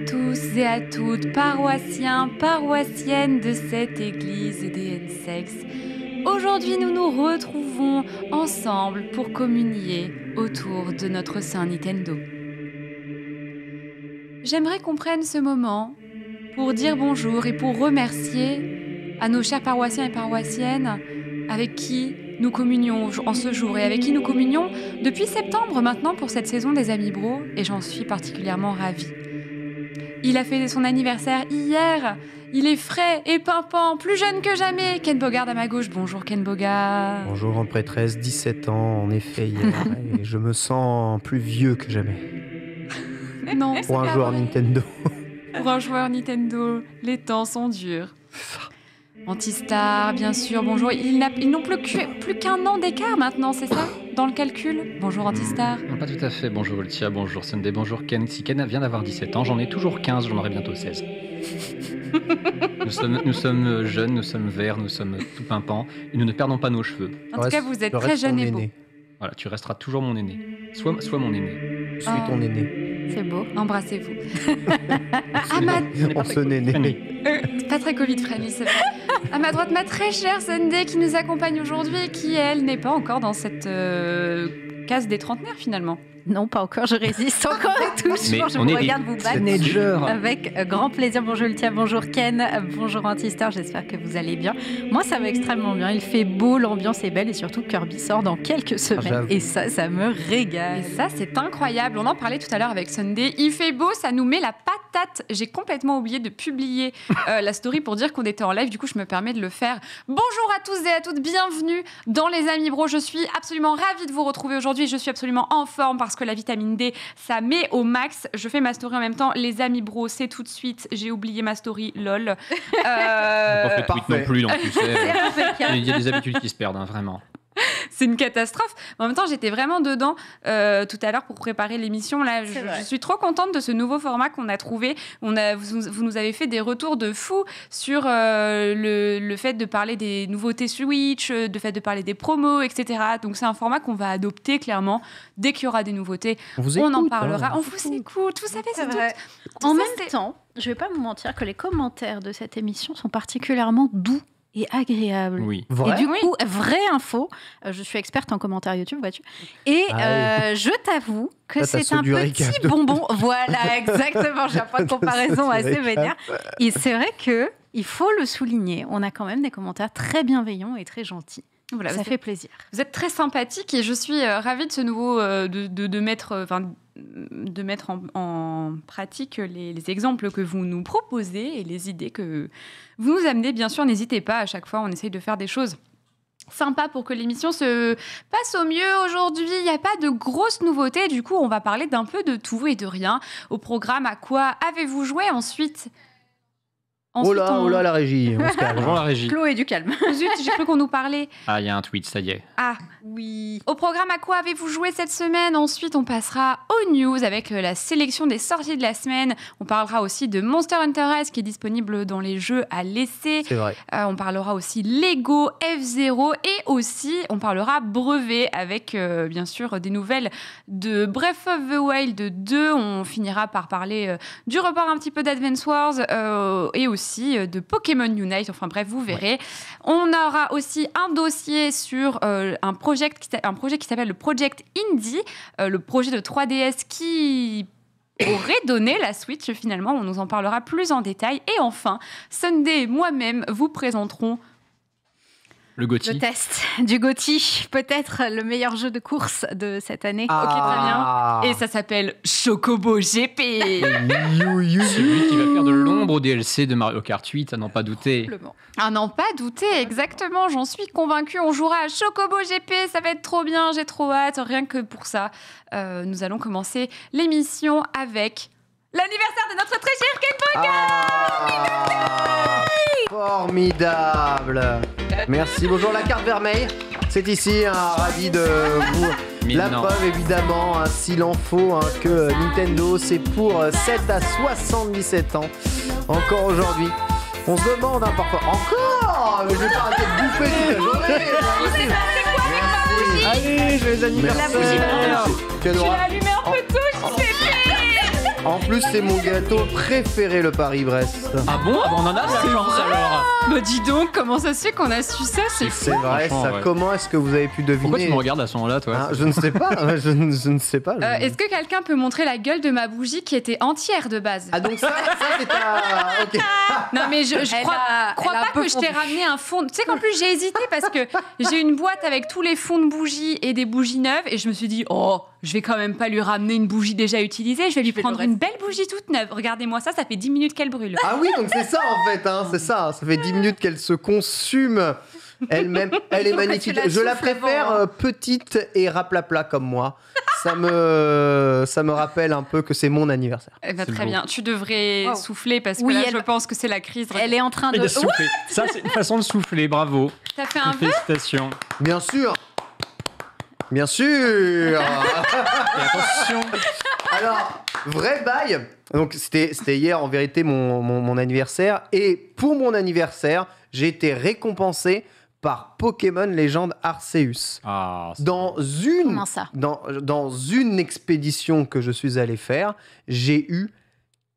tous et à toutes, paroissiens, paroissiennes de cette église des N-Sex. Aujourd'hui, nous nous retrouvons ensemble pour communier autour de notre Saint Nintendo. J'aimerais qu'on prenne ce moment pour dire bonjour et pour remercier à nos chers paroissiens et paroissiennes avec qui nous communions en ce jour et avec qui nous communions depuis septembre maintenant pour cette saison des Amis Bros, et j'en suis particulièrement ravie. Il a fêté son anniversaire hier, il est frais et pimpant, plus jeune que jamais. Ken Bogard à ma gauche, bonjour Ken Bogard. Bonjour en prêtresse, 17 ans en effet hier, et je me sens plus vieux que jamais. Non, Pour un joueur Nintendo. Pour un joueur Nintendo, les temps sont durs. Antistar, bien sûr, bonjour. Ils n'ont plus qu'un an d'écart maintenant, c'est ça, dans le calcul? Bonjour Antistar. Non, pas tout à fait. Bonjour Ultia, bonjour Sunday, bonjour Ken. Si Ken vient d'avoir 17 ans, j'en ai toujours 15, j'en aurai bientôt 16. Nous sommes jeunes, nous sommes verts, nous sommes tout pimpants, et nous ne perdons pas nos cheveux. En tout cas, vous êtes très jeune et beau. Voilà, tu resteras toujours mon aîné. Sois mon aîné. Je suis ton aîné. C'est beau, embrassez-vous. On se néné. Pas très Covid-friendly, c'est vrai. À ma droite, ma très chère Sunday qui nous accompagne aujourd'hui et qui, elle, n'est pas encore dans cette case des trentenaires finalement. Non, pas encore, je résiste encore et toujours. Je vous regarde vous battre avec grand plaisir. Bonjour Ultia, bonjour Ken, bonjour Antistar, j'espère que vous allez bien. Moi, ça va extrêmement bien. Il fait beau, l'ambiance est belle et surtout Kirby sort dans quelques semaines. Et ça me régale. Et ça, c'est incroyable. On en parlait tout à l'heure avec Sunday. Il fait beau, ça nous met la patate. J'ai complètement oublié de publier la story pour dire qu'on était en live. Du coup, je me permets de le faire. Bonjour à tous et à toutes, bienvenue dans les Amis Bros. Je suis absolument ravie de vous retrouver aujourd'hui. Je suis absolument en forme parce que la vitamine D, ça met au max. Je fais ma story en même temps. Les Amis Bros, c'est tout de suite. J'ai oublié ma story, lol. Pas fait tweet non plus, tu sais. Il y a des habitudes qui se perdent, hein, vraiment. C'est une catastrophe. En même temps, j'étais vraiment dedans tout à l'heure pour préparer l'émission. Là, je suis trop contente de ce nouveau format qu'on a trouvé. Vous nous avez fait des retours de fou sur le fait de parler des nouveautés Switch, de fait de parler des promos, etc. Donc, c'est un format qu'on va adopter clairement. Dès qu'il y aura des nouveautés, on en parlera. On vous écoute. Vous savez, c'est vrai. En même temps, je vais pas vous mentir que les commentaires de cette émission sont particulièrement doux et agréable. Oui. Et du coup, vraie info, je suis experte en commentaires YouTube, vois-tu. Et je t'avoue que c'est un petit bonbon. Voilà, exactement. J'ai un point de comparaison assez vénère. Et c'est vrai qu'il faut le souligner. On a quand même des commentaires très bienveillants et très gentils. Voilà, ça fait plaisir. Vous êtes très sympathique et je suis ravie de ce nouveau de mettre en pratique les exemples que vous nous proposez et les idées que vous nous amenez. Bien sûr, n'hésitez pas, à chaque fois, on essaye de faire des choses sympas pour que l'émission se passe au mieux. Aujourd'hui, il n'y a pas de grosses nouveautés. Du coup, on va parler d'un peu de tout et de rien. Au programme, à quoi avez-vous joué ensuite, oh là, la régie. Bonjour la régie. Chloé, du calme. Zut, j'ai cru qu'on nous parlait. Ah, il y a un tweet, ça y est. Ah, oui. Au programme, à quoi avez-vous joué cette semaine? Ensuite, on passera aux news avec la sélection des sorties de la semaine. On parlera aussi de Monster Hunter Rise qui est disponible dans les jeux à l'essai. C'est vrai. On parlera aussi Lego, F0 et aussi, on parlera brevet avec, bien sûr, des nouvelles de Breath of the Wild 2. On finira par parler du report un petit peu d'Advance Wars et aussi de Pokémon Unite, enfin bref, vous verrez. Ouais. On aura aussi un dossier sur un projet qui s'appelle le Project Indie, le projet de 3DS qui aurait donné la Switch finalement. On nous en parlera plus en détail. Et enfin, Sunday et moi-même vous présenterons le GOTY. Le test du GOTY, peut-être le meilleur jeu de course de cette année. Ok, très bien. Et ça s'appelle Chocobo GP. Celui qui va faire de l'ombre au DLC de Mario Kart 8, à n'en pas douter. À n'en pas douter, exactement. J'en suis convaincue. On jouera à Chocobo GP. Ça va être trop bien. J'ai trop hâte. Rien que pour ça, nous allons commencer l'émission avec l'anniversaire de notre très cher Ken Bogard. Formidable. Merci, bonjour la carte vermeille. C'est ici, ravi de vous. La preuve évidemment, s'il en faut, que Nintendo c'est pour 7 à 77 ans. Encore aujourd'hui. On se demande parfois. Encore. Je vais pas arrêter de bouffer toute la journée. Merci. Allez, je les anniversaires. Tu l'as allumé un peu tôt, je sais. En plus, c'est mon gâteau préféré, le Paris-Brest. Ah bon? On en a de la chance alors. Bah dis donc, comment ça se fait qu'on a su ça? C'est C'est vrai, ça. Ouais. Comment est-ce que vous avez pu deviner? Pourquoi tu me regardes à ce moment-là, toi? Je ne sais pas. Je ne sais pas. Est-ce que quelqu'un peut montrer la gueule de ma bougie qui était entière de base? Ah donc ça c'est ta... Ok. Non mais je crois pas que je t'ai ramené un fond. Tu sais qu'en plus j'ai hésité parce que j'ai une boîte avec tous les fonds de bougies et des bougies neuves et je me suis dit je vais quand même pas lui ramener une bougie déjà utilisée, je vais lui prendre une belle bougie toute neuve. Regardez-moi ça fait 10 minutes qu'elle brûle. Ah oui, donc c'est ça en fait, c'est ça. Ça fait 10 minutes qu'elle se consume elle-même. Elle est magnifique. Je la préfère petite et raplapla comme moi. Ça me rappelle un peu que c'est mon anniversaire. Eh ben, très bien. Tu devrais souffler parce que je pense que c'est la crise. Elle est en train de souffler. Ça, c'est une façon de souffler. Bravo. T'as fait un vœu? Félicitations. Bien sûr. Bien sûr. Attention. Alors, vrai bail. Donc c'était hier en vérité mon anniversaire et pour mon anniversaire, j'ai été récompensé par Pokémon Légende Arceus. Dans une expédition que je suis allé faire, j'ai eu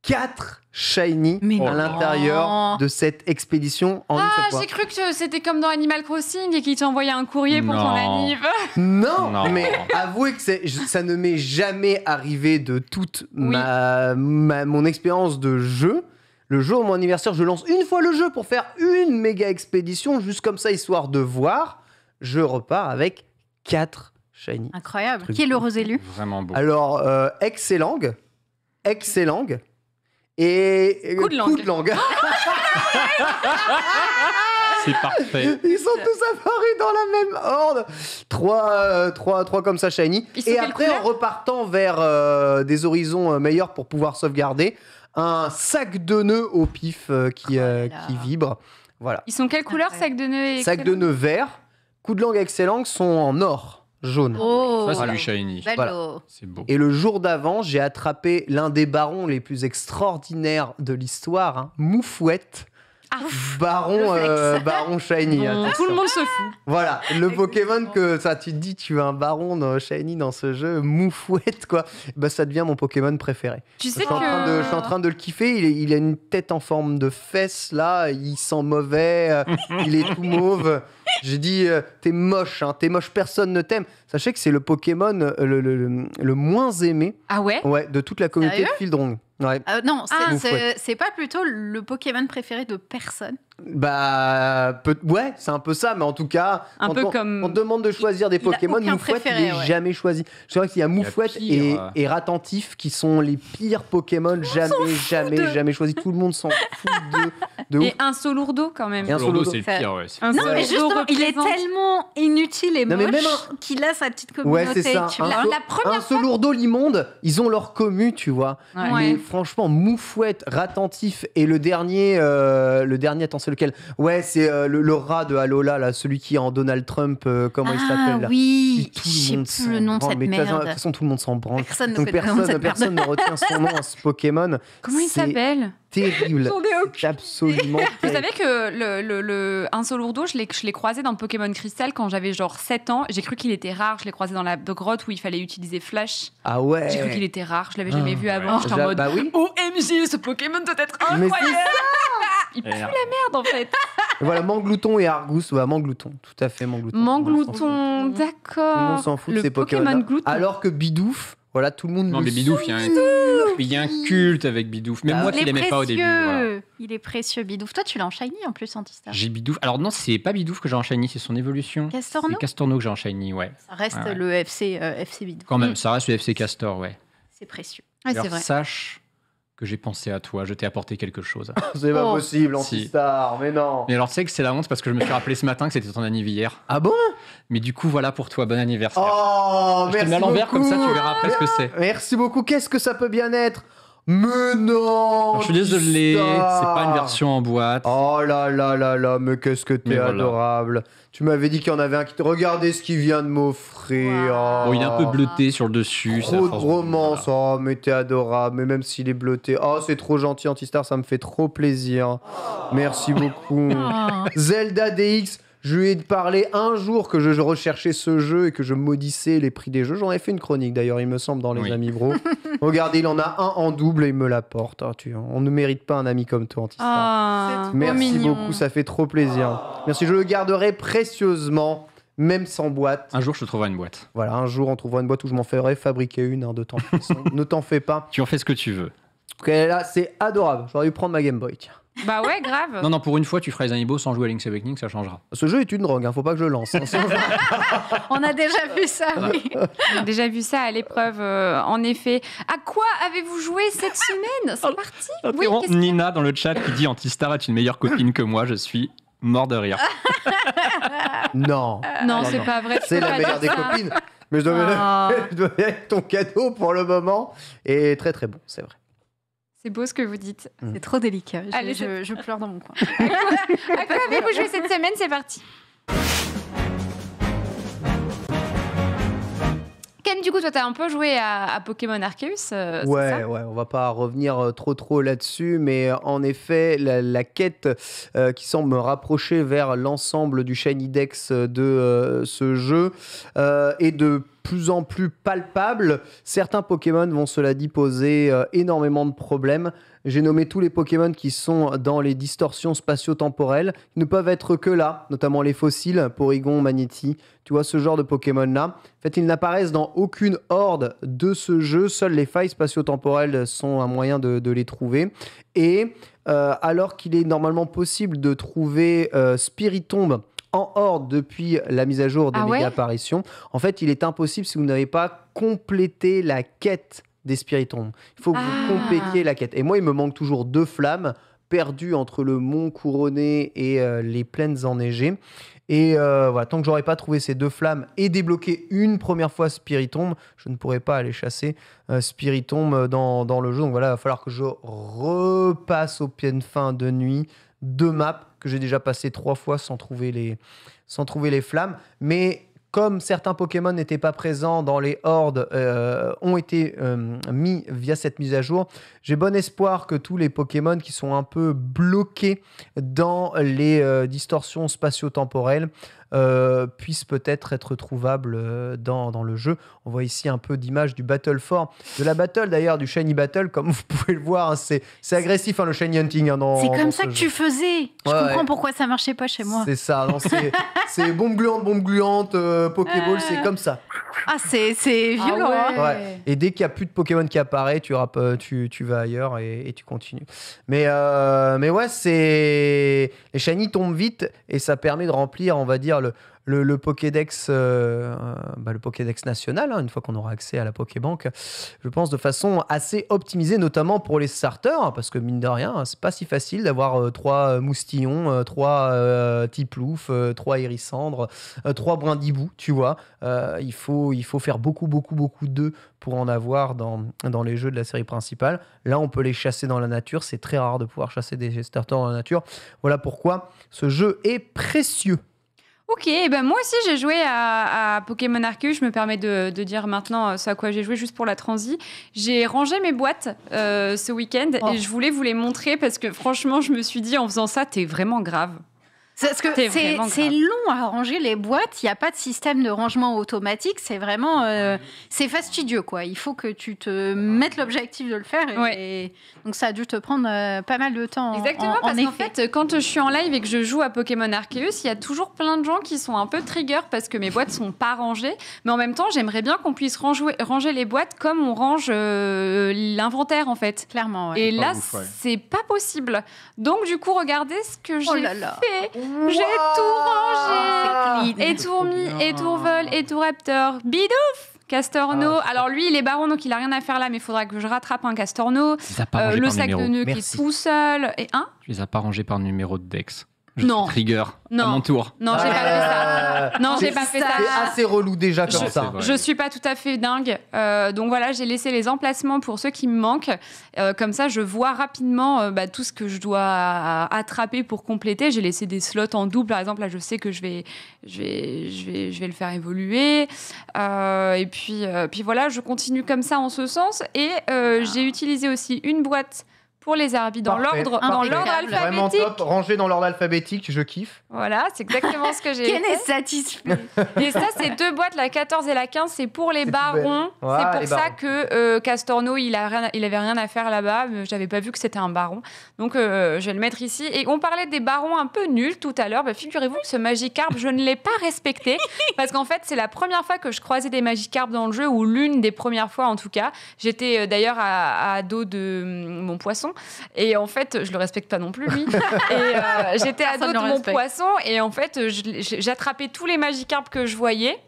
4 shiny à l'intérieur de cette expédition en une seule fois. J'ai cru que c'était comme dans Animal Crossing et qu'ils t'envoyaient un courrier pour ton anniv. Non, mais avouez que ça ne m'est jamais arrivé de toute mon expérience de jeu. Le jour de mon anniversaire, je lance une fois le jeu pour faire une méga expédition, juste comme ça, histoire de voir. Je repars avec 4 shiny. Incroyable. Qui est l'heureux élu? Vraiment beau. Alors, excellent. Et coup de langue. C'est parfait. Ils sont tous apparus dans la même horde. 3 comme ça shiny. Et après, en repartant vers des horizons meilleurs pour pouvoir sauvegarder, un sac de nœuds au pif qui vibre. Voilà. Ils sont quelle couleur, sac de nœuds? Sac de nœuds vert. Coup de langue excellent sont en or jaune. Ça, c'est du shiny. Voilà. C'est beau. Et le jour d'avant, j'ai attrapé l'un des barons les plus extraordinaires de l'histoire, Moufouette. Baron shiny. Tout le monde se fout. Voilà, le Pokémon que tu te dis, tu as un baron shiny dans ce jeu, Moufouette, quoi. Bah, ça devient mon Pokémon préféré. Tu sais je suis en train de le kiffer. Il a une tête en forme de fesse, là. Il sent mauvais. Il est tout mauve. J'ai dit, t'es moche, personne ne t'aime. Sachez que c'est le Pokémon le moins aimé de toute la communauté de Fieldrong. Ouais. Non, c'est pas plutôt le Pokémon préféré de personne? Bah, c'est un peu ça, mais en tout cas, on te demande de choisir des Pokémon, Moufouette, il n'est jamais choisi. Je crois qu'il y a Moufouette et Ratentif qui sont les pires Pokémon jamais choisis. Tout le monde s'en fout de et un Solourdo quand même. Solourdo, c'est le pire, ouais. Non, mais justement, il est tellement inutile et moche qu'il a sa petite communauté. Ouais, c'est ça. Un Solourdo, l'immonde, ils ont leur commu, tu vois. Ouais. Mais franchement, Moufouette, Ratentif et le dernier, attends, c'est lequel? Ouais, c'est le rat de Alola, là, celui qui est en Donald Trump, comment il s'appelle là? Oui, tout le monde je sais plus le nom de cette merde. De toute façon, tout le monde s'en branle. Personne ne retient son nom à ce Pokémon. Comment il s'appelle? Terrible. C'est absolument terrible. Vous savez que un Solourdo, je l'ai croisé dans Pokémon Crystal quand j'avais genre 7 ans. J'ai cru qu'il était rare. Je l'ai croisé dans la grotte où il fallait utiliser Flash. Ah ouais. J'ai cru qu'il était rare. Je l'avais jamais vu avant. J'étais en mode OMG, ce Pokémon doit être incroyable. Il pue la merde en fait. Et voilà, Manglouton et Argus. Ouais, Manglouton, tout à fait Manglouton. Manglouton, d'accord. Tout le monde s'en fout de ces Pokémon. Alors que Bidouf, voilà, tout le monde. Non, mais Bidouf, il y a un culte avec Bidouf. Même moi qui l'aimais pas au début. Voilà. Il est précieux, Bidouf. Toi, tu l'as en shiny en plus, Antistar. J'ai Bidouf. Alors non, c'est pas Bidouf que j'ai en shiny, c'est son évolution. Castorno. C'est Castorno que j'ai en shiny, ouais. Ça reste le FC Bidouf. Quand même, ça reste le FC Castor, ouais. C'est précieux. Ouais, alors, c'est vrai. Sache que j'ai pensé à toi, je t'ai apporté quelque chose. C'est pas possible, Antistar, mais non. Mais alors, tu sais que c'est la honte parce que je me suis rappelé ce matin que c'était ton anniversaire hier. Ah bon? Mais du coup, voilà pour toi, bon anniversaire. Oh, je te mets à l'envers comme ça, tu verras après ce que c'est. Merci beaucoup, qu'est-ce que ça peut bien être? Mais non! Alors, je suis désolé, c'est pas une version en boîte. Oh là là là là, mais qu'est-ce que t'es adorable. Tu m'avais dit qu'il y en avait un qui te... Regardez ce qu'il vient de m'offrir. Wow. Oh, il est un peu bleuté sur le dessus. Trop de romance. Oh, mais t'es adorable. Mais même s'il est bleuté. Oh, c'est trop gentil, Antistar, ça me fait trop plaisir. Merci beaucoup. Zelda DX. Je lui ai parlé un jour que je recherchais ce jeu et que je maudissais les prix des jeux. J'en ai fait une chronique d'ailleurs, il me semble, dans Les Amis Bro. Regardez, il en a un en double et il me l'apporte. On ne mérite pas un ami comme toi, Antistar. Merci beaucoup, ça fait trop plaisir. Merci, je le garderai précieusement. Même sans boîte. Un jour, je te trouverai une boîte. Voilà, un jour, on trouvera une boîte où je m'en ferai fabriquer une de temps. Ne t'en fais pas. Tu en fais ce que tu veux. Ok, là, c'est adorable. J'aurais dû prendre ma Game Boy, tiens. Bah ouais, grave. Non, pour une fois, tu feras les Amiibo sans jouer à Link's Awakening, ça changera. Ce jeu est une drogue, faut pas que je le lance. On a déjà vu ça, oui. On a déjà vu ça à l'épreuve, en effet. À quoi avez-vous joué cette semaine? C'est parti. Oui, Nina dans le chat qui dit Antistar est une meilleure copine que moi, je suis mort de rire. Non, c'est pas vrai. C'est la meilleure des copines. Mais je dois bien être ton cadeau pour le moment. Et très très bon, c'est vrai. C'est beau ce que vous dites. C'est trop délicat. Allez, je pleure dans mon coin. À quoi avez-vous joué cette semaine? C'est parti. Ken, du coup, toi, t'as un peu joué à Pokémon Arceus, c'est ça? Ouais, on va pas revenir trop là-dessus, mais en effet, la quête qui semble me rapprocher vers l'ensemble du Shiny Dex de ce jeu est de plus en plus palpable. Certains Pokémon vont, cela dit, poser énormément de problèmes. J'ai nommé tous les Pokémon qui sont dans les distorsions spatio-temporelles. Ils ne peuvent être que là, notamment les fossiles, Porygon, Magnéti. Tu vois, ce genre de Pokémon-là. En fait, ils n'apparaissent dans aucune horde de ce jeu. Seules les failles spatio-temporelles sont un moyen de les trouver. Et alors qu'il est normalement possible de trouver Spiritomb en horde depuis la mise à jour des méga-apparitions, en fait, il est impossible si vous n'avez pas complété la quête des Spiritombs. Il faut que vous complétiez la quête. Et moi, il me manque toujours 2 flammes perdues entre le mont couronné et les plaines enneigées. Et voilà, tant que j'aurais pas trouvé ces 2 flammes et débloqué une première fois Spiritomb, je ne pourrais pas aller chasser Spiritomb dans le jeu. Donc voilà, il va falloir que je repasse au pied de fin de nuit 2 maps que j'ai déjà passé 3 fois sans trouver les flammes. Mais comme certains Pokémon n'étaient pas présents dans les hordes, ont été mis via cette mise à jour, j'ai bon espoir que tous les Pokémon qui sont un peu bloqués dans les distorsions spatio-temporelles puissent peut-être être trouvables dans le jeu. On voit ici un peu d'image du Battle Fort, de la Battle d'ailleurs, du Shiny Battle, comme vous pouvez le voir, hein, c'est agressif le Shiny Hunting. C'est comme ça que tu faisais. Je comprends pourquoi ça marchait pas chez moi. C'est ça, c'est bombe gluante, Pokéball, c'est comme ça. Ah, c'est violent. Ouais. Et dès qu'il n'y a plus de Pokémon qui apparaît, tu vas ailleurs et tu continues. Mais ouais, les Shiny tombent vite et ça permet de remplir, on va dire, le Pokédex, le Pokédex national, hein, une fois qu'on aura accès à la Pokébank, je pense de façon assez optimisée, notamment pour les starters, parce que mine de rien, c'est pas si facile d'avoir 3 moustillons, 3 Tiplouf, 3 hérissandres, 3 brindibous, tu vois. Il faut faire beaucoup d'œufs pour en avoir dans les jeux de la série principale. Là, on peut les chasser dans la nature. C'est très rare de pouvoir chasser des starters dans la nature. Voilà pourquoi ce jeu est précieux. Ok, ben moi aussi j'ai joué à Pokémon Arceus. Je me permets de dire maintenant ce à quoi j'ai joué juste pour la transi. J'ai rangé mes boîtes ce week-end et je voulais vous les montrer parce que franchement je me suis dit en faisant ça, t'es vraiment grave. Parce que c'est long à ranger les boîtes, il n'y a pas de système de rangement automatique, c'est vraiment c'est fastidieux quoi. Il faut que tu te mettes l'objectif de le faire et donc ça a dû te prendre pas mal de temps. Exactement, parce qu'en fait quand je suis en live et que je joue à Pokémon Arceus, il y a toujours plein de gens qui sont un peu trigger parce que mes boîtes sont pas rangées, mais en même temps j'aimerais bien qu'on puisse ranger les boîtes comme on range l'inventaire en fait. Clairement, ouais. Et là c'est pas possible. Donc du coup regardez ce que j'ai fait. Wow. J'ai tout rangé. Et Tourmi, et Tourvol, et Touraptor. Bidouf! Castorno. Alors lui, il est baron, donc il a rien à faire là, mais il faudra que je rattrape un Castorno. Le sac de nœuds qui est tout seul. Et Tu les as pas rangés par numéro de Dex. Non. Trigger. À mon tour. Non, j'ai pas fait ça. Non, j'ai pas fait ça. C'est assez relou déjà comme ça. Je suis pas tout à fait dingue. Donc voilà, j'ai laissé les emplacements pour ceux qui me manquent. Comme ça, je vois rapidement tout ce que je dois attraper pour compléter. J'ai laissé des slots en double, par exemple. Là, je sais que je vais le faire évoluer. Et puis voilà, je continue comme ça en ce sens. Et j'ai utilisé aussi une boîte pour les Arabi dans l'ordre alphabétique. Vraiment top, rangé dans l'ordre alphabétique, je kiffe. Voilà, c'est exactement ce que j'ai Ken est satisfait. Et ça, c'est 2 boîtes, la 14 et la 15, c'est pour les barons. C'est pour ça que Castorno, il avait rien à faire là-bas. J'avais pas vu que c'était un baron. Donc, je vais le mettre ici. Et on parlait des barons un peu nuls tout à l'heure. Figurez-vous que ce Magikarp, je ne l'ai pas respecté. Parce qu'en fait, c'est la première fois que je croisais des Magikarp dans le jeu, ou l'une des premières fois en tout cas. J'étais d'ailleurs à dos de mon poisson. Et en fait, je le respecte pas non plus, lui. Et j'étais à dos de mon poisson. Et en fait, j'attrapais tous les Magikarp que je voyais.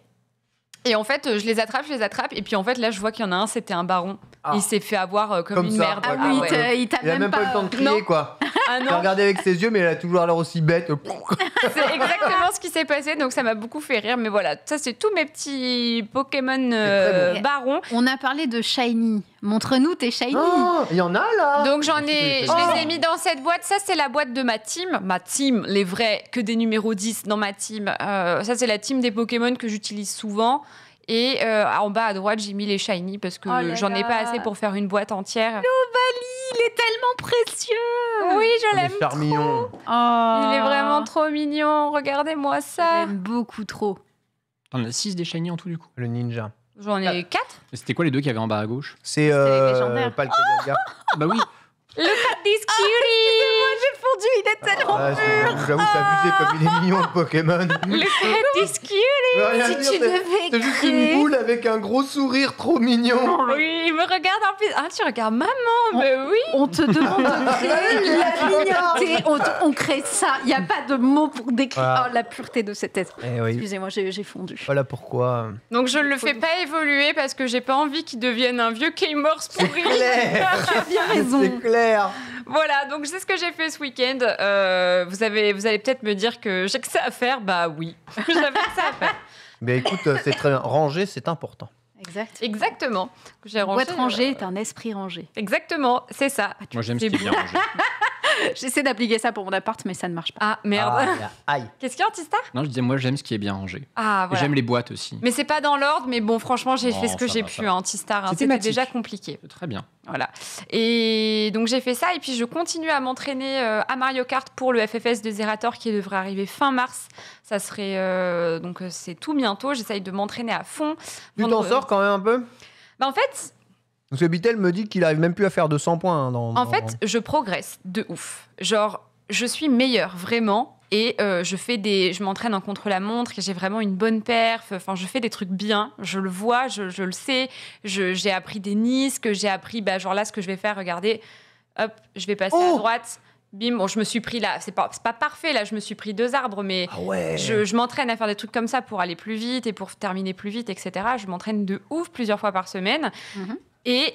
Et en fait, je les attrape. Et puis en fait, là, je vois qu'il y en a un, c'était un baron. Il s'est fait avoir comme une merde. Ah oui, il t'a même pas eu le temps de crier, quoi. Ah non. Il a regardé avec ses yeux, mais il a toujours l'air aussi bête. C'est exactement ce qui s'est passé, donc ça m'a beaucoup fait rire. Mais voilà, ça, c'est tous mes petits Pokémon barons. On a parlé de Shiny. Montre-nous tes Shiny. Oh, il y en a là. Donc je les ai mis dans cette boîte. Ça, c'est la boîte de ma team. Ma team, les vrais, que des numéros 10 dans ma team. Ça, c'est la team des Pokémon que j'utilise souvent. Et en bas à droite, j'ai mis les Shiny parce que j'en ai pas assez pour faire une boîte entière. Nobali, il est tellement précieux. Oui, je l'aime trop. Mignon. Il est vraiment trop mignon. Regardez-moi ça. J'aime beaucoup trop. T'en as 6 des shiny en tout du coup. Le ninja. J'en ai 4. C'était quoi les 2 qu'il y avait en bas à gauche? C'est les légendaires. pas le Kazanga. Bah oui. Look at this cutie. J'ai fondu, il est tellement pur. J'avoue, c'est abusé comme il est mignon, le Pokémon. Look at this cutie. Si tu devais c'est juste une boule avec un gros sourire trop mignon. Oui, il me regarde en plus. Ah, tu regardes maman, mais oui. On te demande de créer la mignonneté. On crée ça. Il n'y a pas de mots pour décrire la pureté de cet être. Oui. Excusez-moi, j'ai fondu. Voilà pourquoi. Donc je ne le fais pas évoluer parce que j'ai pas envie qu'il devienne un vieux K-Morse pourri. Claire. Tu as bien raison. C'est clair. Voilà, donc c'est ce que j'ai fait ce week-end. Vous allez peut-être me dire que j'ai que ça à faire. Bah oui, j'avais que ça à faire. Mais écoute, c'est très bien. Ranger, c'est important. Exact. Exactement. J'ai rangé, boîte rangée est un esprit rangé. Exactement, c'est ça. Moi j'aime ce qui est bien rangé. J'essaie d'appliquer ça pour mon appart, mais ça ne marche pas. Ah merde. Aïe. Qu'est-ce qu'il y a, Antistar? Non, je disais moi j'aime ce qui est bien rangé. Ah Et voilà. j'aime les boîtes aussi. Mais c'est pas dans l'ordre, mais bon, franchement, j'ai Non, fait ce que ça j'ai va, pu, ça va. Antistar. C'est C'était thématique. déjà compliqué. C'est très bien. Voilà. Et donc j'ai fait ça, et puis je continue à m'entraîner à Mario Kart pour le FFS de Zerator qui devrait arriver fin mars. Ça serait donc c'est tout bientôt. J'essaye de m'entraîner à fond. Tu t'en sors quand même un peu? Bah en fait, Parce que Bitel me dit qu'il arrive même plus à faire 200 points. En fait, je progresse de ouf. Genre, je suis meilleure, vraiment. Et je m'entraîne en contre-la-montre, et j'ai vraiment une bonne perf. Enfin, je fais des trucs bien. Je le vois, je le sais. J'ai appris des nisques, j'ai appris, genre là, ce que je vais faire, regardez. Hop, je vais passer à droite. Bim, bon, je me suis pris là. C'est pas parfait, là, je me suis pris 2 arbres, mais je m'entraîne à faire des trucs comme ça pour aller plus vite et pour terminer plus vite, etc. Je m'entraîne de ouf plusieurs fois par semaine. Et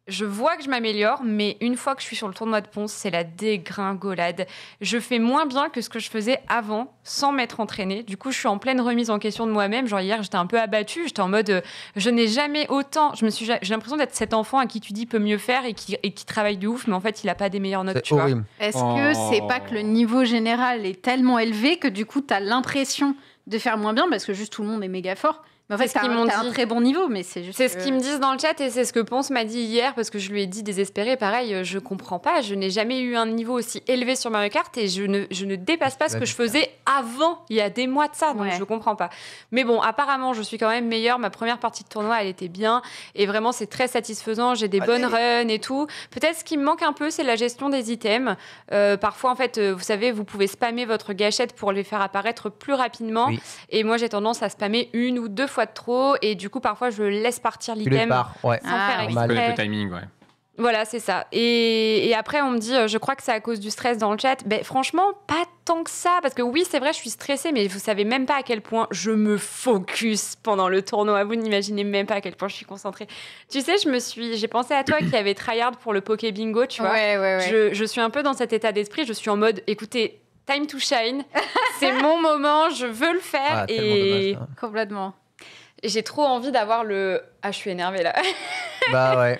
je vois que je m'améliore, mais une fois que je suis sur le tournoi de Ponce, c'est la dégringolade. Je fais moins bien que ce que je faisais avant, sans m'être entraînée. Du coup, je suis en pleine remise en question de moi-même. Genre hier, j'étais un peu abattue. J'étais en mode, je n'ai jamais autant... J'ai l'impression d'être cet enfant à qui tu dis peut mieux faire et qui travaille de ouf, mais en fait, il n'a pas des meilleures notes, tu vois. Est-ce que c'est pas que le niveau général est tellement élevé que du coup, tu as l'impression de faire moins bien parce que juste tout le monde est méga fort? Mais en fait, t'as un très bon niveau, mais c'est juste. C'est ce qu'ils me disent dans le chat et c'est ce que Ponce m'a dit hier parce que je lui ai dit désespéré. Pareil, je comprends pas. Je n'ai jamais eu un niveau aussi élevé sur Mario Kart et je ne dépasse pas ce que je faisais avant, il y a des mois de ça. Donc je comprends pas. Mais bon, apparemment, je suis quand même meilleure. Ma première partie de tournoi, elle était bien et vraiment, c'est très satisfaisant. J'ai des bonnes runs et tout. Peut-être ce qui me manque un peu, c'est la gestion des items. Parfois, en fait, vous savez, vous pouvez spammer votre gâchette pour les faire apparaître plus rapidement. Oui. Et moi, j'ai tendance à spammer 1 ou 2 fois de trop et du coup parfois je laisse partir l'item sans faire exprès. Le timing, Voilà, c'est ça. Et après on me dit je crois que c'est à cause du stress dans le chat. Ben franchement pas tant que ça parce que oui c'est vrai je suis stressée mais vous savez même pas à quel point je me focus pendant le tournoi. Vous n'imaginez même pas à quel point je suis concentrée. Tu sais j'ai pensé à toi qui avait tryhard pour le Poké Bingo, tu vois. Ouais. Je suis un peu dans cet état d'esprit. Je suis en mode écoutez. Time to shine, c'est mon moment, je veux le faire et dommage, complètement. Et j'ai trop envie d'avoir le... Ah, je suis énervée là. Bah ouais.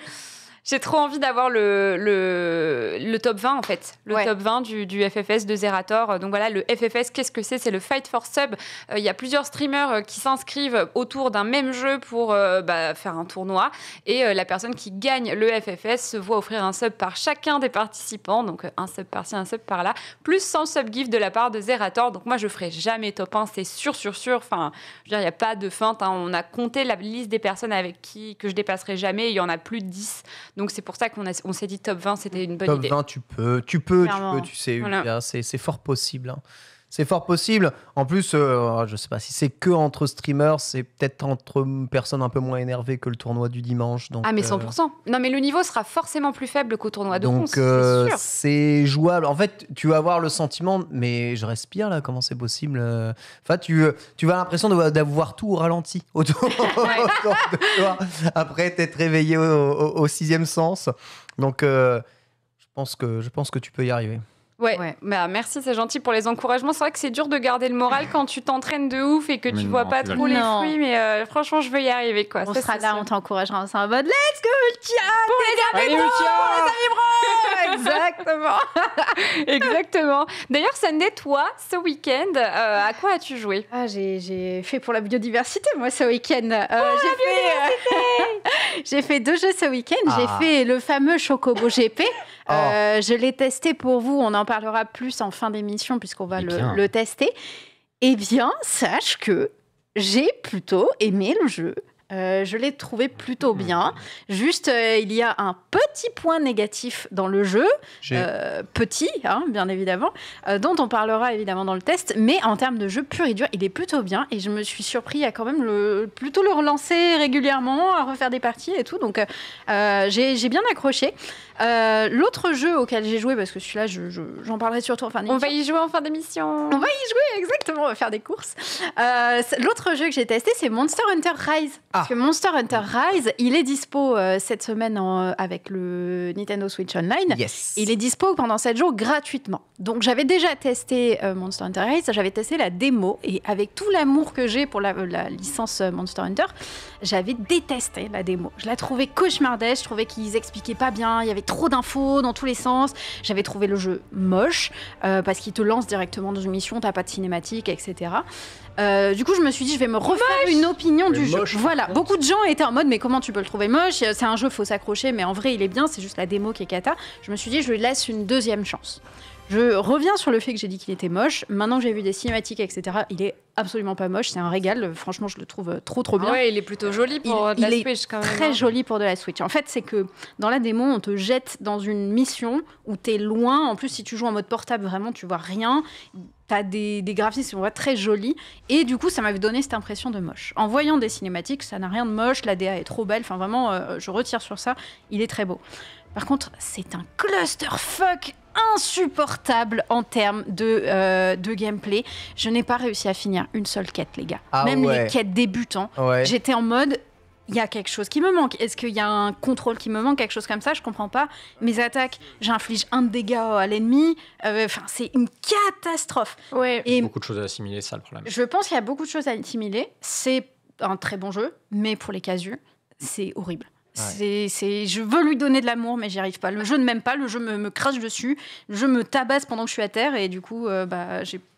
J'ai trop envie d'avoir le top 20, en fait. Le top 20 du FFS de Zerator. Donc voilà, le FFS, qu'est-ce que c'est ? C'est le Fight for Sub. Il y a plusieurs streamers qui s'inscrivent autour d'un même jeu pour faire un tournoi. Et la personne qui gagne le FFS se voit offrir un sub par chacun des participants. Donc un sub par-ci, un sub par-là. Plus 100 sub-gifts de la part de Zerator. Donc moi, je ferai jamais top 1, c'est sûr. Enfin, je veux dire, il n'y a pas de feinte. Hein. On a compté la liste des personnes avec que je dépasserai jamais. Il y en a plus de 10. Donc c'est pour ça qu'on s'est dit top 20, c'était une bonne idée. Top 20, tu sais, voilà. C'est fort possible. Hein. C'est fort possible. En plus, je ne sais pas si c'est que entre streamers, c'est peut-être entre personnes un peu moins énervées que le tournoi du dimanche. Donc, mais 100%. Non, mais le niveau sera forcément plus faible qu'au tournoi de Mons, c'est sûr. C'est jouable. En fait, tu vas avoir le sentiment, mais je respire là, comment c'est possible ? Enfin, tu vas l'impression d'avoir tout au ralenti autour de toi. Après, t'être réveillé au sixième sens. Donc, je pense que tu peux y arriver. Ouais. Bah, merci, c'est gentil pour les encouragements. C'est vrai que c'est dur de garder le moral quand tu t'entraînes de ouf et que tu vois pas trop les fruits, mais franchement, je veux y arriver, quoi. On sera là, on t'encouragera. C'est en mode let's go, Ultia! Pour les amis bros! Exactement! Exactement. D'ailleurs, Sunday, toi, ce week-end, à quoi as-tu joué ? J'ai fait pour la biodiversité, moi, ce week-end. J'ai fait 2 jeux ce week-end. J'ai fait le fameux Chocobo GP. Je l'ai testé pour vous. On en parlera plus en fin d'émission puisqu'on va le tester. Eh bien, sache que j'ai plutôt aimé le jeu. Je l'ai trouvé plutôt bien. Juste, il y a un petit point négatif dans le jeu. Petit, hein, bien évidemment, dont on parlera évidemment dans le test. Mais en termes de jeu pur et dur, il est plutôt bien. Et je me suis surpris à quand même plutôt le relancer régulièrement, à refaire des parties et tout. Donc, j'ai bien accroché. L'autre jeu auquel j'ai joué, parce que celui-là, j'en parlerai surtout en fin d'émission. On va y jouer en fin d'émission. On va y jouer, exactement. On va faire des courses. L'autre jeu que j'ai testé, c'est Monster Hunter Rise. Parce que Monster Hunter Rise, il est dispo cette semaine avec le Nintendo Switch Online. Yes. Il est dispo pendant 7 jours gratuitement. Donc, j'avais déjà testé Monster Hunter Rise. J'avais testé la démo. Et avec tout l'amour que j'ai pour la licence Monster Hunter, j'avais détesté la démo. Je la trouvais cauchemardesque. Je trouvais qu'ils expliquaient pas bien. Il y avait trop d'infos dans tous les sens. J'avais trouvé le jeu moche parce qu'il te lance directement dans une mission. T'as pas de cinématique, etc. Du coup, je me suis dit, je vais me refaire une opinion du jeu. Voilà, beaucoup de gens étaient en mode, mais comment tu peux le trouver moche ? C'est un jeu, faut s'accrocher, mais en vrai, il est bien, c'est juste la démo qui est cata. Je me suis dit, je lui laisse une deuxième chance. Je reviens sur le fait que j'ai dit qu'il était moche. Maintenant que j'ai vu des cinématiques, etc., il est absolument pas moche. C'est un régal. Franchement, je le trouve trop bien. Ouais, il est plutôt joli pour de la Switch quand même. Très joli pour de la Switch. En fait, c'est que dans la démo, on te jette dans une mission où t'es loin. En plus, si tu joues en mode portable, vraiment, tu vois rien. T'as des graphismes, on voit, très jolis. Et du coup, ça m'avait donné cette impression de moche. En voyant des cinématiques, ça n'a rien de moche. La DA est trop belle. Enfin, vraiment, je retire sur ça. Il est très beau. Par contre, c'est un clusterfuck insupportable en termes de gameplay. Je n'ai pas réussi à finir une seule quête, les gars. Les quêtes débutants. J'étais en mode, il y a quelque chose qui me manque. Est-ce qu'il y a un contrôle qui me manque, quelque chose comme ça ? Je comprends pas. Mes attaques, j'inflige 1 dégât à l'ennemi. C'est une catastrophe. Ouais. Et beaucoup de choses à assimiler, ça le problème. Je pense qu'il y a beaucoup de choses à assimiler. C'est un très bon jeu, mais pour les casus, c'est horrible. Ouais. Je veux lui donner de l'amour, mais j'y arrive pas. Le jeu ne m'aime pas, le jeu me crache dessus, le jeu me tabasse pendant que je suis à terre, et du coup,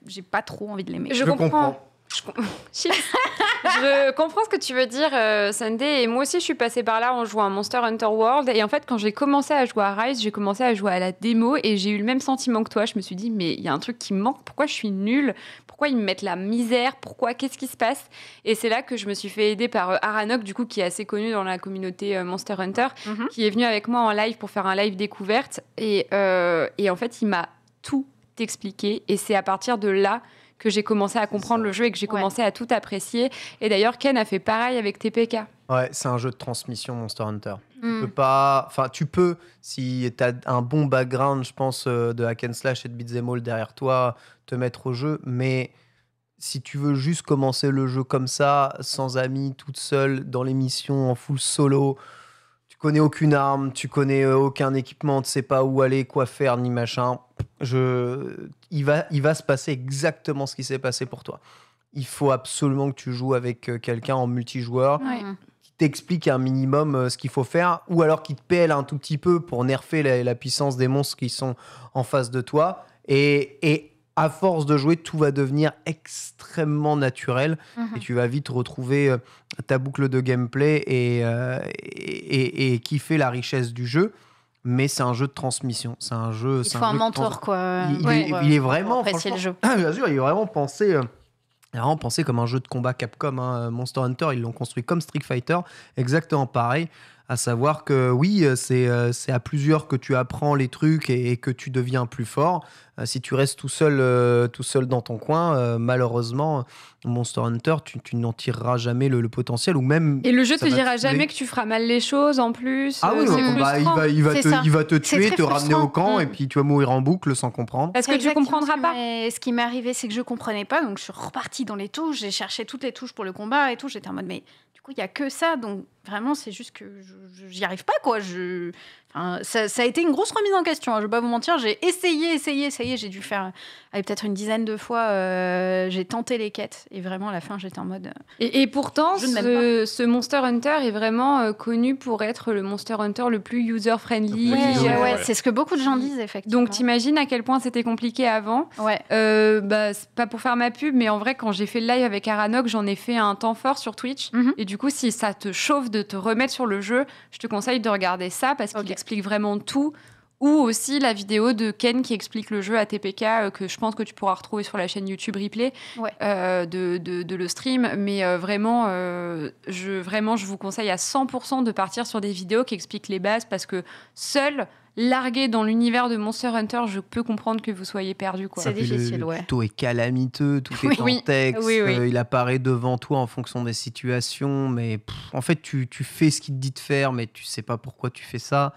j'ai pas trop envie de l'aimer. Je comprends. Je comprends ce que tu veux dire, Sunday. Et moi aussi, je suis passée par là en jouant à Monster Hunter World. Et en fait, quand j'ai commencé à jouer à Rise, j'ai commencé à jouer à la démo. Et j'ai eu le même sentiment que toi. Je me suis dit, mais il y a un truc qui me manque. Pourquoi je suis nulle ? Pourquoi ils me mettent la misère ? Qu'est-ce qui se passe ? Et c'est là que je me suis fait aider par Aranok, du coup, qui est assez connu dans la communauté Monster Hunter, qui est venu avec moi en live pour faire un live découverte. Et en fait, il m'a tout expliqué. Et c'est à partir de là que j'ai commencé à comprendre le jeu et que j'ai commencé à tout apprécier. Et d'ailleurs, Ken a fait pareil avec TPK. Ouais, c'est un jeu de transmission, Monster Hunter. Tu peux, si tu as un bon background, je pense, de hack and slash et de beat'em all derrière toi, te mettre au jeu. Mais si tu veux juste commencer le jeu comme ça, sans amis, toute seule, dans les missions, en full solo, tu connais aucune arme, tu connais aucun équipement, tu sais pas où aller, quoi faire, ni machin. Il va se passer exactement ce qui s'est passé pour toi. Il faut absolument que tu joues avec quelqu'un en multijoueur t'explique un minimum ce qu'il faut faire, ou alors qui te pèle un tout petit peu pour nerfer la puissance des monstres qui sont en face de toi. Et à force de jouer, tout va devenir extrêmement naturel et tu vas vite retrouver ta boucle de gameplay et kiffer la richesse du jeu. Mais c'est un jeu de transmission. C'est un jeu. Il faut un mentor, quoi. Il est vraiment. Apprécier le jeu. Bien sûr, il est vraiment pensé. Comme un jeu de combat Capcom. Monster Hunter, ils l'ont construit comme Street Fighter, exactement pareil. À savoir que oui, c'est à plusieurs que tu apprends les trucs et que tu deviens plus fort. Si tu restes tout seul dans ton coin, malheureusement, Monster Hunter, tu n'en tireras jamais le potentiel. Ou même, et le jeu te dira jamais que tu feras mal les choses en plus. Ah oui, il va te tuer, te ramener au camp et puis tu vas mourir en boucle sans comprendre. Parce que tu comprendras pas. Ce qui m'est arrivé, c'est que je comprenais pas, donc je suis repartie dans les touches, j'ai cherché toutes les touches pour le combat et tout. J'étais en mode, mais du coup, il y a que ça, donc vraiment, c'est juste que j'y arrive pas, quoi. Ça a été une grosse remise en question, je vais pas vous mentir. J'ai essayé, j'ai dû faire peut-être une dizaine de fois, j'ai tenté les quêtes et vraiment à la fin j'étais en mode et pourtant ce Monster Hunter est vraiment connu pour être le Monster Hunter le plus user-friendly. C'est ce que beaucoup de gens disent, effectivement. Donc t'imagines à quel point c'était compliqué avant. C'est pas pour faire ma pub, mais en vrai quand j'ai fait le live avec Aranok, j'en ai fait un temps fort sur Twitch et du coup si ça te chauffe de te remettre sur le jeu, je te conseille de regarder ça parce qu'il explique vraiment tout. Ou aussi la vidéo de Ken qui explique le jeu à TPK, que je pense que tu pourras retrouver sur la chaîne YouTube Replay de le stream. Mais je vous conseille à 100% de partir sur des vidéos qui expliquent les bases parce que seul largué dans l'univers de Monster Hunter, je peux comprendre que vous soyez perdu. C'est difficile, le tuto est calamiteux, tout est en texte, il apparaît devant toi en fonction des situations, mais en fait, tu fais ce qu'il te dit de faire, mais tu sais pas pourquoi tu fais ça.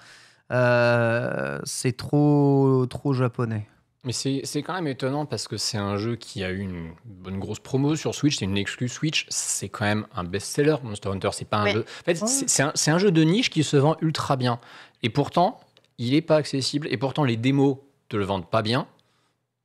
C'est trop japonais. Mais c'est quand même étonnant parce que c'est un jeu qui a eu une bonne grosse promo sur Switch, c'est une exclue Switch, c'est quand même un best-seller. Monster Hunter, c'est pas un jeu. En fait, c'est un jeu de niche qui se vend ultra bien. Et pourtant, il est pas accessible. Et pourtant, les démos te le vendent pas bien.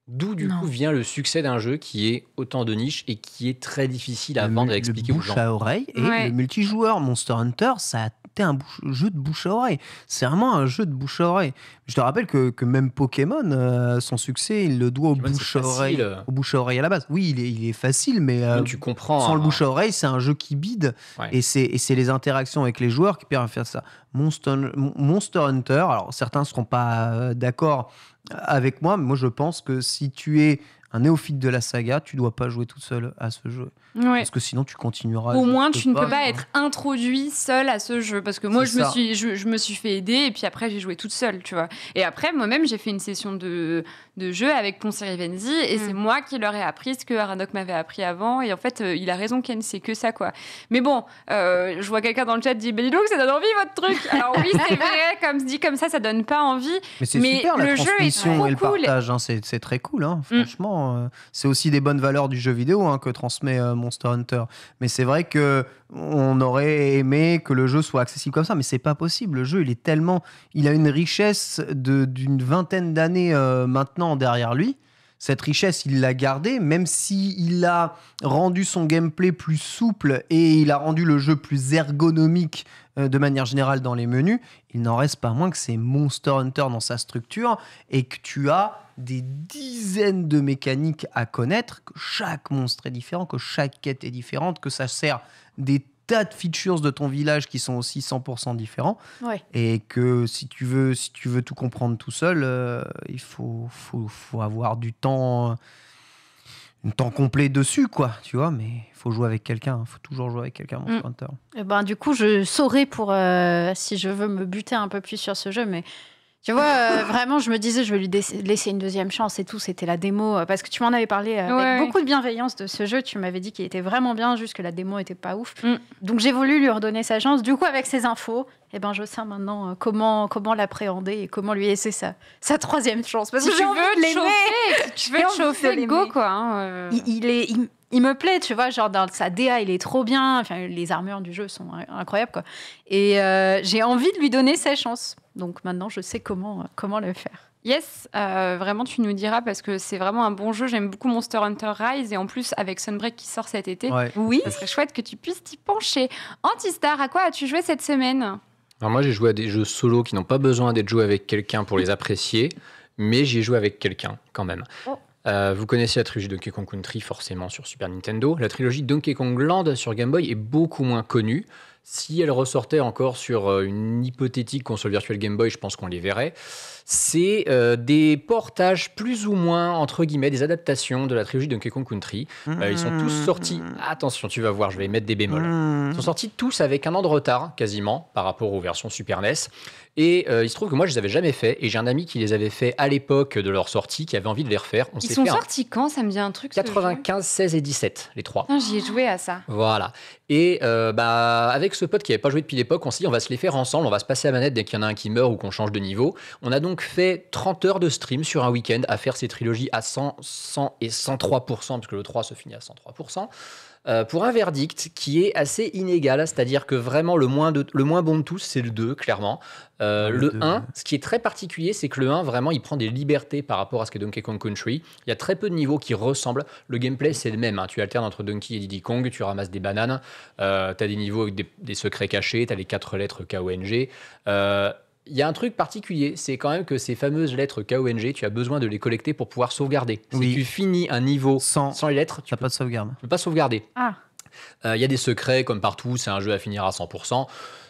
D'où du coup vient le succès d'un jeu qui est autant de niche et qui est très difficile à vendre et à expliquer aux gens. Le bouche à oreille et le multijoueur Monster Hunter, ça a été un jeu de bouche à oreille. C'est vraiment un jeu de bouche à oreille. Je te rappelle que même Pokémon, son succès, il le doit au bouche à oreille à la base. Oui, il est facile, mais tu comprends. Sans le bouche à oreille, c'est un jeu qui bide. Et c'est les interactions avec les joueurs qui permettent de faire ça. Monster Hunter, alors certains ne seront pas d'accord avec moi, mais moi je pense que si tu es un néophyte de la saga, tu dois pas jouer tout seul à ce jeu. Parce que sinon tu continueras. Au moins tu ne peux pas être introduit seul à ce jeu. Parce que moi je me suis fait aider et puis après j'ai joué toute seule, tu vois. Et après moi-même j'ai fait une session de jeu avec Ponce Rivenzi et c'est moi qui leur ai appris ce que Aranok m'avait appris avant. Et en fait il a raison Ken, c'est que ça quoi. Mais bon, je vois quelqu'un dans le chat qui dit bah dis donc ça donne envie votre truc. Alors oui c'est vrai, comme dit comme ça donne pas envie. Mais c'est super le la transmission jeu est et le cool. partage, c'est très cool franchement. C'est aussi des bonnes valeurs du jeu vidéo que transmet Monster Hunter. Mais c'est vrai que on aurait aimé que le jeu soit accessible comme ça, mais c'est pas possible. Le jeu, il a une richesse d'une vingtaine d'années maintenant derrière lui. Cette richesse, il l'a gardée, même s'il a rendu son gameplay plus souple et il a rendu le jeu plus ergonomique de manière générale dans les menus. Il n'en reste pas moins que c'est Monster Hunter dans sa structure et que tu as des dizaines de mécaniques à connaître, que chaque monstre est différent, que chaque quête est différente, que ça sert des tas de features de ton village qui sont aussi 100% différents. Et que si tu veux tout comprendre tout seul, il faut avoir du temps, un temps complet dessus, quoi, tu vois, mais il faut jouer avec quelqu'un, il faut toujours jouer avec quelqu'un, Monster Hunter. Et du coup, je saurais si je veux me buter un peu plus sur ce jeu, mais tu vois, vraiment, je me disais, je vais lui laisser une deuxième chance et tout. C'était la démo, parce que tu m'en avais parlé avec beaucoup de bienveillance de ce jeu. Tu m'avais dit qu'il était vraiment bien, juste que la démo était pas ouf. Donc, j'ai voulu lui redonner sa chance. Du coup, avec ces infos, je sais maintenant comment l'appréhender et comment lui laisser sa troisième chance. Parce que si tu veux l'aimer, tu veux te chauffer, go, quoi. Il me plaît, tu vois, genre dans sa DA, il est trop bien. Enfin, les armures du jeu sont incroyables, quoi. Et j'ai envie de lui donner sa chance. Donc maintenant, je sais comment le faire. Yes, vraiment tu nous diras parce que c'est vraiment un bon jeu. J'aime beaucoup Monster Hunter Rise et en plus avec Sunbreak qui sort cet été, oui, ça serait chouette que tu puisses t'y pencher. Antistar, à quoi as-tu joué cette semaine ? Alors moi j'ai joué à des jeux solo qui n'ont pas besoin d'être joués avec quelqu'un pour les apprécier, mais j'y ai joué avec quelqu'un quand même. Vous connaissez la trilogie Donkey Kong Country forcément sur Super Nintendo. La trilogie Donkey Kong Land sur Game Boy est beaucoup moins connue. Si elle ressortait encore sur une hypothétique console virtuelle Game Boy, je pense qu'on les verrait. C'est des portages plus ou moins, entre guillemets, des adaptations de la trilogie Donkey Kong Country. Ils sont tous sortis... Attention, tu vas voir, je vais mettre des bémols. Ils sont sortis tous avec un an de retard, quasiment, par rapport aux versions Super NES. Et il se trouve que moi, je les avais jamais fait. Et j'ai un ami qui les avait fait à l'époque de leur sortie, qui avait envie de les refaire. Ils sont sortis quand ? Ça me dit un truc. 95, 16 et 17, les trois. J'y ai joué à ça. Voilà. Et avec ce pote qui n'avait pas joué depuis l'époque, on s'est dit on va se les faire ensemble, on va se passer la manette dès qu'il y en a un qui meurt ou qu'on change de niveau. On a donc fait 30 heures de stream sur un week-end à faire ces trilogies à 100, 100 et 103%, parce que le 3 se finit à 103%. Pour un verdict qui est assez inégal, c'est-à-dire que vraiment le moins bon de tous, c'est le 2, clairement. Le 1, ce qui est très particulier, c'est que le 1, vraiment, il prend des libertés par rapport à ce qu'est Donkey Kong Country. Il y a très peu de niveaux qui ressemblent. Le gameplay, c'est le même. Tu alternes entre Donkey et Diddy Kong, tu ramasses des bananes, tu as des niveaux avec des secrets cachés, tu as les 4 lettres KONG. Il y a un truc particulier, c'est quand même que ces fameuses lettres KONG, tu as besoin de les collecter pour pouvoir sauvegarder. Si tu finis un niveau sans les lettres, tu pas de sauvegarde. Ne peux pas sauvegarder. Il y a des secrets comme partout, c'est un jeu à finir à 100%.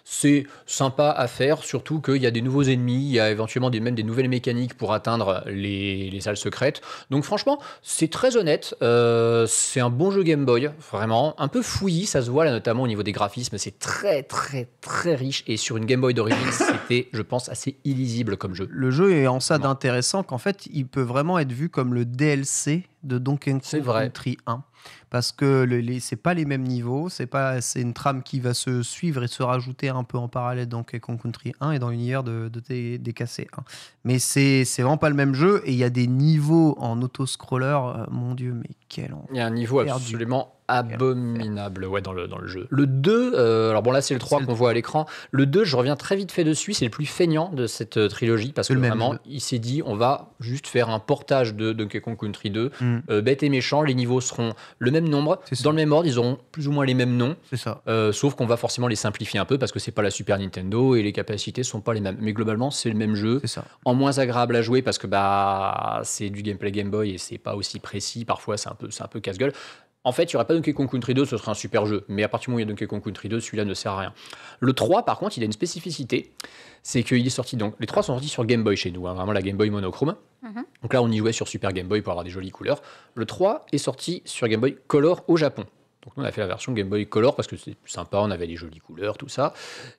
C'est sympa à faire, surtout qu'il y a des nouveaux ennemis, il y a éventuellement même des nouvelles mécaniques pour atteindre les salles secrètes. Donc franchement, c'est très honnête, c'est un bon jeu Game Boy, vraiment. Un peu fouillis, ça se voit là notamment au niveau des graphismes, c'est très très très riche. Et sur une Game Boy d'origine, c'était, je pense, assez illisible comme jeu. Le jeu est en ça d'intéressant qu'en fait, il peut vraiment être vu comme le DLC de Donkey Kong Country 1. Parce que c'est pas les mêmes niveaux, c'est une trame qui va se suivre et se rajouter un peu en parallèle dans Donkey Kong Country 1 et dans l'univers de DKC 1. Mais c'est vraiment pas le même jeu et il y a des niveaux en auto-scroller, mon Dieu, mais quel enfer. Il y a un niveau absolument abominable dans le jeu. Le 2, alors bon là c'est le 3 qu'on voit à l'écran. Le 2, je reviens très vite fait dessus, c'est le plus feignant de cette trilogie parce que vraiment il s'est dit on va juste faire un portage de Donkey Kong Country 2, bête et méchant, les niveaux seront le même nombre, dans le même ordre, ils auront plus ou moins les mêmes noms, sauf qu'on va forcément les simplifier un peu parce que c'est pas la Super Nintendo et les capacités sont pas les mêmes, mais globalement c'est le même jeu, en moins agréable à jouer parce que c'est du gameplay Game Boy et c'est pas aussi précis, parfois c'est un peu casse-gueule. En fait, il n'y aurait pas Donkey Kong Country 2, ce serait un super jeu. Mais à partir du moment où il y a Donkey Kong Country 2, celui-là ne sert à rien. Le 3, par contre, il a une spécificité. C'est qu'il est sorti... Donc, les 3 sont sortis sur Game Boy chez nous, vraiment la Game Boy monochrome. Donc là, on y jouait sur Super Game Boy pour avoir des jolies couleurs. Le 3 est sorti sur Game Boy Color au Japon. Donc nous, on a fait la version Game Boy Color parce que c'était plus sympa, on avait les jolies couleurs, tout ça.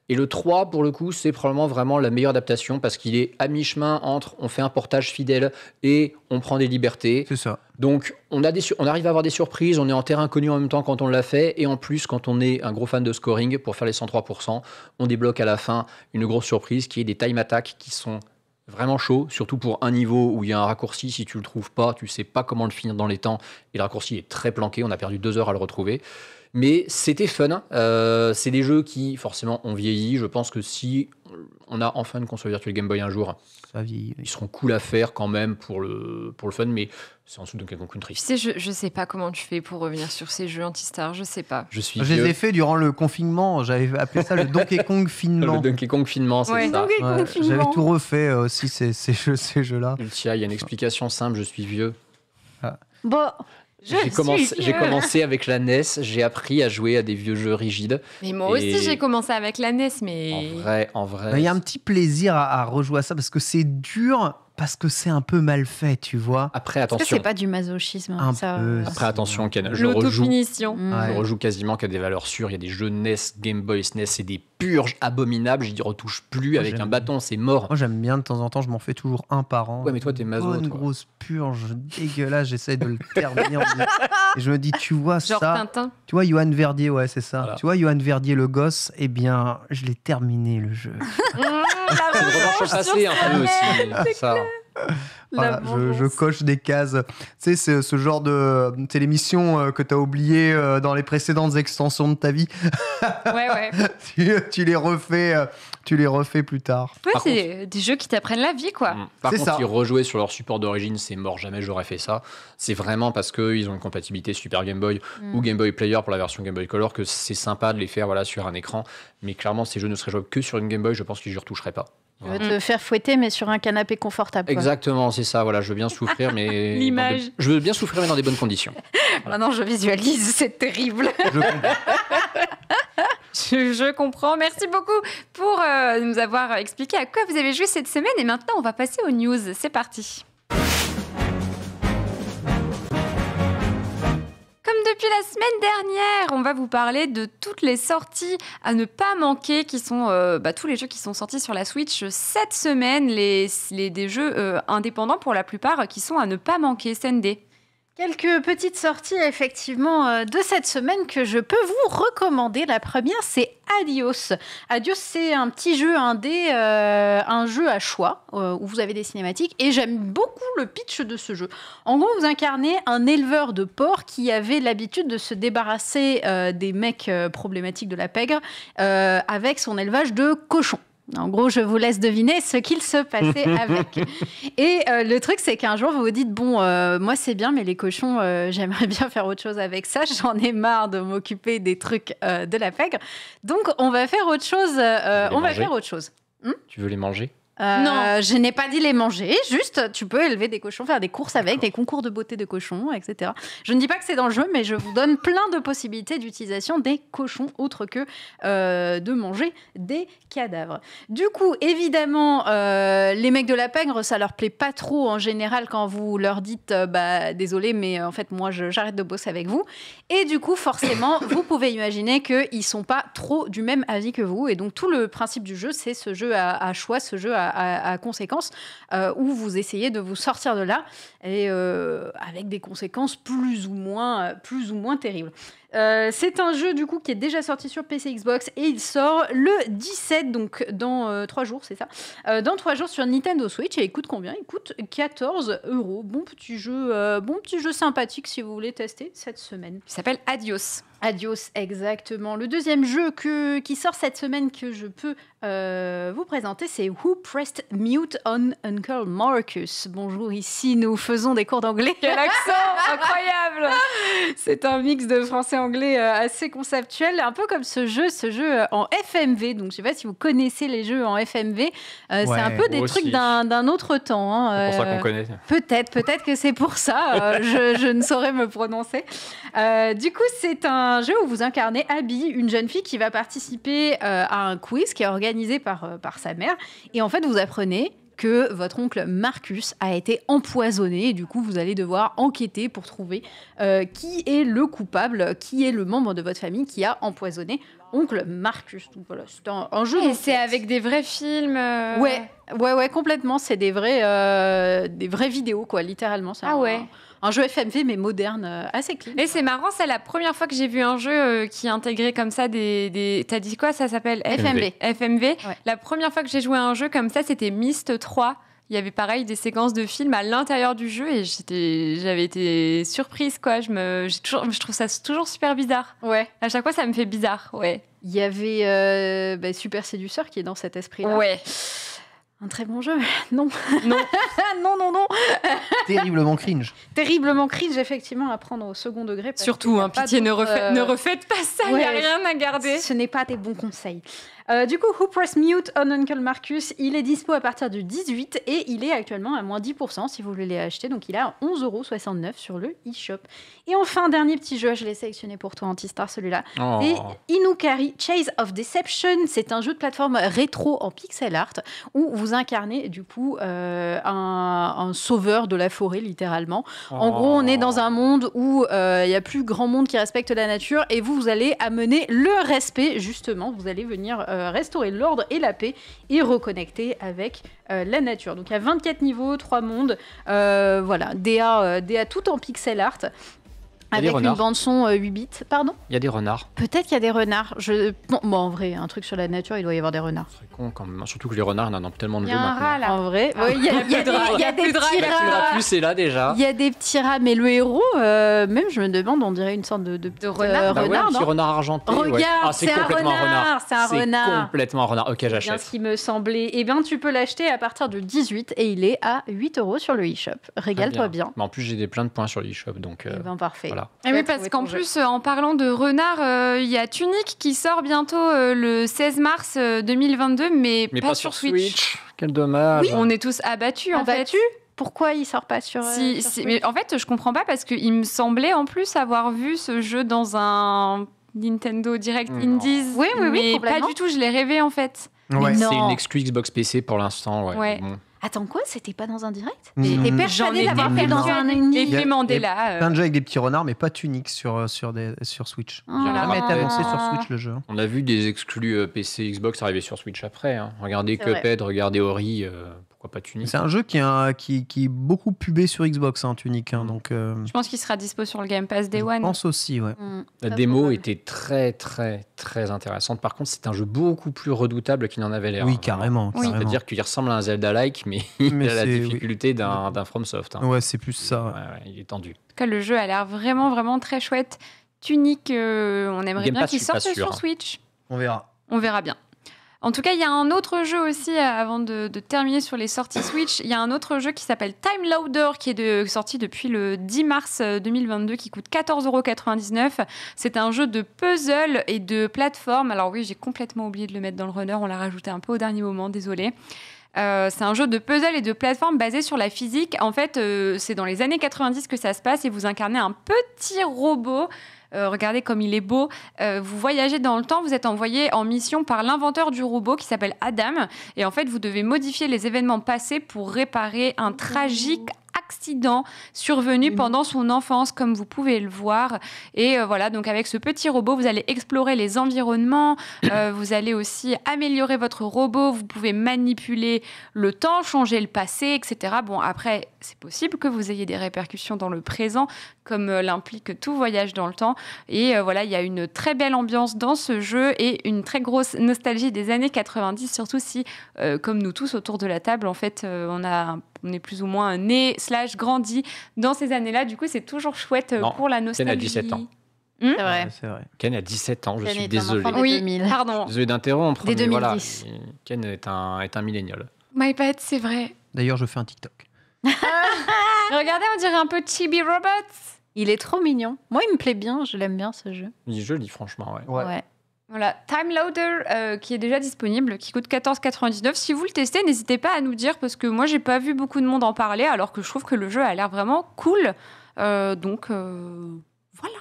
Et le 3, pour le coup, c'est probablement vraiment la meilleure adaptation parce qu'il est à mi-chemin entre on fait un portage fidèle et on prend des libertés. C'est ça. Donc on arrive à avoir des surprises, on est en terrain connu en même temps quand on l'a fait, et en plus, quand on est un gros fan de scoring, pour faire les 103%, on débloque à la fin une grosse surprise qui est des time attacks qui sont vraiment chaud, surtout pour un niveau où il y a un raccourci, si tu le trouves pas, tu sais pas comment le finir dans les temps, et le raccourci est très planqué, on a perdu 2 heures à le retrouver. Mais c'était fun, c'est des jeux qui forcément ont vieilli, je pense que si on a enfin une console virtuelle Game Boy un jour, ça vieillit, ils seront cool à faire quand même pour le fun, mais c'est en dessous de Donkey Kong Country. Tu sais, je sais pas comment tu fais pour revenir sur ces jeux Antistar, je sais pas. Je les ai fait durant le confinement, j'avais appelé ça le Donkey Kong finement. Le Donkey Kong finement, c'est ça. J'avais tout refait aussi ces jeux-là. Tiens, il y a une explication simple, je suis vieux. Bon... J'ai commencé avec la NES, j'ai appris à jouer à des vieux jeux rigides. Mais moi aussi j'ai commencé avec la NES, mais... En vrai... Il y a un petit plaisir à rejouer à ça parce que c'est dur... Parce que c'est un peu mal fait, tu vois. Après, attention. Est-ce que c'est pas du masochisme Après, attention, Ken. Je rejoue quasiment qu'à des valeurs sûres. Il y a des jeux NES, Game Boy, SNES, c'est des purges abominables. Je n'y retouche plus avec un bâton, c'est mort. Moi, j'aime bien de temps en temps, je m'en fais toujours un par an. Ouais, mais toi, t'es maso. Une grosse purge dégueulasse, j'essaie de le terminer. Et je me dis, tu vois genre ça. Tintin. Tu vois, Johan Verdier, ouais, c'est ça. Voilà. Tu vois, Johan Verdier, le gosse, eh bien, je l'ai terminé le jeu. C'est une revanche passée un peu aussi. Ça. Voilà, je coche des cases. Tu sais, c'est ce genre de... C'est l'émission que tu as oublié dans les précédentes extensions de ta vie. Ouais. tu les refais plus tard. Ouais, c'est des jeux qui t'apprennent la vie, quoi. Par contre, ils rejouaient sur leur support d'origine, c'est mort, jamais j'aurais fait ça. C'est vraiment parce qu'ils ont une compatibilité Super Game Boy ou Game Boy Player pour la version Game Boy Color que c'est sympa de les faire sur un écran. Mais clairement, ces jeux ne seraient jouables que sur une Game Boy, je pense que je ne retoucherais pas. Tu veux te faire fouetter, mais sur un canapé confortable. Exactement, c'est ça. Voilà, je veux bien souffrir, mais l'image. Je veux bien souffrir, mais dans des bonnes conditions. Voilà. Maintenant, je visualise, c'est terrible. Je comprends. Merci beaucoup pour nous avoir expliqué à quoi vous avez joué cette semaine. Et maintenant, on va passer aux news. C'est parti. Comme depuis la semaine dernière, on va vous parler de toutes les sorties à ne pas manquer, qui sont tous les jeux qui sont sortis sur la Switch cette semaine, des jeux indépendants pour la plupart qui sont à ne pas manquer. Sendé. Quelques petites sorties effectivement de cette semaine que je peux vous recommander. La première, c'est Adios. Adios, c'est un petit jeu indé, un jeu à choix où vous avez des cinématiques et j'aime beaucoup le pitch de ce jeu. En gros, vous incarnez un éleveur de porcs qui avait l'habitude de se débarrasser des mecs problématiques de la pègre avec son élevage de cochons. En gros, je vous laisse deviner ce qu'il se passait avec. Et le truc, c'est qu'un jour, vous vous dites, bon, moi, c'est bien, mais les cochons, j'aimerais bien faire autre chose avec ça. J'en ai marre de m'occuper des trucs de la pègre. Donc, on va faire autre chose. Tu veux les manger ? Non, je n'ai pas dit les manger, juste tu peux élever des cochons, faire des courses avec, des concours de beauté de cochons, etc. Je ne dis pas que c'est dans le jeu, mais je vous donne plein de possibilités d'utilisation des cochons autres que de manger des cadavres. Du coup, évidemment, les mecs de la pègre, ça leur plaît pas trop en général quand vous leur dites désolé, mais en fait moi j'arrête de bosser avec vous. Et du coup, forcément, vous pouvez imaginer qu'ils sont pas trop du même avis que vous. Et donc tout le principe du jeu, c'est ce jeu à choix, ce jeu à conséquences, où vous essayez de vous sortir de là, et avec des conséquences plus ou moins terribles. C'est un jeu du coup qui est déjà sorti sur PC Xbox et il sort le 17, donc dans 3 jours, c'est ça. Dans 3 jours sur Nintendo Switch, et il coûte combien ? Il coûte 14 €. Bon petit jeu sympathique si vous voulez tester cette semaine. Il s'appelle Adios. Adios, exactement. Le deuxième jeu qui sort cette semaine que je peux vous présenter, c'est Who Pressed Mute on Uncle Marcus. Bonjour, ici nous faisons des cours d'anglais. Quel accent incroyable. C'est un mix de français-anglais assez conceptuel, un peu comme ce jeu en FMV. Donc je ne sais pas si vous connaissez les jeux en FMV. C'est un peu des trucs d'un autre temps. C'est pour ça qu'on connaît. Peut-être que c'est pour ça. Je ne saurais me prononcer. Du coup, c'est un jeu où vous incarnez Abby, une jeune fille qui va participer à un quiz qui est organisé par sa mère. Et en fait, vous apprenez que votre oncle Marcus a été empoisonné. Et du coup, vous allez devoir enquêter pour trouver qui est le coupable, qui est le membre de votre famille qui a empoisonné oncle Marcus. Donc voilà, c'est un jeu. Et c'est avec des vrais films Ouais, complètement. C'est des vraies vidéos, quoi, littéralement. C'est un jeu FMV, mais moderne, assez clean. Et c'est marrant, c'est la première fois que j'ai vu un jeu qui intégrait comme ça t'as dit quoi, ça s'appelle FMV. Ouais. La première fois que j'ai joué à un jeu comme ça, c'était Myst 3. Il y avait pareil des séquences de films à l'intérieur du jeu et j'avais été surprise, quoi. Je trouve ça toujours super bizarre. Ouais. À chaque fois, ça me fait bizarre, ouais. Il y avait Super Séduceur qui est dans cet esprit-là. Ouais. Un très bon jeu. Non. Non. non. Terriblement cringe. Terriblement cringe, effectivement, à prendre au second degré. Surtout, pitié, ne refaites pas ça, il n'y a rien à garder. Ce n'est pas des bons conseils. Du coup, Who Pressed Mute on Uncle Marcus, il est dispo à partir du 18 et il est actuellement à moins 10% si vous voulez l'acheter. Donc, il est à 11,69 € sur le eShop. Et enfin, dernier petit jeu, je l'ai sélectionné pour toi, Antistar, celui-là. Oh. C'est Inukari Chase of Deception. C'est un jeu de plateforme rétro en pixel art où vous incarnez du coup un sauveur de la forêt, littéralement. En gros, on est dans un monde où il y a plus grand monde qui respecte la nature et vous allez amener le respect, justement. Vous allez venir restaurer l'ordre et la paix et reconnecter avec la nature. Donc il y a 24 niveaux, 3 mondes, voilà, DA tout en pixel art. Avec une bande-son 8 bits, pardon. Il y a des renards. Peut-être qu'il y a des renards. Bon, en vrai, un truc sur la nature, il doit y avoir des renards. C'est con quand même. Surtout que les renards, on en a tellement de jeux maintenant. Il y a un rat, là. En vrai, il y a des petits rats. C'est là déjà. Il y a des petits rats, mais le héros, même je me demande, on dirait une sorte de renard. Bah ouais, un petit renard argenté. Regarde, c'est complètement un renard. C'est un renard. C'est complètement un renard. Ok, j'achète. C'est bien ce qui me semblait. Eh bien, tu peux l'acheter à partir de 18 et il est à 8 € sur le e-shop. Régale-toi bien. Mais en plus, j'ai plein de points sur l'e-shop, donc. Eh ben, parfait. Voilà. Et oui, parce qu'en plus, en parlant de renard, il y a Tunic qui sort bientôt le 16 mars 2022, mais pas sur Switch. Quel dommage. Oui, on est tous abattus en fait. Pourquoi il sort pas sur Switch mais en fait, je comprends pas parce qu'il me semblait en plus avoir vu ce jeu dans un Nintendo Direct Indies. Oui, mais pas du tout, je l'ai rêvé en fait. Ouais. C'est une exclu Xbox PC pour l'instant. Ouais. Bon. Attends, quoi? C'était pas dans un direct? T'es persuadé d'avoir fait dans un indie? L'effet Mandela. Plein de jeux avec des petits renards, mais pas Tunic sur Switch. Il n'a jamais été annoncé sur Switch, le jeu. On a vu des exclus PC Xbox arriver sur Switch après. Hein. Regardez Cuphead, regardez Ori, pourquoi pas Tunic? C'est un jeu qui est beaucoup pubé sur Xbox, Tunic. Donc, je pense qu'il sera dispo sur le Game Pass Day One. Je pense aussi, ouais. La démo était très, très, très intéressante. Par contre, c'est un jeu beaucoup plus redoutable qu'il n'en avait l'air. Oui, carrément. C'est-à-dire qu'il ressemble à un Zelda-like, mais il a la difficulté d'un FromSoft. Hein. Ouais, c'est plus ça. Ouais, il est tendu. En tout cas, le jeu a l'air vraiment, vraiment très chouette. Tunic, on aimerait bien qu'il sorte sur Switch. On verra. On verra bien. En tout cas, il y a un autre jeu aussi, avant de terminer sur les sorties Switch, il y a un autre jeu qui s'appelle Time Loader, qui est sorti depuis le 10 mars 2022, qui coûte 14,99 €. C'est un jeu de puzzle et de plateforme. Alors oui, j'ai complètement oublié de le mettre dans le runner, on l'a rajouté un peu au dernier moment, désolé. C'est un jeu de puzzle et de plateforme basé sur la physique. En fait, c'est dans les années 90 que ça se passe et vous incarnez un petit robot. Regardez comme il est beau. Vous voyagez dans le temps, vous êtes envoyé en mission par l'inventeur du robot qui s'appelle Adam. Et en fait, vous devez modifier les événements passés pour réparer un tragique accident survenu pendant son enfance, comme vous pouvez le voir. Et voilà, donc avec ce petit robot, vous allez explorer les environnements, vous allez aussi améliorer votre robot, vous pouvez manipuler le temps, changer le passé, etc. Bon, après, c'est possible que vous ayez des répercussions dans le présent, comme l'implique tout voyage dans le temps. Et voilà, il y a une très belle ambiance dans ce jeu et une très grosse nostalgie des années 90, surtout si, comme nous tous autour de la table, en fait, on est plus ou moins né / grandi dans ces années-là. Du coup, c'est toujours chouette pour la nostalgie. Ken a 17 ans. C'est vrai. C'est vrai. Ken a 17 ans, je suis est un désolé. enfant des 2000. Pardon. Désolé d'interrompre, Des mais 2010. voilà, Ken est un millénial. My bad, c'est vrai. D'ailleurs, je fais un TikTok. Regardez, on dirait un peu Chibi Robots. Il est trop mignon. Moi, il me plaît bien, je l'aime bien ce jeu. Il est joli, franchement. Ouais. Voilà, Time Loader qui est déjà disponible, qui coûte 14,99 €. Si vous le testez, n'hésitez pas à nous dire parce que moi, j'ai pas vu beaucoup de monde en parler, alors que je trouve que le jeu a l'air vraiment cool. Donc, voilà.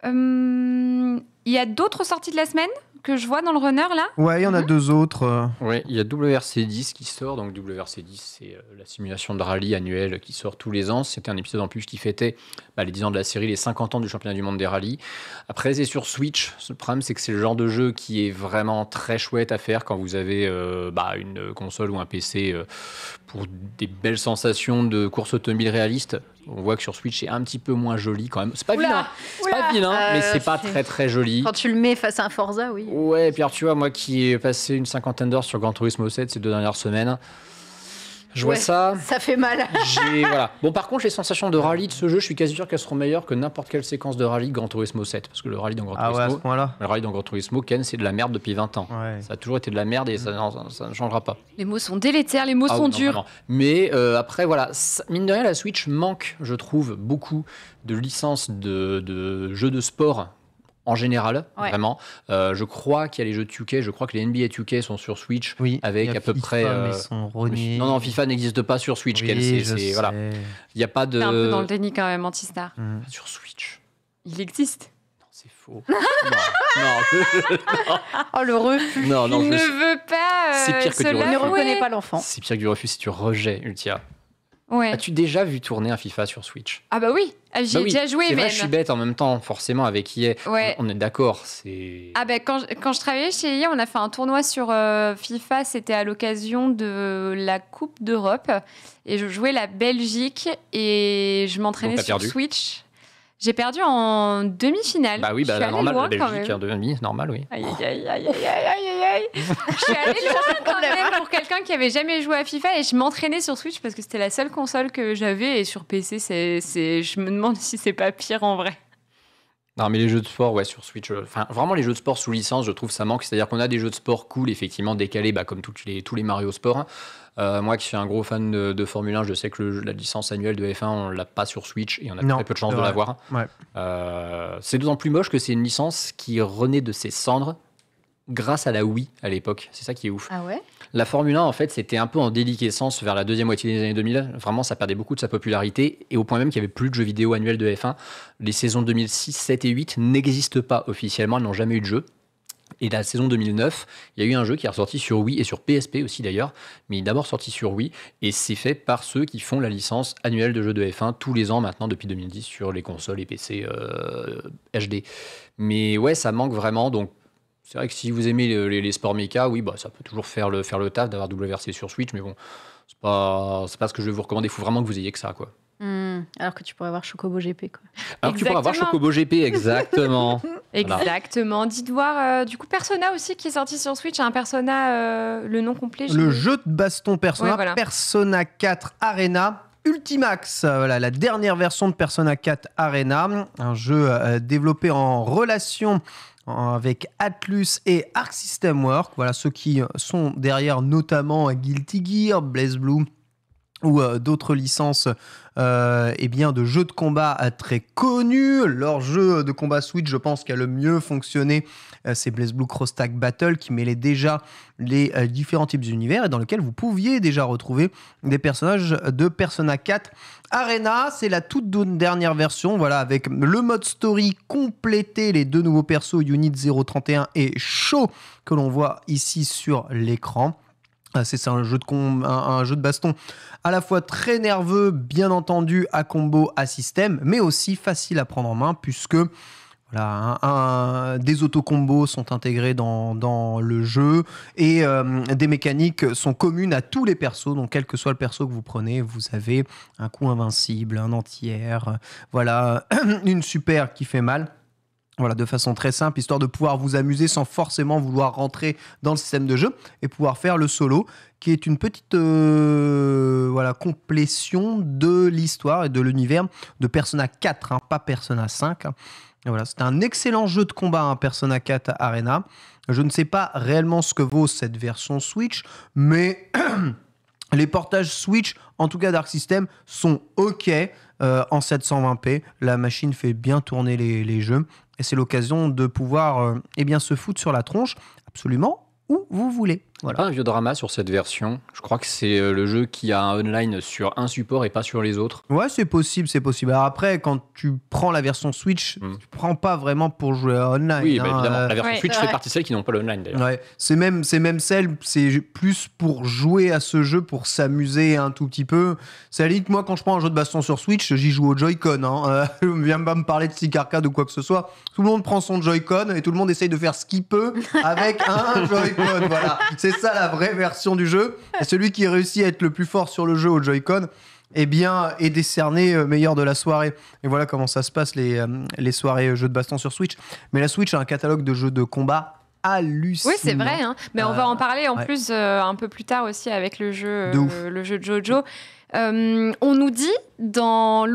Il y a d'autres sorties de la semaine que je vois dans le runner, là? Ouais, il y en a deux autres. Oui, il y a WRC10 qui sort. Donc WRC10, c'est la simulation de rallye annuelle qui sort tous les ans. C'était un épisode en plus qui fêtait les 10 ans de la série, les 50 ans du championnat du monde des rallyes. Après, c'est sur Switch. Le problème, c'est que c'est le genre de jeu qui est vraiment très chouette à faire quand vous avez une console ou un PC pour des belles sensations de course automobile réaliste. On voit que sur Switch, c'est un petit peu moins joli quand même. C'est pas vilain, mais c'est pas très très joli. Quand tu le mets face à un Forza, oui. Ouais, Pierre, tu vois, moi qui ai passé une 50aine d'heures sur Gran Turismo 7 ces 2 dernières semaines, je vois ça. Ça fait mal. Voilà. Bon, par contre, les sensations de rallye de ce jeu, je suis quasi sûr qu'elles seront meilleures que n'importe quelle séquence de rallye de Gran Turismo 7. Parce que le rallye dans Gran Turismo, à ce point-là. le rallye dans Gran Turismo, Ken, c'est de la merde depuis 20 ans. Ouais. Ça a toujours été de la merde et ça ne changera pas. Les mots sont délétères, les mots sont durs. Vraiment. Mais après, voilà, mine de rien, la Switch manque, je trouve, beaucoup de licences de jeux de sport en général, vraiment. Je crois qu'il y a les jeux de 2K, je crois que les NBA 2K sont sur Switch, avec à peu près... Non, FIFA n'existe pas sur Switch, voilà. Il n'y a pas de... C'est un peu dans le déni quand même, Antistar. Sur Switch. Il existe. Non, c'est faux. non. Oh, le refus. Il ne veut pas c'est pire que du refus. Il ne reconnaît pas l'enfant. C'est pire que du refus, si tu rejets, Ultia. Ouais. As-tu déjà vu tourner un FIFA sur Switch? Ah bah oui, j'ai déjà joué c'est même. Vrai, je suis bête en même temps, forcément, avec EA. Ouais. On est d'accord, c'est... Ah bah quand je travaillais chez EA, on a fait un tournoi sur FIFA, c'était à l'occasion de la Coupe d'Europe. Et je jouais la Belgique et je m'entraînais sur Switch. J'ai perdu en demi-finale. Bah oui, normal, la Belgique en demi, normal, oui. Aïe. Je suis allée loin quand même pour quelqu'un qui avait jamais joué à FIFA et je m'entraînais sur Switch parce que c'était la seule console que j'avais et sur PC, je me demande si c'est pas pire en vrai. Non, mais les jeux de sport, sur Switch, vraiment les jeux de sport sous licence, je trouve ça manque. C'est-à-dire qu'on a des jeux de sport cool, effectivement, décalés, comme tous les Mario Sport. Moi qui suis un gros fan de Formule 1, je sais que la licence annuelle de F1, on l'a pas sur Switch et on a très peu de chance de l'avoir. Ouais. C'est d'autant plus moche que c'est une licence qui renaît de ses cendres grâce à la Wii à l'époque. C'est ça qui est ouf. Ah ouais ? La Formule 1, en fait, c'était un peu en déliquescence vers la deuxième moitié des années 2000. Vraiment, ça perdait beaucoup de sa popularité et au point même qu'il n'y avait plus de jeux vidéo annuels de F1. Les saisons 2006, 7 et 8 n'existent pas officiellement, elles n'ont jamais eu de jeu. Et la saison 2009, il y a eu un jeu qui est ressorti sur Wii et sur PSP aussi d'ailleurs, mais il est d'abord sorti sur Wii et c'est fait par ceux qui font la licence annuelle de jeux de F1 tous les ans maintenant depuis 2010 sur les consoles et PC HD. Mais ouais, ça manque vraiment, donc c'est vrai que si vous aimez les sports méca, oui, ça peut toujours faire le taf d'avoir WRC sur Switch, mais bon, c'est pas ce que je vais vous recommander, il faut vraiment que vous ayez que ça, quoi. Alors que tu pourrais avoir Chocobo GP, quoi. Alors que tu pourrais avoir Chocobo GP, exactement. Exactement. Voilà. Dites voir, du coup, Persona aussi qui est sorti sur Switch, un Persona, le nom complet. Le jeu de baston Persona, Persona 4 Arena Ultimax, la dernière version de Persona 4 Arena, un jeu développé en relation avec Atlus et Arc System Works, ceux qui sont derrière notamment Guilty Gear, BlazBlue ou d'autres licences de jeux de combat très connus. Leur jeu de combat Switch, je pense, qui a le mieux fonctionné, c'est BlazBlue Cross Tag Battle, qui mêlait déjà les différents types d'univers et dans lequel vous pouviez déjà retrouver des personnages de Persona 4 Arena. C'est la toute dernière version, avec le mode story complété, les deux nouveaux persos, Unit 031 et Shaw, que l'on voit ici sur l'écran. C'est un jeu de baston à la fois très nerveux, bien entendu, à combo, à système, mais aussi facile à prendre en main puisque des autocombos sont intégrés dans le jeu et des mécaniques sont communes à tous les persos. Donc, quel que soit le perso que vous prenez, vous avez un coup invincible, un anti-air, une super qui fait mal. De façon très simple, histoire de pouvoir vous amuser sans forcément vouloir rentrer dans le système de jeu et pouvoir faire le solo, qui est une petite complétion de l'histoire et de l'univers de Persona 4, pas Persona 5. C'est un excellent jeu de combat, Persona 4 Arena. Je ne sais pas réellement ce que vaut cette version Switch, mais les portages Switch, en tout cas Dark System, sont OK en 720p. La machine fait bien tourner les jeux. Et c'est l'occasion de pouvoir se foutre sur la tronche absolument où vous voulez. Pas un vieux drama sur cette version. Je crois que c'est le jeu qui a un online sur un support et pas sur les autres. Ouais, c'est possible. Alors après, quand tu prends la version Switch, tu prends pas vraiment pour jouer online. Oui, évidemment. La version Switch fait partie de celles qui n'ont pas l'online d'ailleurs. Ouais, c'est même celle, c'est plus pour jouer à ce jeu, pour s'amuser un tout petit peu. C'est à la limite, moi, quand je prends un jeu de baston sur Switch, j'y joue au Joy-Con. Viens pas me parler de stick arcade ou quoi que ce soit. Tout le monde prend son Joy-Con et tout le monde essaye de faire ce qu'il peut avec un Joy-Con. Voilà. C'est ça la vraie version du jeu. Et celui qui réussit à être le plus fort sur le jeu au Joy-Con, est décerné meilleur de la soirée. Et voilà comment ça se passe les soirées jeux de baston sur Switch. Mais la Switch a un catalogue de jeux de combat hallucinant. Oui, c'est vrai. Mais on va en parler en plus un peu plus tard aussi avec le jeu Jojo. On nous dit dans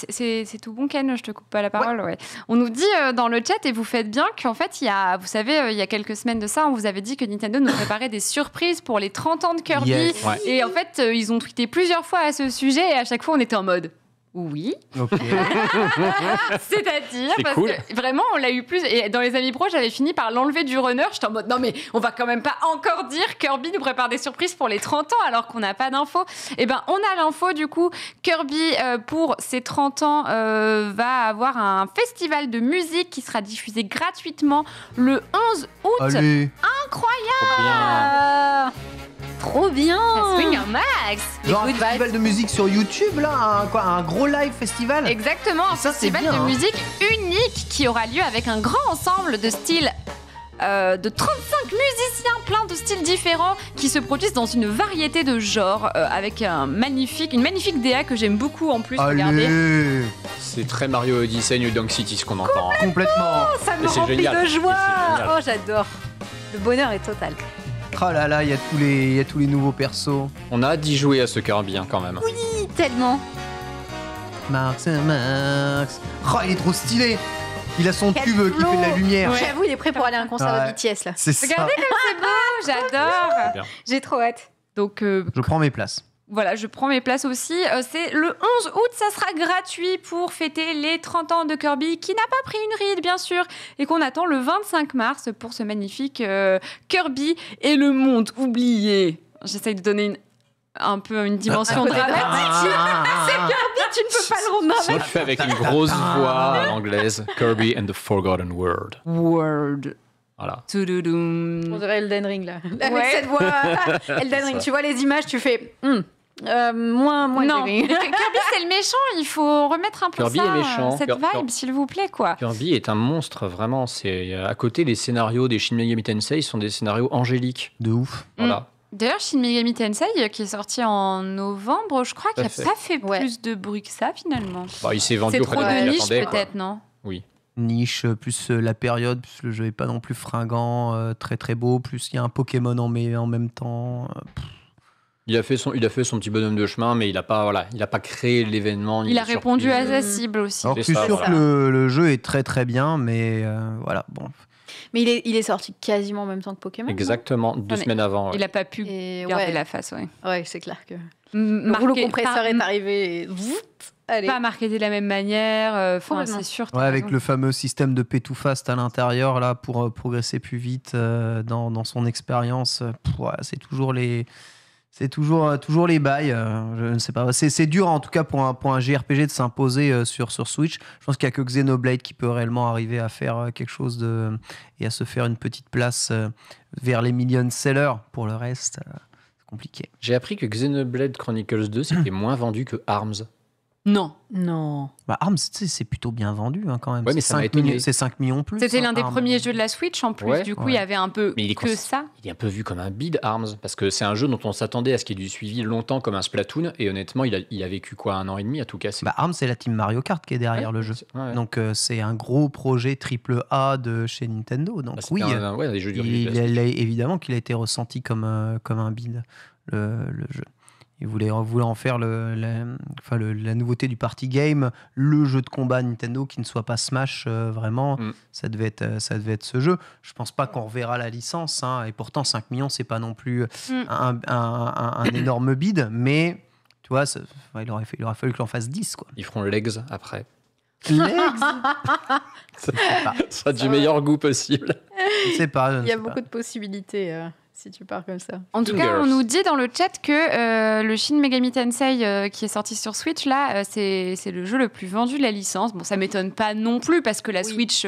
c'est tout bon, Ken, je te coupe pas la parole. Ouais. On nous dit dans le chat, et vous faites bien, qu'en fait, vous savez, il y a quelques semaines de ça, on vous avait dit que Nintendo nous préparait des surprises pour les 30 ans de Kirby. Yes. Ouais. Et en fait, ils ont tweeté plusieurs fois à ce sujet et à chaque fois, on était en mode... Oui. Okay. C'est-à-dire, parce que vraiment, on l'a eu plus. Et dans les Amis Pro, j'avais fini par l'enlever du runner. J'étais en mode, non, mais on va quand même pas encore dire Kirby nous prépare des surprises pour les 30 ans alors qu'on n'a pas d'infos. Eh ben, on a l'info, du coup. Kirby, pour ses 30 ans, va avoir un festival de musique qui sera diffusé gratuitement le 11 août. Allez. Incroyable! Trop bien! Ça swing un max! Genre un festival de musique sur YouTube, là, un gros live festival? Exactement, un festival de musique unique qui aura lieu avec un grand ensemble de styles de 35 musiciens, plein de styles différents, qui se produisent dans une variété de genres, avec une magnifique DA que j'aime beaucoup en plus. Regardez. C'est très Mario Odyssey, New Donk City ce qu'on entend. Complètement. Ça me remplit de joie. Oh, j'adore. Le bonheur est total. Oh là là, il y a tous les nouveaux persos. On a hâte d'y jouer à ce Kirby quand même. Oui, tellement. Max. Oh, il est trop stylé. Il a son tube qui fait de la lumière. Ouais. J'avoue, il est prêt pour aller à un concert de BTS là. C'est ça. Regardez comme c'est beau, j'adore. J'ai trop hâte. Donc, je prends mes places. Voilà, je prends mes places aussi. C'est le 11 août, ça sera gratuit pour fêter les 30 ans de Kirby, qui n'a pas pris une ride, bien sûr, et qu'on attend le 25 mars pour ce magnifique Kirby et le monde oublié. J'essaye de donner un peu une dimension dramatique. C'est Kirby, tu ne peux pas le rendre Ça le fait avec une grosse voix anglaise. Kirby and the Forgotten World. World. Voilà. On dirait Elden Ring là. Ouais. Avec cette voix Elden Ring, tu vois les images, tu fais moins Non, Elden Ring. Kirby c'est le méchant, il faut remettre un peu Kirby ça, est méchant. cette vibe, s'il vous plaît, quoi. Kirby est un monstre, vraiment. C'est à côté, les scénarios des Shin Megami Tensei sont des scénarios angéliques. De ouf. Voilà. D'ailleurs, Shin Megami Tensei, qui est sorti en novembre, je crois qu'il n'a pas fait Ouais. plus de bruit que ça, finalement. Bah, il s'est vendu C'est auprès trop des gens de qui niche, l'attendaient, quoi. peut-être, non? Oui. Niche, plus la période, plus le jeu est pas non plus fringant, très très beau, plus il y a un Pokémon en même temps. Il a fait son petit bonhomme de chemin, mais il a pas créé l'événement. Il a répondu à sa sa cible aussi. Alors, je suis ça, sûr voilà. que le jeu est très très bien, mais voilà, bon. Mais il est sorti quasiment en même temps que Pokémon. Exactement, 2 mais semaines avant. Ouais. Il n'a pas pu Et garder la face, ouais. Ouais, c'est clair que le rouleau compresseur est arrivé et allez. Pas marketé de la même manière, c'est sûr. Ouais, avec le fameux système de pay to fast à l'intérieur là pour progresser plus vite dans son expérience. C'est toujours les bails. Je ne sais pas. C'est dur en tout cas pour un JRPG de s'imposer sur Switch. Je pense qu'il n'y a que Xenoblade qui peut réellement arriver à faire quelque chose et à se faire une petite place vers les million sellers. Pour le reste, c'est compliqué. J'ai appris que Xenoblade Chronicles 2 c'était moins vendu que ARMS. Non. Bah, ARMS, c'est plutôt bien vendu quand même. Ouais, mais ça m'a étonné. C'est 5 millions plus. C'était l'un des ARMS. premiers jeux de la Switch en plus. Ouais. Du coup, il y avait un peu Mais que ça. Il est un peu vu comme un bid ARMS, parce que c'est un jeu dont on s'attendait à ce qu'il y ait du suivi longtemps comme un Splatoon, et honnêtement, il a vécu quoi, 1 an et demi à tout casser. Bah, ARMS, c'est la team Mario Kart qui est derrière le jeu. Ouais. Donc c'est un gros projet AAA de chez Nintendo. Donc Bah, oui, des jeux du évidemment qu'il a été ressenti comme un bid, le jeu. Ils voulaient en faire la nouveauté du party game, le jeu de combat Nintendo qui ne soit pas Smash vraiment. Ça devait être ce jeu. Je pense pas qu'on reverra la licence. Et pourtant 5 millions, c'est pas non plus un énorme bid, mais tu vois, il aurait fallu que l'on fasse 10 quoi. Ils feront Legs après. Legs. Ça sera du meilleur goût possible. Je sais pas. Il y a beaucoup de possibilités si tu pars comme ça. En tout cas, on nous dit dans le chat que le Shin Megami Tensei qui est sorti sur Switch, là, c'est le jeu le plus vendu de la licence. Bon, ça m'étonne pas non plus parce que la Switch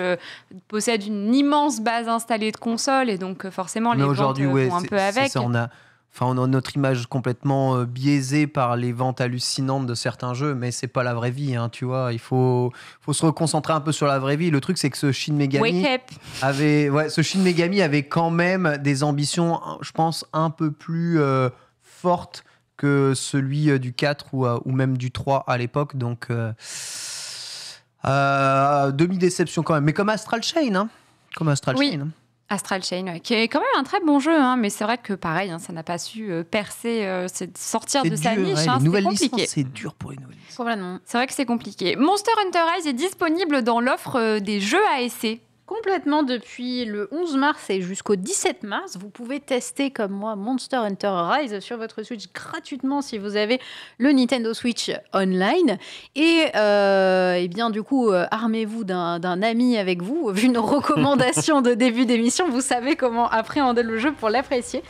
possède une immense base installée de consoles et donc forcément les ventes vont un peu avec. On a notre image complètement biaisée par les ventes hallucinantes de certains jeux, mais c'est pas la vraie vie, tu vois. Il faut se reconcentrer un peu sur la vraie vie. Le truc, c'est que ce Shin Megami avait quand même des ambitions, je pense, un peu plus fortes que celui du 4 ou même du 3 à l'époque. Donc, demi-déception quand même. Mais comme Astral Chain, Chain. Astral Chain, qui est quand même un très bon jeu, mais c'est vrai que pareil, ça n'a pas su percer, sortir de sa niche. Les nouvelles licences, c'est dur pour les nouvelles licences. Complètement. C'est vrai que c'est compliqué. Monster Hunter Rise est disponible dans l'offre des jeux à essai. Complètement depuis le 11 mars et jusqu'au 17 mars. Vous pouvez tester comme moi Monster Hunter Rise sur votre Switch gratuitement si vous avez le Nintendo Switch Online. Et bien du coup, armez-vous d'un ami avec vous. Vu nos recommandations de début d'émission, vous savez comment appréhender le jeu pour l'apprécier.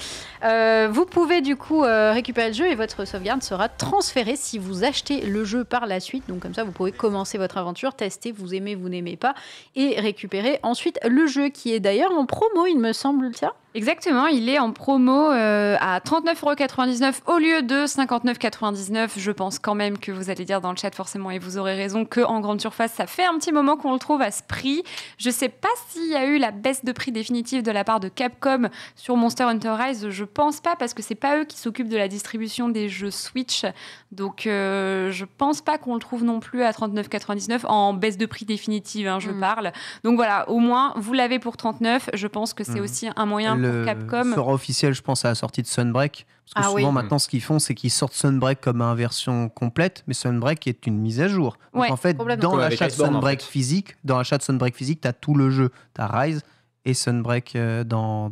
Vous pouvez du coup récupérer le jeu et votre sauvegarde sera transférée si vous achetez le jeu par la suite. Donc comme ça, vous pouvez commencer votre aventure, tester, vous aimez, vous n'aimez pas et récupérer ensuite le jeu qui est d'ailleurs en promo, il me semble, tiens. Exactement, il est en promo à 39,99 € au lieu de 59,99 €. Je pense quand même que vous allez dire dans le chat forcément, et vous aurez raison, qu'en grande surface, ça fait un petit moment qu'on le trouve à ce prix. Je ne sais pas s'il y a eu la baisse de prix définitive de la part de Capcom sur Monster Hunter Rise. Je pense pas, parce que c'est pas eux qui s'occupent de la distribution des jeux Switch. Donc je pense pas qu'on le trouve non plus à 39,99 € en baisse de prix définitive, je parle. Donc voilà, au moins, vous l'avez pour 39. Je pense que c'est aussi un moyen pour Capcom. Sera officiel, je pense, à la sortie de Sunbreak. Parce que souvent, maintenant, ce qu'ils font, c'est qu'ils sortent Sunbreak comme une version complète, mais Sunbreak est une mise à jour. Donc, en fait, dans l'achat de Sunbreak physique, tu as tout le jeu. Tu as Rise et Sunbreak dans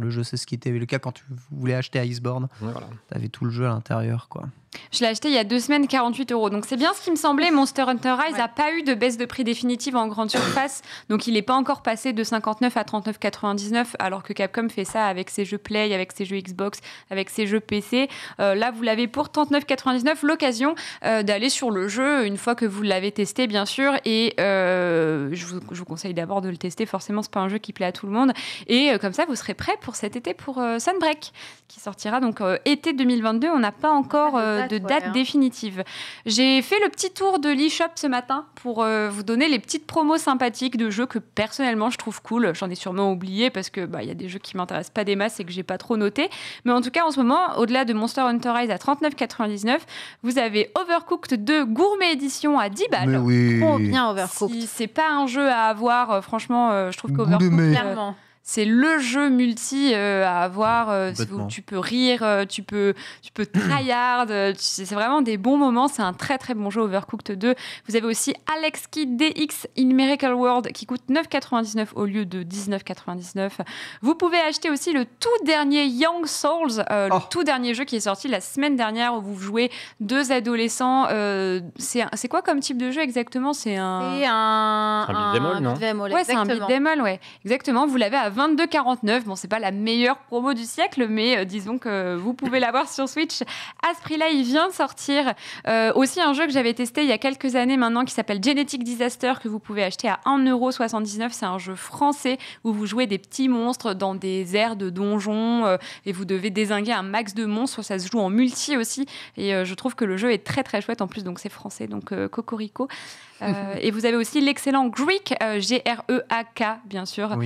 le jeu. C'est ce qui était le cas quand tu voulais acheter Iceborne. Voilà. Tu avais tout le jeu à l'intérieur, quoi. Je l'ai acheté il y a 2 semaines, 48 €. Donc c'est bien ce qui me semblait. Monster Hunter Rise n'a pas eu de baisse de prix définitive en grande surface. Donc il n'est pas encore passé de 59 à 39,99, alors que Capcom fait ça avec ses jeux Play, avec ses jeux Xbox, avec ses jeux PC. Là, vous l'avez pour 39,99. L'occasion d'aller sur le jeu une fois que vous l'avez testé, bien sûr. Et je vous conseille d'abord de le tester. Forcément, ce n'est pas un jeu qui plaît à tout le monde. Et comme ça, vous serez prêts pour cet été pour Sunbreak, qui sortira donc été 2022. On n'a pas encore de date définitive. J'ai fait le petit tour de l'eShop ce matin pour vous donner les petites promos sympathiques de jeux que personnellement je trouve cool. J'en ai sûrement oublié parce que y a des jeux qui m'intéressent pas des masses et que j'ai pas trop noté. Mais en tout cas, en ce moment, au-delà de Monster Hunter Rise à 39,99, vous avez Overcooked 2 Gourmet Édition à 10 balles. Mais oui. Trop bien Overcooked. Si c'est pas un jeu à avoir, franchement, je trouve qu'Overcooked... Clairement. C'est le jeu multi à avoir. Tu peux rire, tu peux tryhard. C'est vraiment des bons moments. C'est un très très bon jeu, Overcooked 2. Vous avez aussi Alex Kidd DX in Miracle World qui coûte 9,99 € au lieu de 19,99 €. Vous pouvez acheter aussi le tout dernier Young Souls, le tout dernier jeu qui est sorti la semaine dernière où vous jouez 2 adolescents. C'est quoi comme type de jeu exactement? C'est un beat'em all, non? Ouais, c'est un beat'em all, ouais. Exactement. Vous l'avez à 22,49 €. Bon, c'est pas la meilleure promo du siècle, mais disons que vous pouvez l'avoir sur Switch. À ce prix-là, il vient de sortir aussi un jeu que j'avais testé il y a quelques années maintenant qui s'appelle Genetic Disaster, que vous pouvez acheter à 1,79 €. C'est un jeu français où vous jouez des petits monstres dans des aires de donjons et vous devez dézinguer un max de monstres. Ça se joue en multi aussi et je trouve que le jeu est très très chouette en plus, donc c'est français, donc cocorico. Et vous avez aussi l'excellent Greek, G-R-E-A-K, bien sûr,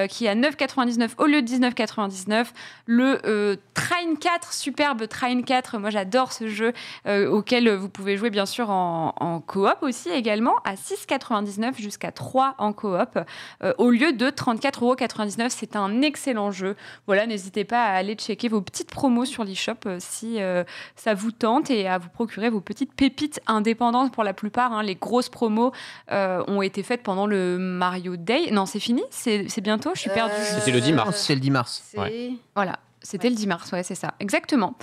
qui est à 9,99 € au lieu de 19,99 €. Le Train 4, superbe Train 4, moi j'adore ce jeu, auquel vous pouvez jouer bien sûr en coop aussi également, à 6,99 € jusqu'à 3 en coop, au lieu de 34,99 €. C'est un excellent jeu. Voilà, n'hésitez pas à aller checker vos petites promos sur l'eShop si ça vous tente et à vous procurer vos petites pépites indépendantes pour la plupart. Les grosses promos ont été faites pendant le Mario Day. Non, c'est fini? C'est bientôt? Je suis perdue. C'était le 10 mars. C'est le 10 mars. Ouais. Voilà, c'était le 10 mars, ouais, c'est ça. Exactement.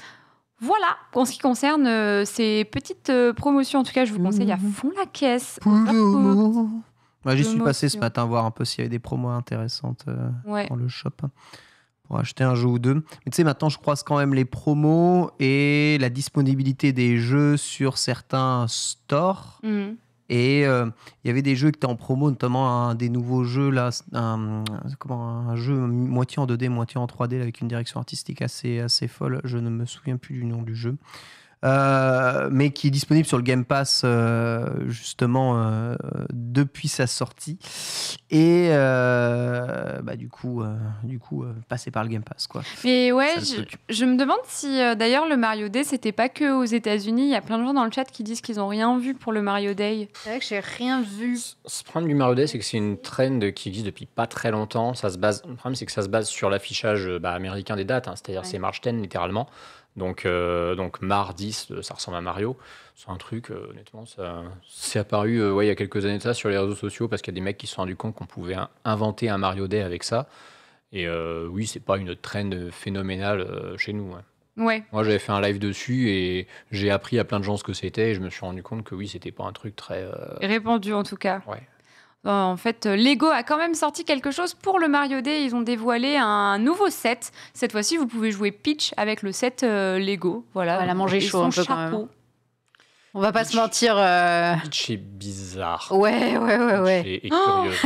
Voilà, en ce qui concerne ces petites promotions, en tout cas, je vous conseille à fond la caisse. J'y suis passé ce matin voir un peu s'il y avait des promos intéressantes dans le shop pour acheter un jeu ou deux. Mais tu sais, maintenant, je croise quand même les promos et la disponibilité des jeux sur certains stores. Et il y avait des jeux qui étaient en promo, notamment un des nouveaux jeux, là, un jeu moitié en 2D, moitié en 3D, là, avec une direction artistique assez folle. Je ne me souviens plus du nom du jeu. Mais qui est disponible sur le Game Pass justement depuis sa sortie et du coup passer par le Game Pass, quoi. Mais ouais, je me demande si d'ailleurs le Mario Day c'était pas que aux États-Unis. Il y a plein de gens dans le chat qui disent qu'ils ont rien vu pour le Mario Day. C'est vrai que j'ai rien vu. Ce problème du Mario Day, c'est que c'est une trend qui existe depuis pas très longtemps. Le problème, c'est que ça se base sur l'affichage américain des dates, c'est-à-dire c'est March 10 littéralement. Donc Mar 10, ça ressemble à Mario. C'est un truc, honnêtement, ça c'est apparu il y a quelques années de ça sur les réseaux sociaux parce qu'il y a des mecs qui se sont rendus compte qu'on pouvait inventer un Mario Day avec ça. Et oui, c'est pas une trend phénoménale chez nous. Ouais. Moi, j'avais fait un live dessus et j'ai appris à plein de gens ce que c'était et je me suis rendu compte que oui, c'était pas un truc très... répandu en tout cas. Ouais. En fait, Lego a quand même sorti quelque chose pour le Mario Day. Ils ont dévoilé un nouveau set. Cette fois-ci, vous pouvez jouer Peach avec le set Lego. Voilà. Elle a mangé chaud un peu quand même. On va pas se mentir. Peach est bizarre. Ouais. Peach est curieuse.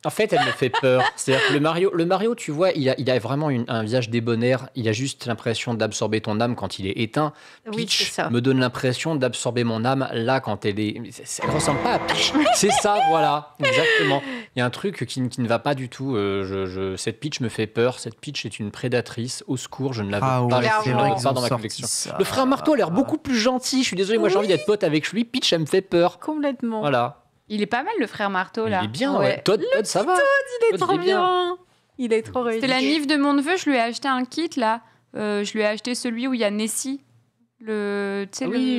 En fait, elle me fait peur. C'est-à-dire que le Mario, tu vois, il a vraiment un visage débonnaire. Il a juste l'impression d'absorber ton âme quand il est éteint. Peach me donne l'impression d'absorber mon âme là quand elle est. Elle ressemble pas à Peach. C'est ça, voilà, exactement. Il y a un truc qui ne va pas du tout. Cette Peach me fait peur. Cette Peach est une prédatrice. Au secours, je ne la veux pas. Je ne la veux pas dans ma collection. Le frère Marteau a l'air beaucoup plus gentil. Je suis désolé, moi j'ai envie d'être pote avec lui. Peach, elle me fait peur. Complètement. Voilà. Il est pas mal, le frère Marteau, là. Il est bien, ouais. Todd, ça va. Il est trop bien. Il est trop réussi. C'était la nif de mon neveu, je lui ai acheté un kit, là. Je lui ai acheté celui où il y a Nessie. Le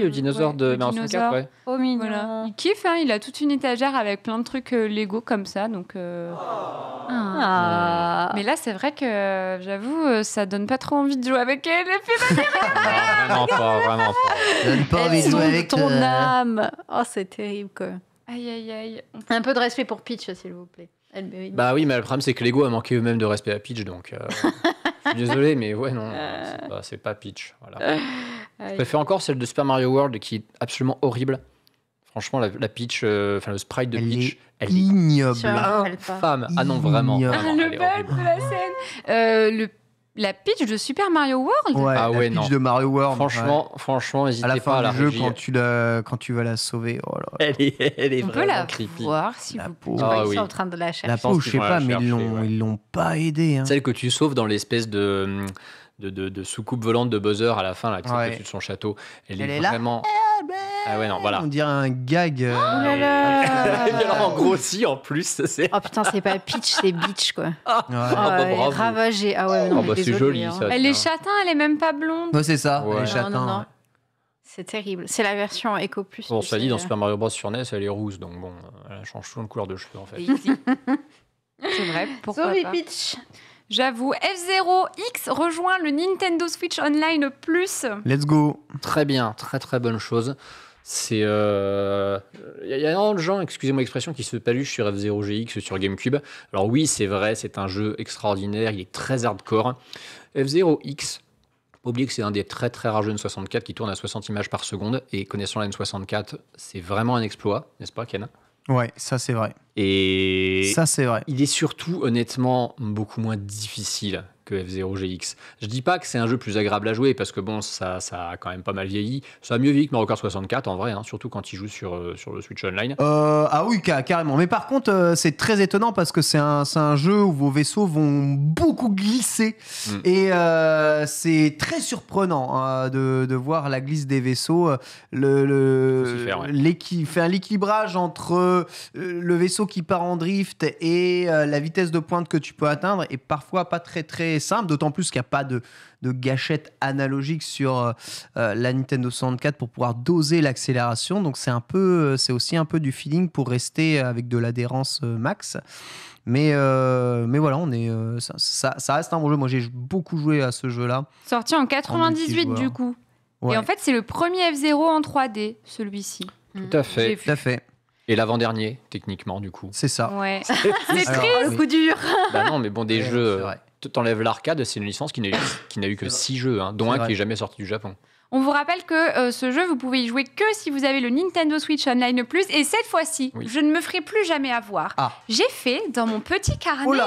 dinosaure de Mario 64, ouais. Oh, mignon. Voilà. Il kiffe, hein, il a toute une étagère avec plein de trucs Lego comme ça, donc... Mais là, c'est vrai que, j'avoue, ça donne pas trop envie de jouer avec elle. Vraiment pas. Donne pas envie de jouer avec ton âme. Oh, c'est terrible, quoi. Aïe. Un peu de respect pour Peach, s'il vous plaît. Bah oui, mais le problème, c'est que Lego a manqué eux-mêmes de respect à Peach, donc... Je suis désolé, mais ouais, non, c'est pas Peach. Voilà. Je préfère encore celle de Super Mario World qui est absolument horrible. Franchement, la Peach, le sprite de Peach, elle est ignoble. infâme. Ah non, vraiment. Le bug de la scène. La Peach de Super Mario World. Ouais, la Peach de Mario World. Franchement, n'hésitez pas à la fin du jeu régie. quand tu vas la sauver. Oh là. Elle est On peut la voir si vous plaît. Ils sont en train de la chercher. La pauvre, je sais pas, mais ils l'ont pas aidé. Hein. Celle que tu sauves dans l'espèce de soucoupe volante de Bowser à la fin, là, qui est au-dessus de son château. Elle est vraiment... Ah ouais, non, voilà. On dirait un gag. Oh là là. Et alors en grossi en plus. Oh putain, c'est pas Peach, c'est Beach, quoi. Elle est ravagée. Ah ouais, non, c'est joli, ça. Elle est châtain, elle est même pas blonde. Ouais, c'est ça, elle est châtain. Non. C'est terrible. C'est la version Eco Plus. Bon, ça dit, dans Super Mario Bros. Sur NES, elle est rousse, donc bon, elle change souvent de couleur de cheveux, en fait. C'est vrai, pourquoi Sorry, pas. Peach. J'avoue, F0X rejoint le Nintendo Switch Online Plus. Let's go. Très bien, très bonne chose. C'est y a énormément de gens, excusez-moi l'expression, qui se paluchent sur F0GX sur GameCube. Alors oui, c'est vrai, c'est un jeu extraordinaire, il est très hardcore. F0X, faut oublier que c'est un des très rares jeux N64 qui tourne à 60 images par seconde, et connaissant la N64, c'est vraiment un exploit, n'est-ce pas, Ken ? Ouais, ça c'est vrai. Et ça c'est vrai. Il est surtout, honnêtement, beaucoup moins difficile que F0GX. Je dis pas que c'est un jeu plus agréable à jouer, parce que bon, ça a quand même pas mal vieilli. Ça a mieux vieilli que Mario Kart 64, en vrai, hein, surtout quand il joue sur le Switch Online. Ah oui, carrément. Mais par contre, c'est très étonnant parce que c'est un jeu où vos vaisseaux vont beaucoup glisser. Et c'est très surprenant de voir la glisse des vaisseaux. L'équilibrage entre le vaisseau qui part en drift et la vitesse de pointe que tu peux atteindre est parfois pas très simple, d'autant plus qu'il n'y a pas de gâchette analogique sur la Nintendo 64 pour pouvoir doser l'accélération. Donc c'est aussi un peu du feeling pour rester avec de l'adhérence max. Mais voilà, ça reste un bon jeu. Moi, j'ai beaucoup joué à ce jeu-là. Sorti en 98 du coup. Ouais. Et en fait, c'est le premier F0 en 3D, celui-ci. Tout à fait. Et l'avant-dernier, techniquement, du coup. C'est ça. Ouais. C'est triste. Le coup dur. Bah non, mais bon, des jeux... T'enlèves l'arcade, c'est une licence qui n'a eu que 6 jeux, hein, dont un qui n'est jamais sorti du Japon. On vous rappelle que ce jeu, vous pouvez y jouer que si vous avez le Nintendo Switch Online Plus. Et cette fois-ci, je ne me ferai plus jamais avoir. J'ai fait, dans mon petit carnet,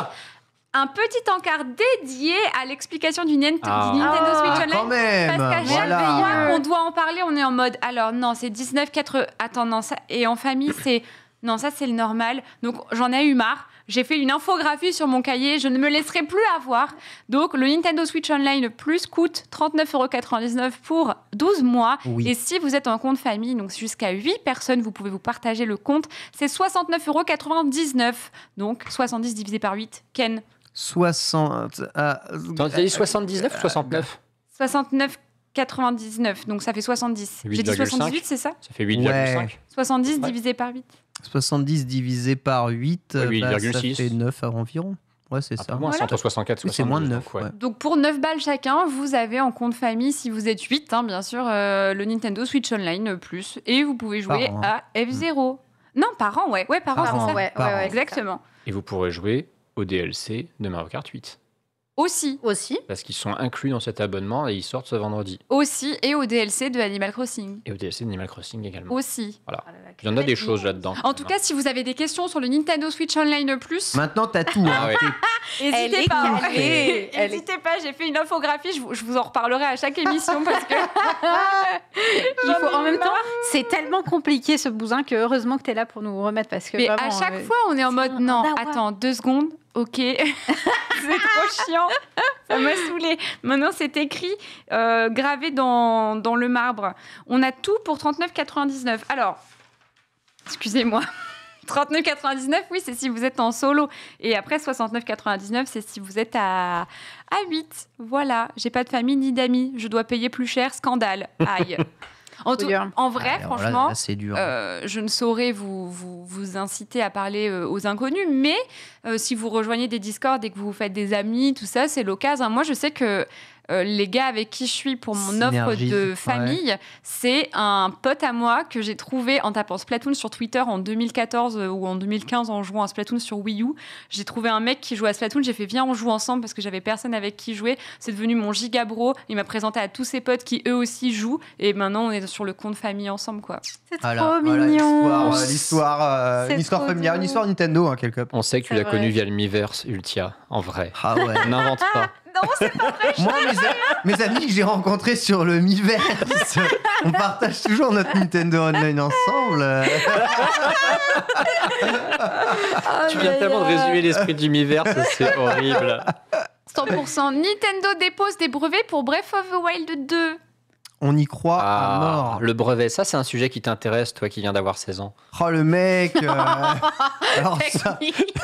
un petit encart dédié à l'explication du Nintendo Switch Online. Quand même, parce qu'à chaque fois qu'on doit en parler, on est en mode, alors non, c'est 19,80. Attends, non, ça... Et en famille, c'est... Non, ça, c'est le normal. Donc, j'en ai eu marre. J'ai fait une infographie sur mon cahier. Je ne me laisserai plus avoir. Donc, le Nintendo Switch Online Plus coûte 39,99 € pour 12 mois. Oui. Et si vous êtes en compte famille, donc jusqu'à 8 personnes, vous pouvez vous partager le compte. C'est 69,99 €. Donc, 70 divisé par 8. Ken 60... T'as dit 79 ou 69 69,99. Donc, ça fait 70. J'ai dit 78, c'est ça? Ça fait 8,5. 70 divisé par 8. 70 divisé par 8, 8,6. ça fait 9 environ. Ouais, c'est ça. Moins, c'est entre 64 et 72. C'est moins de 9. Ouais. Donc, pour 9 balles chacun, vous avez en compte famille, si vous êtes 8, hein, bien sûr, le Nintendo Switch Online Plus. Et vous pouvez jouer à F0. Non, par an, ouais. Ouais, par an, c'est ça. Ouais, exactement. Et vous pourrez jouer au DLC de Mario Kart 8. Aussi. Parce qu'ils sont inclus dans cet abonnement et ils sortent ce vendredi. Aussi, et au DLC de Animal Crossing. Et au DLC d'Animal Crossing également. Aussi. Voilà. Il y en a des choses là-dedans. En tout cas, si vous avez des questions sur le Nintendo Switch Online Plus... Maintenant, t'as tout. Hein. N'hésitez pas. N'hésitez pas, j'ai fait une infographie, je vous en reparlerai à chaque émission parce que... en même temps, c'est tellement compliqué ce bousin que heureusement que t'es là pour nous remettre parce que mais vraiment, à chaque fois, on est en mode non, attends, 2 secondes, ok, c'est trop chiant, ça m'a saoulée. Maintenant, c'est écrit, gravé dans le marbre. On a tout pour 39,99. Alors, excusez-moi. 39,99, oui, c'est si vous êtes en solo. Et après, 69,99, c'est si vous êtes à 8. Voilà, j'ai pas de famille ni d'amis. Je dois payer plus cher, scandale. Aïe. En vrai, franchement, là, c'est dur. je ne saurais vous inciter à parler aux inconnus, mais si vous rejoignez des Discord et que vous faites des amis, tout ça, c'est l'occasion. Moi, je sais que les gars avec qui je suis pour mon offre de famille, c'est un pote à moi que j'ai trouvé en tapant Splatoon sur Twitter en 2014 ou en 2015 en jouant à Splatoon sur Wii U. J'ai trouvé un mec qui jouait à Splatoon, j'ai fait viens on joue ensemble parce que j'avais personne avec qui jouer. C'est devenu mon giga bro. Il m'a présenté à tous ses potes qui eux aussi jouent et maintenant on est sur le compte famille ensemble quoi. C'est trop mignon. L'histoire familiale, une histoire Nintendo hein, quelque part. On sait que tu l'as connu via le Miiverse Ultia en vrai. Ah ouais. N'invente pas. Non, c'est pas vrai. Moi, mes amis que j'ai rencontrés sur le Miiverse, on partage toujours notre Nintendo Online ensemble. Tu viens tellement de résumer l'esprit du Miiverse, c'est horrible. 100%. Nintendo dépose des brevets pour Breath of the Wild 2. On y croit à mort. Le brevet, ça c'est un sujet qui t'intéresse, toi qui viens d'avoir 16 ans. Oh le mec alors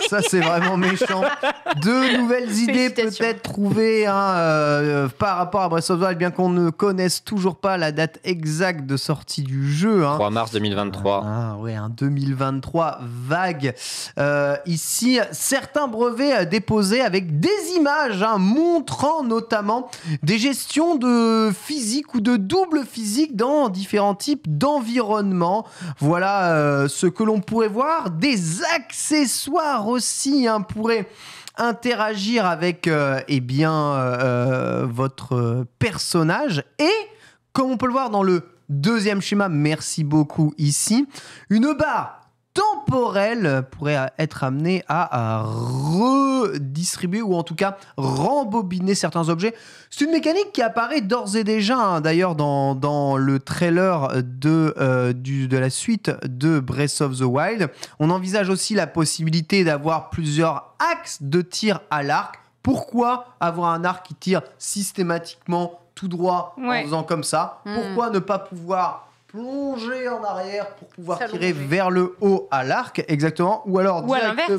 ça c'est vraiment méchant. 2 nouvelles idées peut-être trouvées par rapport à Breath of the Wild, bien qu'on ne connaisse toujours pas la date exacte de sortie du jeu. 3 mars 2023. Un 2023 vague. Ici, certains brevets déposés avec des images montrant notamment des gestions de physique ou de double physique dans différents types d'environnements. Voilà ce que l'on pourrait voir. Des accessoires aussi pourraient interagir avec votre personnage. Et comme on peut le voir dans le deuxième schéma, merci beaucoup ici, une barre temporelle pourrait être amenée à redistribuer ou en tout cas rembobiner certains objets. C'est une mécanique qui apparaît d'ores et déjà d'ailleurs dans le trailer de la suite de Breath of the Wild. On envisage aussi la possibilité d'avoir plusieurs axes de tir à l'arc. Pourquoi avoir un arc qui tire systématiquement tout droit en faisant comme ça ? Pourquoi ne pas pouvoir plonger en arrière pour pouvoir tirer vers le haut à l'arc, exactement, ou alors ou à l'inverse.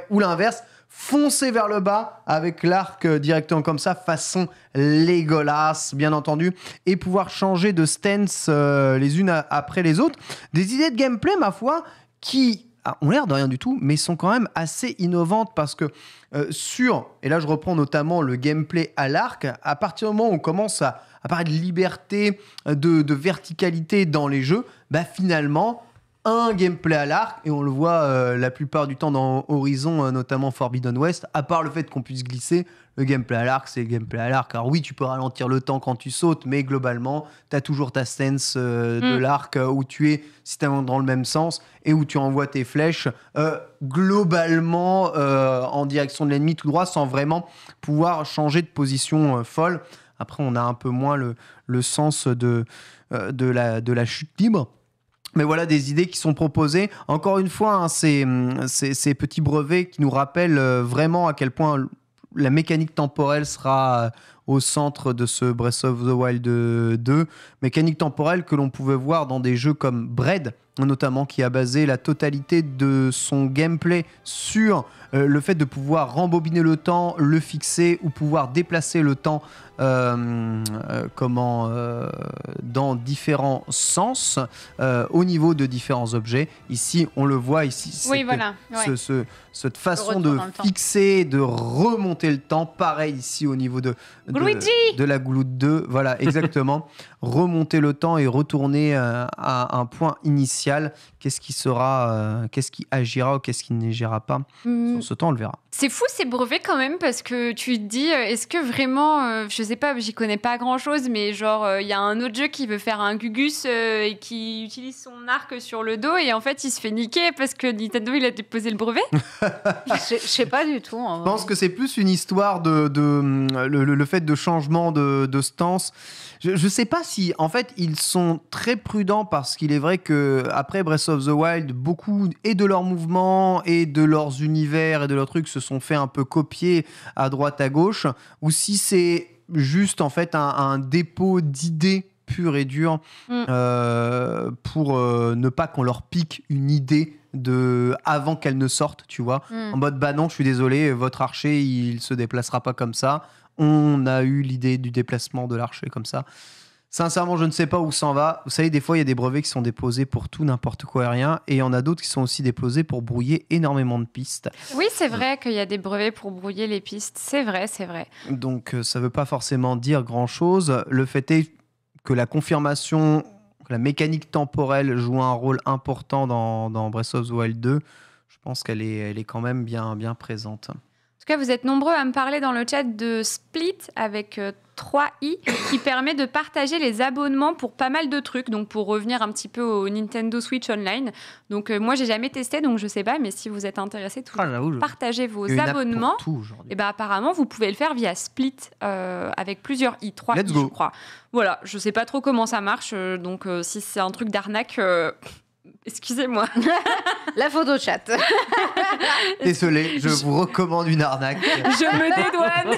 Ou l'inverse, foncer vers le bas avec l'arc directement comme ça, façon Legolas, bien entendu, et pouvoir changer de stance les unes après les autres. Des idées de gameplay, ma foi, qui ont l'air de rien du tout, mais sont quand même assez innovantes parce que et là je reprends notamment le gameplay à l'arc, à partir du moment où on commence à parler de liberté, de verticalité dans les jeux, finalement, un gameplay à l'arc, et on le voit la plupart du temps dans Horizon, notamment Forbidden West, à part le fait qu'on puisse glisser, le gameplay à l'arc, c'est le gameplay à l'arc. Alors oui, tu peux ralentir le temps quand tu sautes, mais globalement, tu as toujours ta stance de l'arc où tu es systémalement dans le même sens et où tu envoies tes flèches globalement en direction de l'ennemi tout droit sans vraiment pouvoir changer de position folle. Après, on a un peu moins le sens de la chute libre. Mais voilà des idées qui sont proposées. Encore une fois, ces petits brevets qui nous rappellent vraiment à quel point la mécanique temporelle sera au centre de ce Breath of the Wild 2. Mécanique temporelle que l'on pouvait voir dans des jeux comme Braid, notamment, qui a basé la totalité de son gameplay sur le fait de pouvoir rembobiner le temps, le fixer ou pouvoir déplacer le temps dans différents sens au niveau de différents objets. Ici, on le voit ici. Cette façon de fixer, de remonter le temps. Pareil ici au niveau de la Gloutte 2. Voilà, exactement. remonter le temps et retourner à un point initial. Qu'est-ce qui agira ou qu'est-ce qui n'agira pas sur ce temps, on le verra. C'est fou ces brevets quand même, parce que tu te dis, est-ce que vraiment, je sais pas, j'y connais pas grand-chose, mais genre, il y a un autre jeu qui veut faire un Gugus et qui utilise son arc sur le dos, et en fait, il se fait niquer parce que Nintendo, il a déposé le brevet. Je sais pas du tout. Je pense que c'est plus une histoire le fait de changement de stance. Je sais pas si, en fait, ils sont très prudents, parce qu'il est vrai que après Breath of the Wild, beaucoup et de leurs mouvements et de leurs univers et de leurs trucs se sont fait un peu copier à droite à gauche, ou si c'est juste en fait un dépôt d'idées pures et dures pour ne pas qu'on leur pique une idée avant qu'elle ne sorte, tu vois. En mode, bah non, je suis désolé, votre archer, il se déplacera pas comme ça. On a eu l'idée du déplacement de l'archer comme ça. Sincèrement, je ne sais pas où ça en va. Vous savez, des fois, il y a des brevets qui sont déposés pour tout, n'importe quoi et rien. Et il y en a d'autres qui sont aussi déposés pour brouiller énormément de pistes. Oui, c'est vrai qu'il y a des brevets pour brouiller les pistes. C'est vrai, c'est vrai. Donc, ça ne veut pas forcément dire grand-chose. Le fait est que la confirmation, que la mécanique temporelle joue un rôle important dans Breath of the Wild 2, je pense qu'elle est quand même bien présente. En tout cas, vous êtes nombreux à me parler dans le chat de Split avec 3i qui permet de partager les abonnements pour pas mal de trucs. Donc, pour revenir un petit peu au Nintendo Switch Online. Donc, moi, j'ai jamais testé, donc je sais pas. Mais si vous êtes intéressé, partagez vos abonnements. Et ben, apparemment, vous pouvez le faire via Split avec plusieurs i, 3i, je crois. Voilà, je sais pas trop comment ça marche. Donc, si c'est un truc d'arnaque... Excusez-moi. La photo chat. Désolé, je vous recommande une arnaque. Je me dédouane.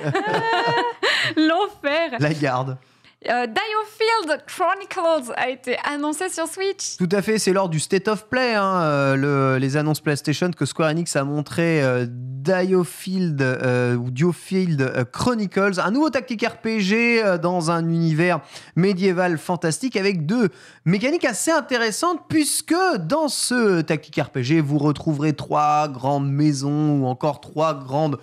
L'enfer. La garde. Diofield Chronicles a été annoncé sur Switch. Tout à fait, c'est lors du State of Play, les annonces PlayStation, que Square Enix a montré Diofield Chronicles, un nouveau tactique RPG dans un univers médiéval fantastique avec deux mécaniques assez intéressantes, puisque dans ce tactique RPG, vous retrouverez 3 grandes maisons ou encore 3 grandes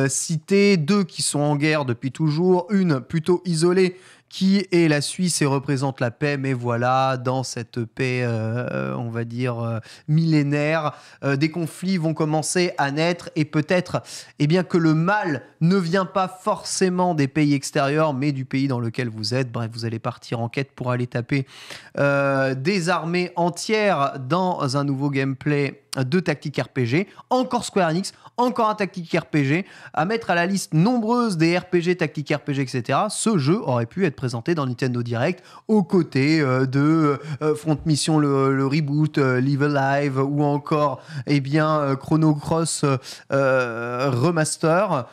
cités, 2 qui sont en guerre depuis toujours, une plutôt isolée qui est la Suisse et représente la paix, mais voilà, dans cette paix, on va dire, millénaire, des conflits vont commencer à naître, et peut-être bien que le mal ne vient pas forcément des pays extérieurs, mais du pays dans lequel vous êtes. Bref, vous allez partir en quête pour aller taper des armées entières dans un nouveau gameplay de tactique RPG. Encore Square Enix, encore un tactique RPG, à mettre à la liste nombreuse des RPG, tactique RPG, etc. Ce jeu aurait pu être présenté dans Nintendo Direct aux côtés de Front Mission, le reboot, Live Alive, ou encore Chrono Cross Remaster.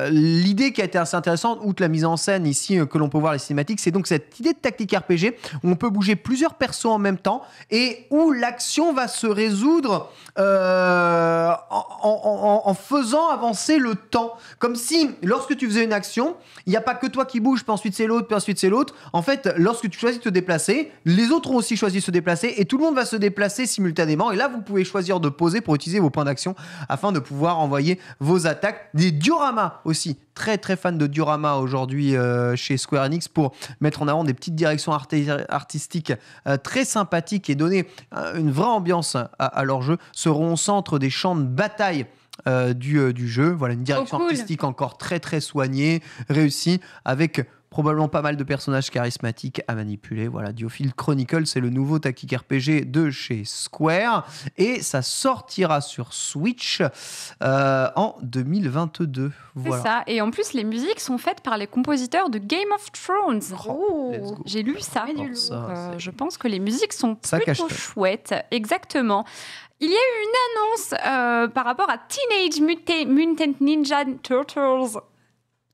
L'idée qui a été assez intéressante, outre la mise en scène ici que l'on peut voir les cinématiques, c'est donc cette idée de tactique RPG où on peut bouger plusieurs persos en même temps et où l'action va se résoudre en faisant avancer le temps. Comme si, lorsque tu faisais une action, il n'y a pas que toi qui bouge, puis ensuite c'est l'autre, puis ensuite c'est l'autre. En fait, lorsque tu choisis de te déplacer, les autres ont aussi choisi de se déplacer, et tout le monde va se déplacer simultanément. Et là, vous pouvez choisir de poser pour utiliser vos points d'action afin de pouvoir envoyer vos attaques. Des dioramas aussi. Très très fan de diorama aujourd'hui chez Square Enix, pour mettre en avant des petites directions artistiques très sympathiques et donner une vraie ambiance à leur jeu, seront au centre des champs de bataille du jeu. Voilà, une direction artistique encore très très soignée, réussie, avec probablement pas mal de personnages charismatiques à manipuler. Voilà, Diofield Chronicles, c'est le nouveau tactique RPG de chez Square, et ça sortira sur Switch en 2022. Voilà. C'est ça, et en plus les musiques sont faites par les compositeurs de Game of Thrones. J'ai lu ça. Je pense que les musiques sont plutôt chouettes. Exactement. Il y a eu une annonce par rapport à Teenage Mutant Ninja Turtles.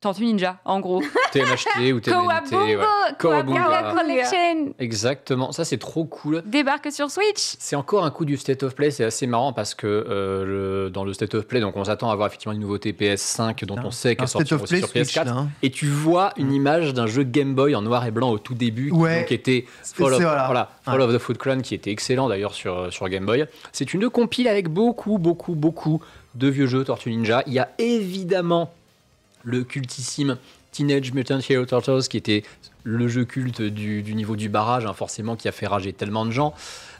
Tortue Ninja, en gros. TMHT ou TMNT. Kawabunga Collection. Exactement, ça c'est trop cool. Débarque sur Switch. C'est encore un coup du State of Play, c'est assez marrant parce que dans le State of Play, donc on s'attend à voir effectivement une nouveauté PS5 dont on sait qu'elle sortira aussi sur PS4. Là, et tu vois une image d'un jeu Game Boy en noir et blanc au tout début, qui était Fall of the Foot Clan, qui était excellent d'ailleurs sur Game Boy. C'est une compile avec beaucoup de vieux jeux Tortue Ninja. Il y a évidemment le cultissime Teenage Mutant Hero Turtles qui était le jeu culte du niveau du barrage, forcément, qui a fait rager tellement de gens.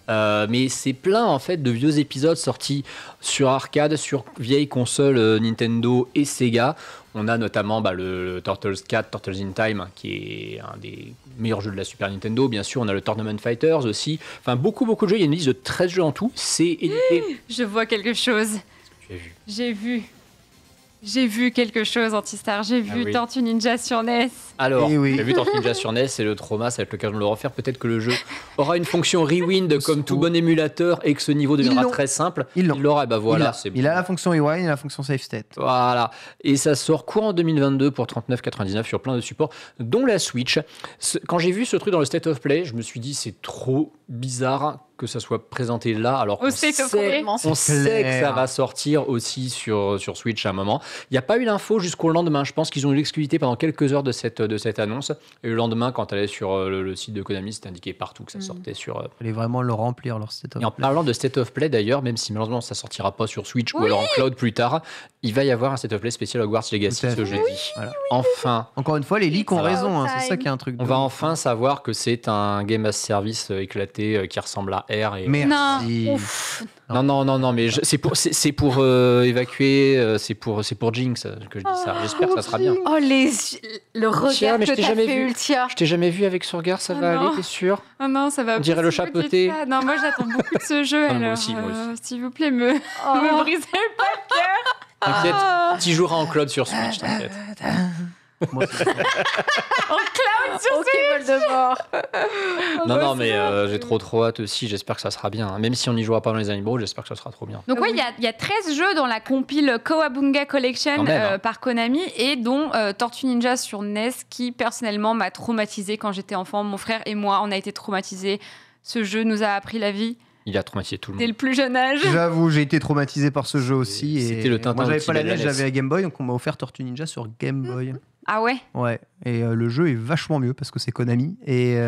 Mais c'est plein en fait de vieux épisodes sortis sur arcade, sur vieilles consoles Nintendo et Sega. On a notamment le Turtles 4, Turtles in Time, qui est un des meilleurs jeux de la Super Nintendo. Bien sûr, on a le Tournament Fighters aussi. Enfin, beaucoup de jeux. Il y a une liste de 13 jeux en tout. C'est édité. Je vois quelque chose. Qu'est-ce que tu as vu ? J'ai vu quelque chose, Antistar. J'ai vu Tortue Ninja sur NES. Alors, j'ai vu Tortue Ninja sur NES et le trauma, ça va être l'occasion de le refaire. Peut-être que le jeu aura une fonction rewind comme tout bon émulateur et que ce niveau deviendra très simple. Il l'aura, voilà. Il a la fonction rewind et la fonction save state. Voilà. Et ça sort courant 2022 pour 39,99 sur plein de supports, dont la Switch. Quand j'ai vu ce truc dans le State of Play, je me suis dit, c'est trop bizarre que ça soit présenté là, alors qu'on sait que ça va sortir aussi sur Switch à un moment. Il n'y a pas eu l'info jusqu'au lendemain. Je pense qu'ils ont eu l'exclusivité pendant quelques heures de cette annonce. Et le lendemain, quand elle est sur le site de Konami, c'était indiqué partout que ça sortait sur... Il fallait vraiment le remplir, leur State of Play. Et en parlant de State of Play, d'ailleurs, même si malheureusement ça sortira pas sur Switch ou alors en cloud plus tard, il va y avoir un State of Play spécial Hogwarts Legacy ce jeudi. Voilà. Enfin. Encore une fois, les leaks ont raison. C'est ça qui est un truc. On va enfin savoir que c'est un game as service éclaté qui ressemble à R. Et... Merci. Non, mais c'est pour évacuer, c'est pour Jinx que je dis ça. J'espère que ça sera bien. Oh, le regard que t'as fait, Ultia. Je t'ai jamais vu avec ce regard, ça va aller, t'es sûr? Oh non, ça va. On dirait le chapeauté. Non, moi j'attends beaucoup de ce jeu. Moi alors, aussi. s'il vous plaît, me brisez pas le cœur. T'inquiète, tu joueras en cloud sur Switch, t'inquiète. En cloud sur Switch. Voldemort. Non, mais j'ai trop hâte aussi. J'espère que ça sera bien. Même si on n'y jouera pas dans les Amiibo, j'espère que ça sera trop bien. Donc il y a 13 jeux dans la compile Kawabunga Collection par Konami et dont Tortue Ninja sur NES qui personnellement m'a traumatisé quand j'étais enfant. Mon frère et moi, on a été traumatisés. Ce jeu nous a appris la vie. Il a traumatisé tout le monde. Dès le plus jeune âge. J'avoue, j'ai été traumatisé par ce jeu aussi. C'était le Tintin. Moi, j'avais pas la NES, j'avais la Game Boy, donc on m'a offert Tortue Ninja sur Game Boy. Ah ouais? Ouais. Et le jeu est vachement mieux parce que c'est Konami. Et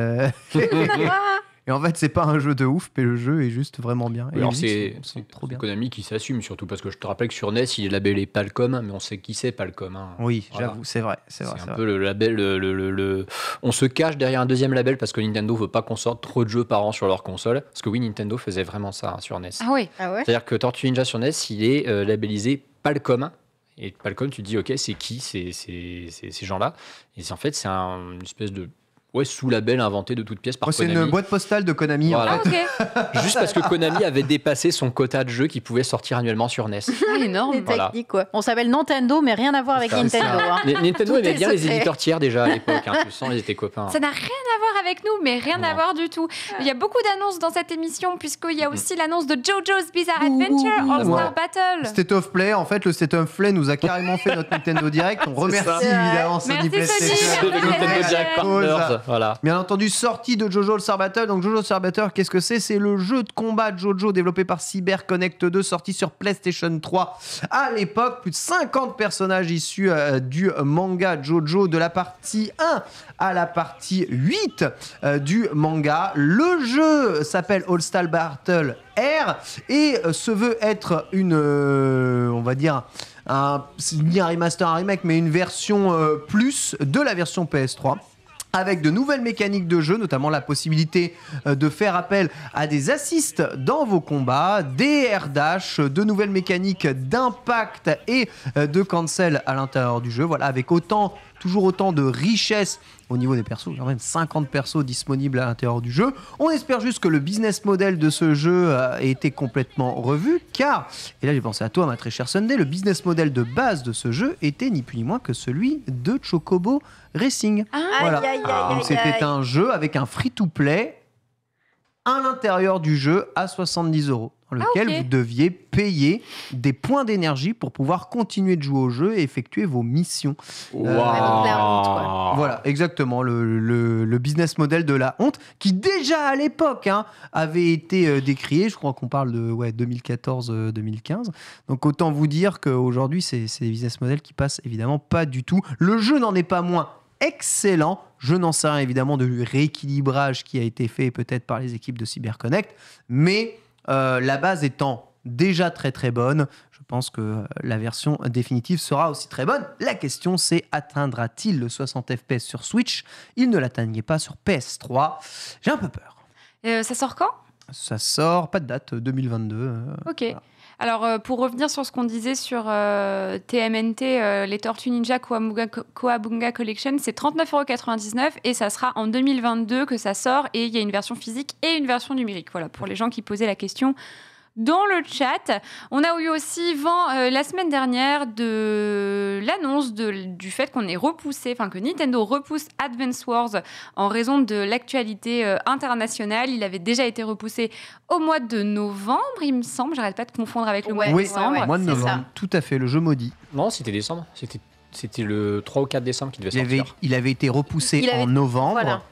en fait, c'est pas un jeu de ouf, mais le jeu est juste vraiment bien. Et alors c'est trop bien. Konami qui s'assume surtout parce que je te rappelle que sur NES, il est labellé Palcom, mais on sait qui c'est Palcom. Hein. Oui, voilà. j'avoue, c'est vrai. C'est un peu le label. On se cache derrière un deuxième label parce que Nintendo veut pas qu'on sorte trop de jeux par an sur leur console. Parce que oui, Nintendo faisait vraiment ça sur NES. Ah ouais. C'est-à-dire que Tortue Ninja sur NES, il est labellisé Palcom. Et Palcom, tu te dis, ok, c'est qui ces gens-là? Et en fait, c'est une espèce de sous-label inventé de toutes pièces par Konami. C'est une boîte postale de Konami. Voilà. En fait. Juste parce que Konami avait dépassé son quota de jeux qui pouvait sortir annuellement sur NES. Énorme. Les techniques, quoi. On s'appelle Nintendo, mais rien à voir avec Nintendo. Hein. Nintendo aimait bien les éditeurs tiers déjà à l'époque. Tu sens, ils étaient copains. Ça n'a rien à voir avec nous, mais rien à voir du tout. Il y a beaucoup d'annonces dans cette émission, puisqu'il y a aussi l'annonce de JoJo's Bizarre Adventure All-Star Battle. State of Play, en fait, le State of Play nous a carrément fait notre Nintendo Direct. On remercie évidemment Sony PlayStation. Le Nintendo Direct Partners. Voilà. Bien entendu, sortie de JoJo All-Star Battle. Donc JoJo All-Star Battle, qu'est-ce que c'est? C'est le jeu de combat de JoJo développé par CyberConnect 2, sorti sur PlayStation 3. À l'époque, plus de 50 personnages issus du manga JoJo, de la partie 1 à la partie 8 du manga. Le jeu s'appelle All-Star Battle R et se veut être une, on va dire, c'est ni un remaster, un remake, mais une version plus de la version PS3. Avec de nouvelles mécaniques de jeu, notamment la possibilité de faire appel à des assists dans vos combats, des air dash, de nouvelles mécaniques d'impact et de cancel à l'intérieur du jeu. Voilà, avec toujours autant de richesse au niveau des persos, quand même 50 persos disponibles à l'intérieur du jeu. On espère juste que le business model de ce jeu a été complètement revu, car, et là j'ai pensé à toi ma très chère Sunday, le business model de base de ce jeu était ni plus ni moins que celui de Chocobo Racing. Voilà. Donc c'était un jeu avec un free-to-play à l'intérieur du jeu à 70€, dans lequel vous deviez payer des points d'énergie pour pouvoir continuer de jouer au jeu et effectuer vos missions. Voilà, exactement, le business model de la honte, qui déjà à l'époque avait été décrié, je crois qu'on parle de 2014-2015. Donc autant vous dire qu'aujourd'hui, c'est des business models qui passent évidemment pas du tout. Le jeu n'en est pas moins excellent. Je n'en sais rien évidemment du rééquilibrage qui a été fait peut-être par les équipes de CyberConnect, mais la base étant déjà très très bonne. Je pense que la version définitive sera aussi très bonne. La question c'est, atteindra-t-il le 60 FPS sur Switch ? Il ne l'atteignait pas sur PS3. J'ai un peu peur. Ça sort quand ? Ça sort, pas de date, 2022. Ok. Voilà. Alors, pour revenir sur ce qu'on disait sur TMNT, les Tortues Ninja Koabunga Collection, c'est 39,99 € et ça sera en 2022 que ça sort. Et il y a une version physique et une version numérique. Voilà, pour les gens qui posaient la question dans le chat. On a eu aussi vent la semaine dernière de l'annonce du fait qu'on est repoussé, enfin que Nintendo repousse Advance Wars en raison de l'actualité internationale. Il avait déjà été repoussé au mois de novembre, il me semble. J'arrête pas de confondre avec le mois de décembre. Mois de novembre, tout à fait, le jeu maudit. Non, c'était décembre. C'était le 3 ou 4 décembre qui devait sortir. Il avait été repoussé en novembre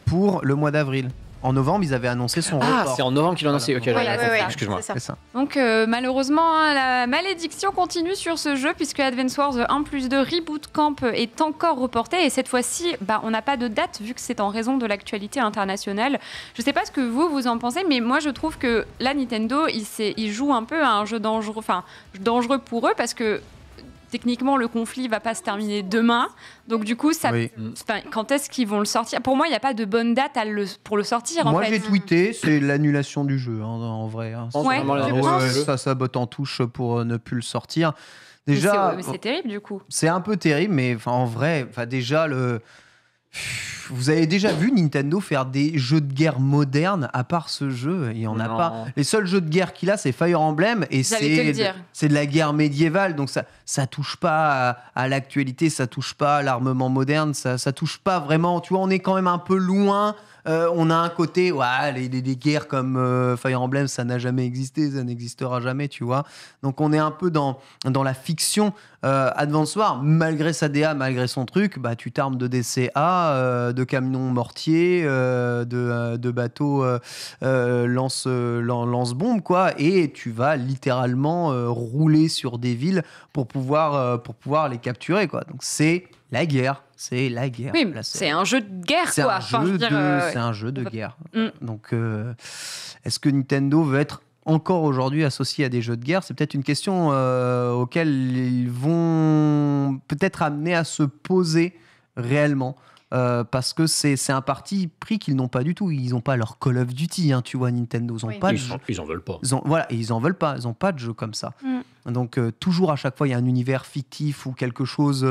pour le mois d'avril. En novembre, ils avaient annoncé son report. Ah, c'est en novembre qu'ils l'ont annoncé. Ok, excuse-moi. C'est ça. Donc, malheureusement, la malédiction continue sur ce jeu puisque Advance Wars 1+2 Reboot Camp est encore reporté. Et cette fois-ci, on n'a pas de date vu que c'est en raison de l'actualité internationale. Je ne sais pas ce que vous en pensez, mais moi, je trouve que là, Nintendo, il joue un peu à un jeu dangereux pour eux parce que techniquement, le conflit va pas se terminer demain. Donc, du coup, quand est-ce qu'ils vont le sortir ? Pour moi, il n'y a pas de bonne date pour le sortir. Moi, j'ai tweeté, c'est l'annulation du jeu, en vrai. Ça botte en touche pour ne plus le sortir. Déjà, mais c'est terrible, du coup. C'est un peu terrible, mais en vrai, déjà, vous avez déjà vu Nintendo faire des jeux de guerre modernes à part ce jeu ? Il n'y en a pas. Les seuls jeux de guerre qu'il a, c'est Fire Emblem et c'est de la guerre médiévale. Donc ça touche pas à l'actualité, ça touche pas à l'armement moderne, ça touche pas vraiment. Tu vois, on est quand même un peu loin. On a un côté, les guerres comme Fire Emblem, ça n'a jamais existé, ça n'existera jamais, tu vois. Donc on est un peu dans la fiction. Advance Wars, malgré sa DA, malgré son truc, tu t'armes de DCA, de camions mortiers, de bateaux lance-bombes, quoi, et tu vas littéralement rouler sur des villes pour pouvoir les capturer, quoi. Donc c'est la guerre. C'est la guerre. Oui, c'est un jeu de guerre, c'est quoi. C'est un jeu de guerre. Donc, est-ce que Nintendo veut être encore aujourd'hui associé à des jeux de guerre ? C'est peut-être une question auxquelles ils vont peut-être amener à se poser réellement. Parce que c'est un parti pris qu'ils n'ont pas du tout. Ils n'ont pas leur Call of Duty, tu vois, Nintendo. Ils en veulent pas. Ils en veulent pas. Ils n'ont pas de jeu comme ça. Donc, toujours à chaque fois, il y a un univers fictif ou quelque chose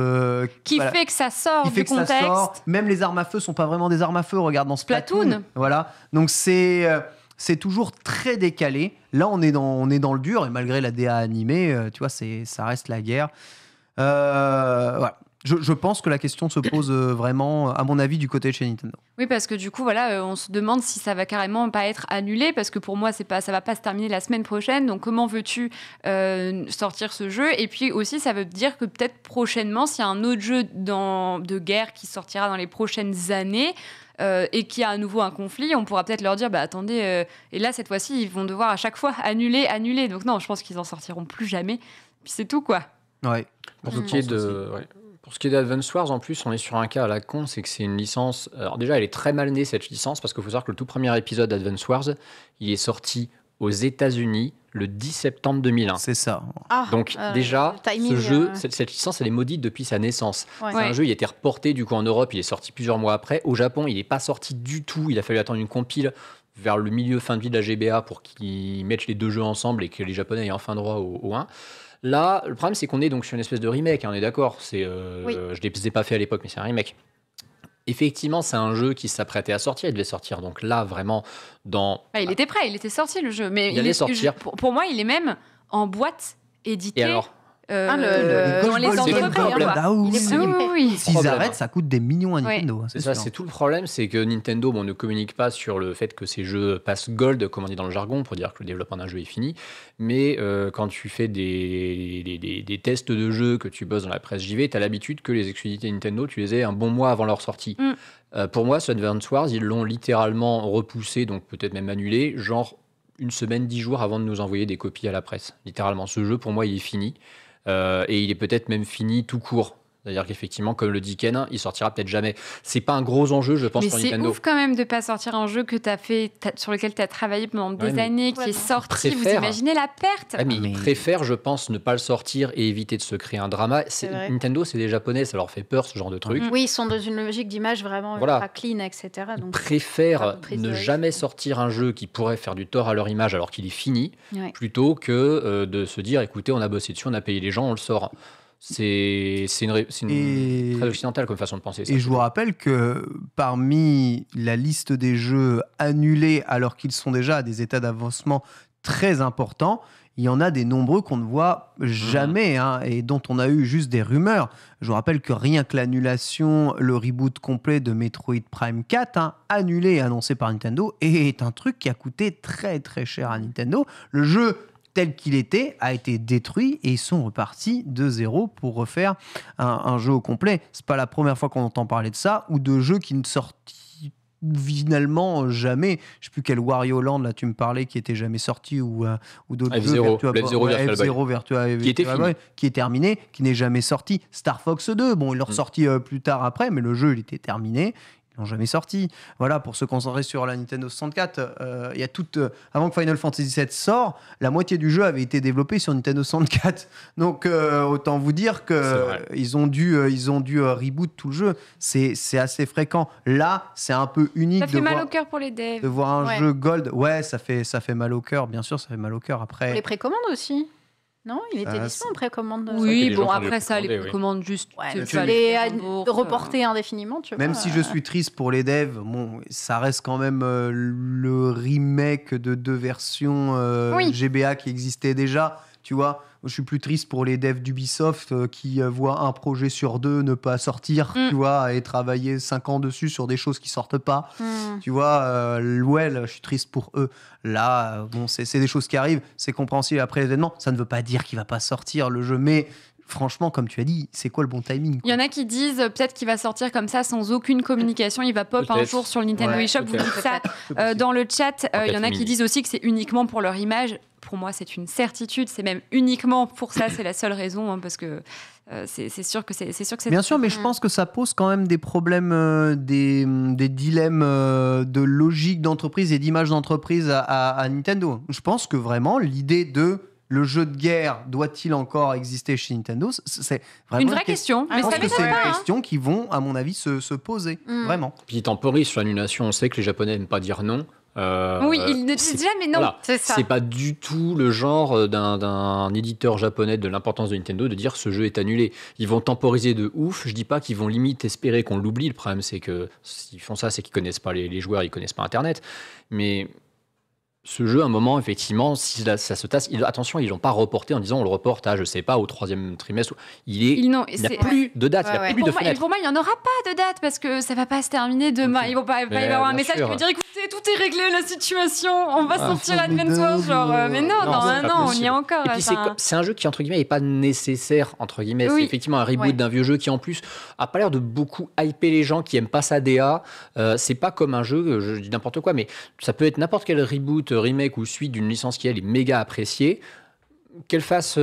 qui fait que ça sort du contexte. Même les armes à feu ne sont pas vraiment des armes à feu. Regarde dans Splatoon. Voilà. Donc, c'est toujours très décalé. Là, on est dans le dur. Et malgré la DA animée, tu vois, ça reste la guerre. Voilà. Je pense que la question se pose vraiment, à mon avis, du côté de chez Nintendo. Oui, parce que du coup, on se demande si ça va carrément pas être annulé, parce que pour moi, ça va pas se terminer la semaine prochaine. Donc, comment veux-tu sortir ce jeu ? Et puis aussi, ça veut dire que peut-être prochainement, s'il y a un autre jeu de guerre qui sortira dans les prochaines années, et qu'il y a à nouveau un conflit, on pourra peut-être leur dire, attendez, et là, cette fois-ci, ils vont devoir à chaque fois annuler. Donc non, je pense qu'ils en sortiront plus jamais. Puis c'est tout, quoi. Ouais. Pour ce qui est d'Advance Wars, en plus, on est sur un cas à la con, c'est que c'est une licence... Alors déjà, elle est très mal née, cette licence, parce qu'il faut savoir que le tout premier épisode d'Advance Wars, il est sorti aux États-Unis le 10 septembre 2001. C'est ça. Donc déjà, ce jeu, cette licence, elle est maudite depuis sa naissance. Ouais. C'est un jeu, il a été reporté du coup en Europe, il est sorti plusieurs mois après. Au Japon, il n'est pas sorti du tout, il a fallu attendre une compile vers le milieu, fin de vie de la GBA pour qu'ils mettent les deux jeux ensemble et que les Japonais aient enfin droit au 1. Là, le problème, c'est qu'on est donc sur une espèce de remake, on est d'accord. Je ne les ai pas fait à l'époque, mais c'est un remake. Effectivement, c'est un jeu qui s'apprêtait à sortir. Il devait sortir donc là, vraiment, il était prêt, il était sorti le jeu. Mais il allait sortir. Pour moi, il est même en boîte édité. Et alors ? Dans les entreprises. S'ils arrêtent, ça coûte des millions à Nintendo. C'est ça, c'est tout le problème, c'est que Nintendo ne communique pas sur le fait que ces jeux passent gold, comme on dit dans le jargon, pour dire que le développement d'un jeu est fini. Mais quand tu fais des tests de jeux, que tu bosses dans la presse JV, tu as l'habitude que les exclusivités Nintendo, tu les aies un bon mois avant leur sortie. Pour moi, ce Advance Wars, ils l'ont littéralement repoussé, donc peut-être même annulé, genre une semaine, 10 jours avant de nous envoyer des copies à la presse. Littéralement, ce jeu, pour moi, il est fini. Et il est peut-être même fini tout court. C'est-à-dire qu'effectivement, comme le dit Ken, il sortira peut-être jamais. C'est pas un gros enjeu, je pense, pour Nintendo. Mais c'est ouf quand même de pas sortir un jeu que sur lequel tu as travaillé pendant des années, qui est sorti. Vous imaginez la perte. Mais ils préfèrent, je pense, ne pas le sortir et éviter de se créer un drama. Nintendo, c'est des Japonais, ça leur fait peur, ce genre de truc. Oui, ils sont dans une logique d'image vraiment ultra clean, etc. Donc, ils préfèrent ne jamais sortir un jeu qui pourrait faire du tort à leur image alors qu'il est fini, plutôt que de se dire, écoutez, on a bossé dessus, on a payé les gens, on le sort. C'est très occidentale comme façon de penser. Et je vous rappelle que parmi la liste des jeux annulés alors qu'ils sont déjà à des états d'avancement très importants, il y en a des nombreux qu'on ne voit jamais et dont on a eu juste des rumeurs. Je vous rappelle que rien que l'annulation, le reboot complet de Metroid Prime 4, annulé et annoncé par Nintendo, est un truc qui a coûté très très cher à Nintendo. Le jeu tel qu'il était, a été détruit et ils sont repartis de zéro pour refaire un jeu au complet. C'est pas la première fois qu'on entend parler de ça, ou de jeux qui ne sortent finalement jamais. Je sais plus quel Wario Land là tu me parlais qui était jamais sorti ou d'autres jeux F0 Virtua Boy qui est terminé, qui n'est jamais sorti. Star Fox 2, bon, ils l'ont ressorti plus tard après, mais le jeu il était terminé. Ils n'ont jamais sorti. Voilà, pour se concentrer sur la Nintendo 64, il y a avant que Final Fantasy VII sorte, la moitié du jeu avait été développé sur Nintendo 64. Donc, autant vous dire qu'ils ont dû reboot tout le jeu. C'est assez fréquent. Là, c'est un peu unique. Ça fait mal au cœur pour les devs. De voir un jeu Gold. Ouais, ça fait mal au cœur. Bien sûr, ça fait mal au cœur. Après, pour les précommandes aussi. Non, il était dispo en précommande. Oui, bon, après ça, les précommandes juste... tu les reporter indéfiniment, tu vois. Même si je suis triste pour les devs, bon, ça reste quand même le remake de 2 versions GBA qui existaient déjà, tu vois. Je suis plus triste pour les devs d'Ubisoft qui voient un projet sur 2 ne pas sortir, tu vois, et travailler 5 ans dessus sur des choses qui sortent pas. Tu vois, je suis triste pour eux. Là, bon, c'est des choses qui arrivent, c'est compréhensible après l'événement. Ça ne veut pas dire qu'il va pas sortir le jeu, mais franchement, comme tu as dit, c'est quoi le bon timing, quoi. Il y en a qui disent peut-être qu'il va sortir comme ça sans aucune communication. Il va pop un jour sur le Nintendo eShop. Vous dites ça dans le chat. Il y en a qui disent aussi que c'est uniquement pour leur image. Pour moi, c'est une certitude. C'est même uniquement pour ça. C'est la seule raison, parce que c'est sûr que c'est bien sûr, mais je pense que ça pose quand même des problèmes, des dilemmes de logique d'entreprise et d'image d'entreprise à Nintendo. Je pense que vraiment l'idée de le jeu de guerre doit-il encore exister chez Nintendo, c'est vraiment une vraie question. Je pense que c'est une question qui vont, à mon avis, se poser. Vraiment. Puis ils temporisent sur l'annulation. On sait que les Japonais n'aiment pas dire non. Oui, ils ne disent jamais non. Voilà. C'est pas du tout le genre d'un éditeur japonais de l'importance de Nintendo de dire ce jeu est annulé. Ils vont temporiser de ouf. Je dis pas qu'ils vont limite espérer qu'on l'oublie. Le problème, c'est que s'ils font ça, c'est qu'ils connaissent pas les joueurs, ils connaissent pas Internet. Mais ce jeu, à un moment, effectivement, si ça se tasse, attention, ils l'ont pas reporté en disant on le reporte à, je sais pas, au 3e trimestre. Il n'y a plus de date, il n'y a plus de fenêtre. Pour moi, il n'y en aura pas de date parce que ça va pas se terminer demain. Il va pas y avoir un message qui va dire écoutez, tout est réglé, la situation, on va sortir Advance. Mais non, dans un an, on y est encore. Et puis c'est un jeu qui, entre guillemets, n'est pas nécessaire, entre guillemets. C'est effectivement un reboot d'un vieux jeu qui, en plus, a pas l'air de beaucoup hyper les gens qui aiment pas sa DA. C'est pas comme un jeu, je dis n'importe quoi, mais ça peut être n'importe quel reboot, remake ou suite d'une licence qui elle est méga appréciée, qu'elle fasse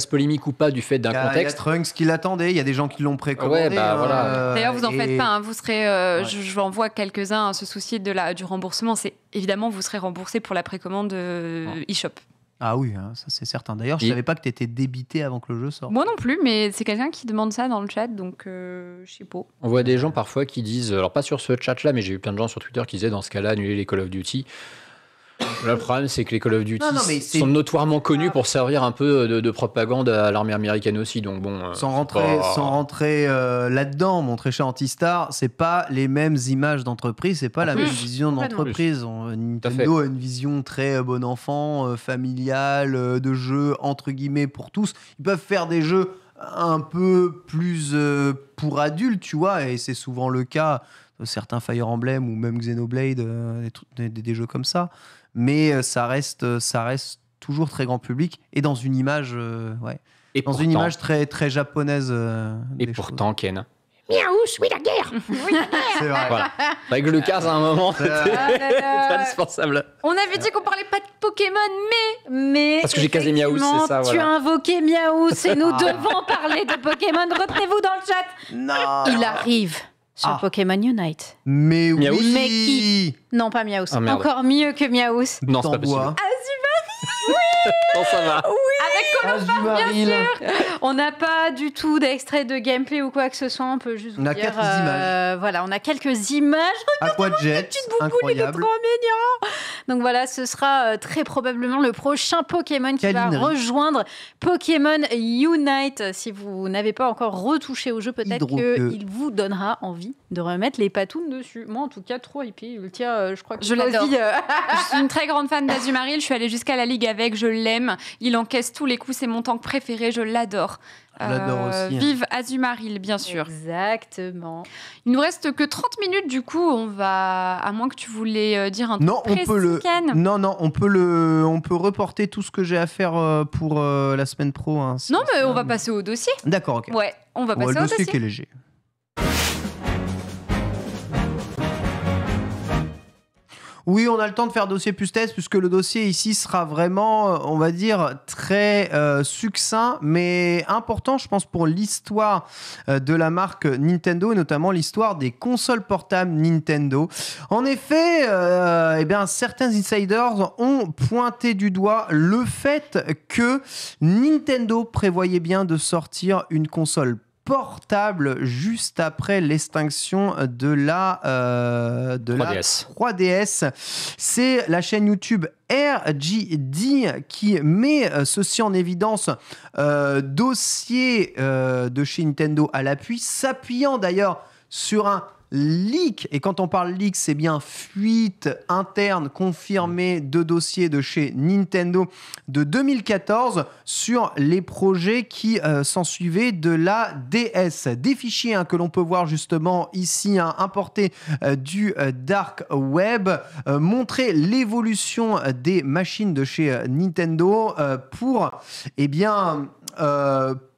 polémique ou pas du fait d'un contexte. Il y a Trunks qui l'attendait, il y a des gens qui l'ont précommandé. Voilà. D'ailleurs, vous en faites pas, vous serez, je en vois quelques-uns se soucier du remboursement. C'est évidemment vous serez remboursé pour la précommande eShop. Ah oui, ça c'est certain. D'ailleurs, je savais pas que tu étais débité avant que le jeu sorte. Moi non plus, mais c'est quelqu'un qui demande ça dans le chat, donc je sais pas. On voit des gens parfois qui disent, alors pas sur ce chat-là, mais j'ai eu plein de gens sur Twitter qui disaient dans ce cas-là, annuler les Call of Duty. Le problème, c'est que les Call of Duty sont notoirement connus pour servir un peu de propagande à l'armée américaine aussi. Donc bon, sans rentrer là-dedans, mon très cher Antistar, c'est pas les mêmes images d'entreprise, c'est pas la même vision d'entreprise. Nintendo a une vision très bon enfant, familiale, de jeu entre guillemets pour tous. Ils peuvent faire des jeux un peu plus pour adultes, tu vois, et c'est souvent le cas de certains Fire Emblem ou même Xenoblade, des jeux comme ça. Mais ça reste toujours très grand public et dans une image, une image très très japonaise. Et pourtant, Ken, Miaous, oui, la guerre. C'est vrai. Voilà. Avec Lucas, à un moment, c'était indispensable. On avait dit qu'on parlait pas de Pokémon, Mais parce que j'ai casé Miaous, c'est ça. Tu Voilà. as invoqué Miaous et nous devons parler de Pokémon. Retenez-vous dans le chat. Non. Il arrive sur Pokémon Unite. Mais oui. Miaous. Mais qui Non, pas Miaous. Ah, merde. Encore mieux que Miaous. Non, c'est pas possible. Non, ça va. avec Azumarill. On n'a pas du tout d'extrait de gameplay ou quoi que ce soit. On peut juste On vous a dire, quelques images. Voilà, on a quelques images. Aquajet, incroyable. Trop mignon. Donc voilà, ce sera très probablement le prochain Pokémon qui va Câlinerie. rejoindre Pokémon Unite. Si vous n'avez pas encore retouché au jeu, peut-être Hydroqueux. qu'il vous donnera envie de remettre les patounes dessus. Moi, en tout cas, trop hippie. Le tien, je crois que Je l'adore. aussi, Je suis une très grande fan d'Azumarill. Je suis allée jusqu'à la ligue avec. Je l'aime. Il encaisse tous les coups. C'est mon tank préféré. Je l'adore. Je l'adore aussi, hein. Vive Azumarill, bien sûr. Exactement. Il nous reste que 30 minutes. Du coup, on va. À moins que tu voulais dire un truc Non, on précis, peut le. Ken. Non, on peut reporter tout ce que j'ai à faire pour la semaine pro. Hein, Non, mais on va passer au dossier. D'accord, ok. Ouais, on va Ouais, passer le au dossier dossier. qui est léger. Oui, on a le temps de faire dossier plus test puisque le dossier ici sera vraiment, on va dire, très succinct, mais important, je pense, pour l'histoire de la marque Nintendo et notamment l'histoire des consoles portables Nintendo. En effet, eh bien, certains insiders ont pointé du doigt le fait que Nintendo prévoyait bien de sortir une console portable juste après l'extinction de la 3DS. 3DS. C'est la chaîne YouTube RGD qui met ceci en évidence, dossier de chez Nintendo à l'appui, s'appuyant d'ailleurs sur un leak, et quand on parle leak, c'est bien fuite interne confirmée de dossiers de chez Nintendo de 2014 sur les projets qui s'ensuivaient de la DS. Des fichiers que l'on peut voir justement ici, importés du Dark Web, montrer l'évolution des machines de chez Nintendo pour, eh bien,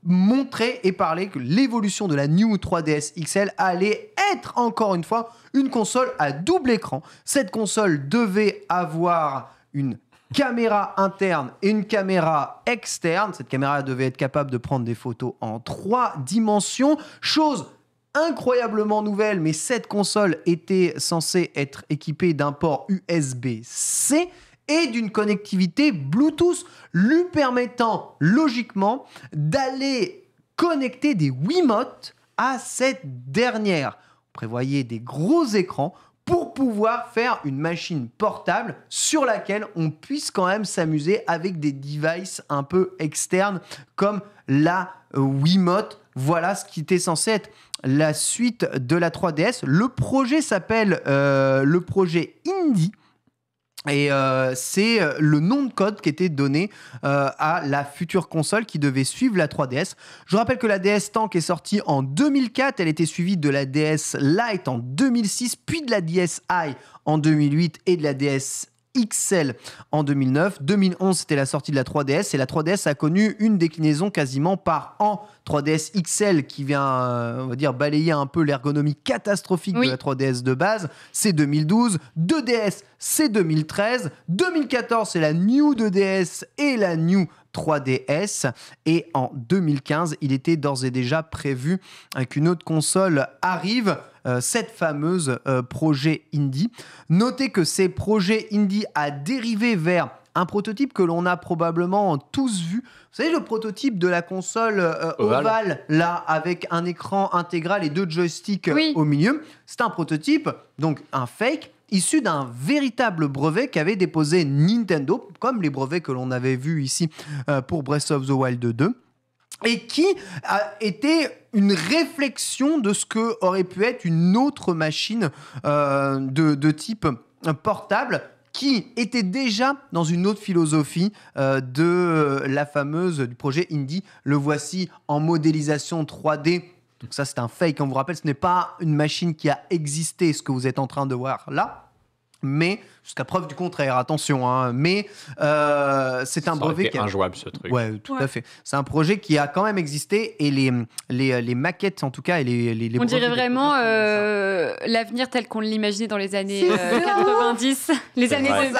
montrer et parler que l'évolution de la New 3DS XL allait être encore une fois une console à double écran. Cette console devait avoir une caméra interne et une caméra externe. Cette caméra devait être capable de prendre des photos en 3 dimensions. Chose incroyablement nouvelle, mais cette console était censée être équipée d'un port USB-C et d'une connectivité Bluetooth lui permettant logiquement d'aller connecter des Wiimotes à cette dernière. On prévoyait des gros écrans pour pouvoir faire une machine portable sur laquelle on puisse quand même s'amuser avec des devices un peu externes comme la Wiimote. Voilà ce qui était censé être la suite de la 3DS. Le projet s'appelle le projet Indie. Et c'est le nom de code qui était donné à la future console qui devait suivre la 3DS. Je rappelle que la DS Tank est sortie en 2004. Elle était suivie de la DS Lite en 2006, puis de la DSi en 2008 et de la DS XL en 2009. 2011, c'était la sortie de la 3DS et la 3DS a connu une déclinaison quasiment par an. 3DS XL qui vient, on va dire, balayer un peu l'ergonomie catastrophique de la 3DS de base, c'est 2012. 2DS, c'est 2013. 2014, c'est la New 2DS et la New 3DS. Et en 2015, il était d'ores et déjà prévu qu'une autre console arrive, cette fameuse projet Indie. Notez que ces projets Indie a dérivé vers un prototype que l'on a probablement tous vu. Vous savez, le prototype de la console ovale, là, avec un écran intégral et 2 joysticks au milieu. C'est un prototype, donc un fake, issu d'un véritable brevet qu'avait déposé Nintendo, comme les brevets que l'on avait vus ici pour Breath of the Wild 2. Et qui a été une réflexion de ce que aurait pu être une autre machine de type portable, qui était déjà dans une autre philosophie de la fameuse du projet Indie. Le voici en modélisation 3D. Donc ça, c'est un fake. On vous rappelle, ce n'est pas une machine qui a existé, ce que vous êtes en train de voir là. Mais, jusqu'à preuve du contraire, attention, hein, mais c'est un brevet qui est injouable, ce truc. Ouais, tout à fait. C'est un projet qui a quand même existé et les maquettes, en tout cas, et les on dirait vraiment l'avenir tel qu'on l'imaginait dans les années 90, les années 2000.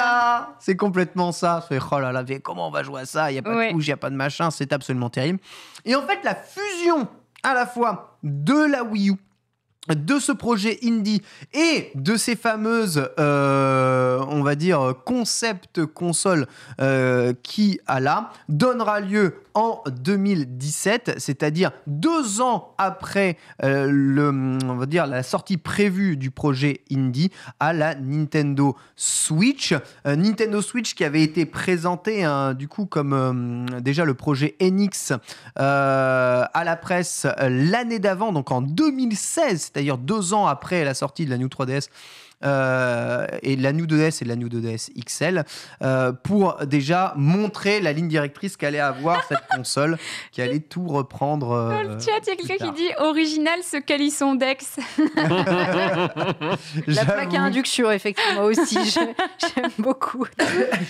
C'est complètement ça. C'est, oh là là, comment on va jouer à ça? Il n'y a pas de touche, il n'y a pas de machin, c'est absolument terrible. Et en fait, la fusion à la fois de la Wii U, de ce projet indie et de ces fameuses, on va dire, concept consoles qui, à là, donnera lieu en 2017, c'est-à-dire 2 ans après on va dire, la sortie prévue du projet indie à la Nintendo Switch. Nintendo Switch qui avait été présenté du coup comme déjà le projet NX à la presse l'année d'avant, donc en 2016, c'est-à-dire 2 ans après la sortie de la New 3DS et de la New 2DS et de la New 2DS XL, pour déjà montrer la ligne directrice qu'allait avoir cette console, qui allait tout reprendre. Dans le chat, il y a quelqu'un qui dit original ce calisson Dex. La plaque à induction, effectivement, aussi. J'aime beaucoup.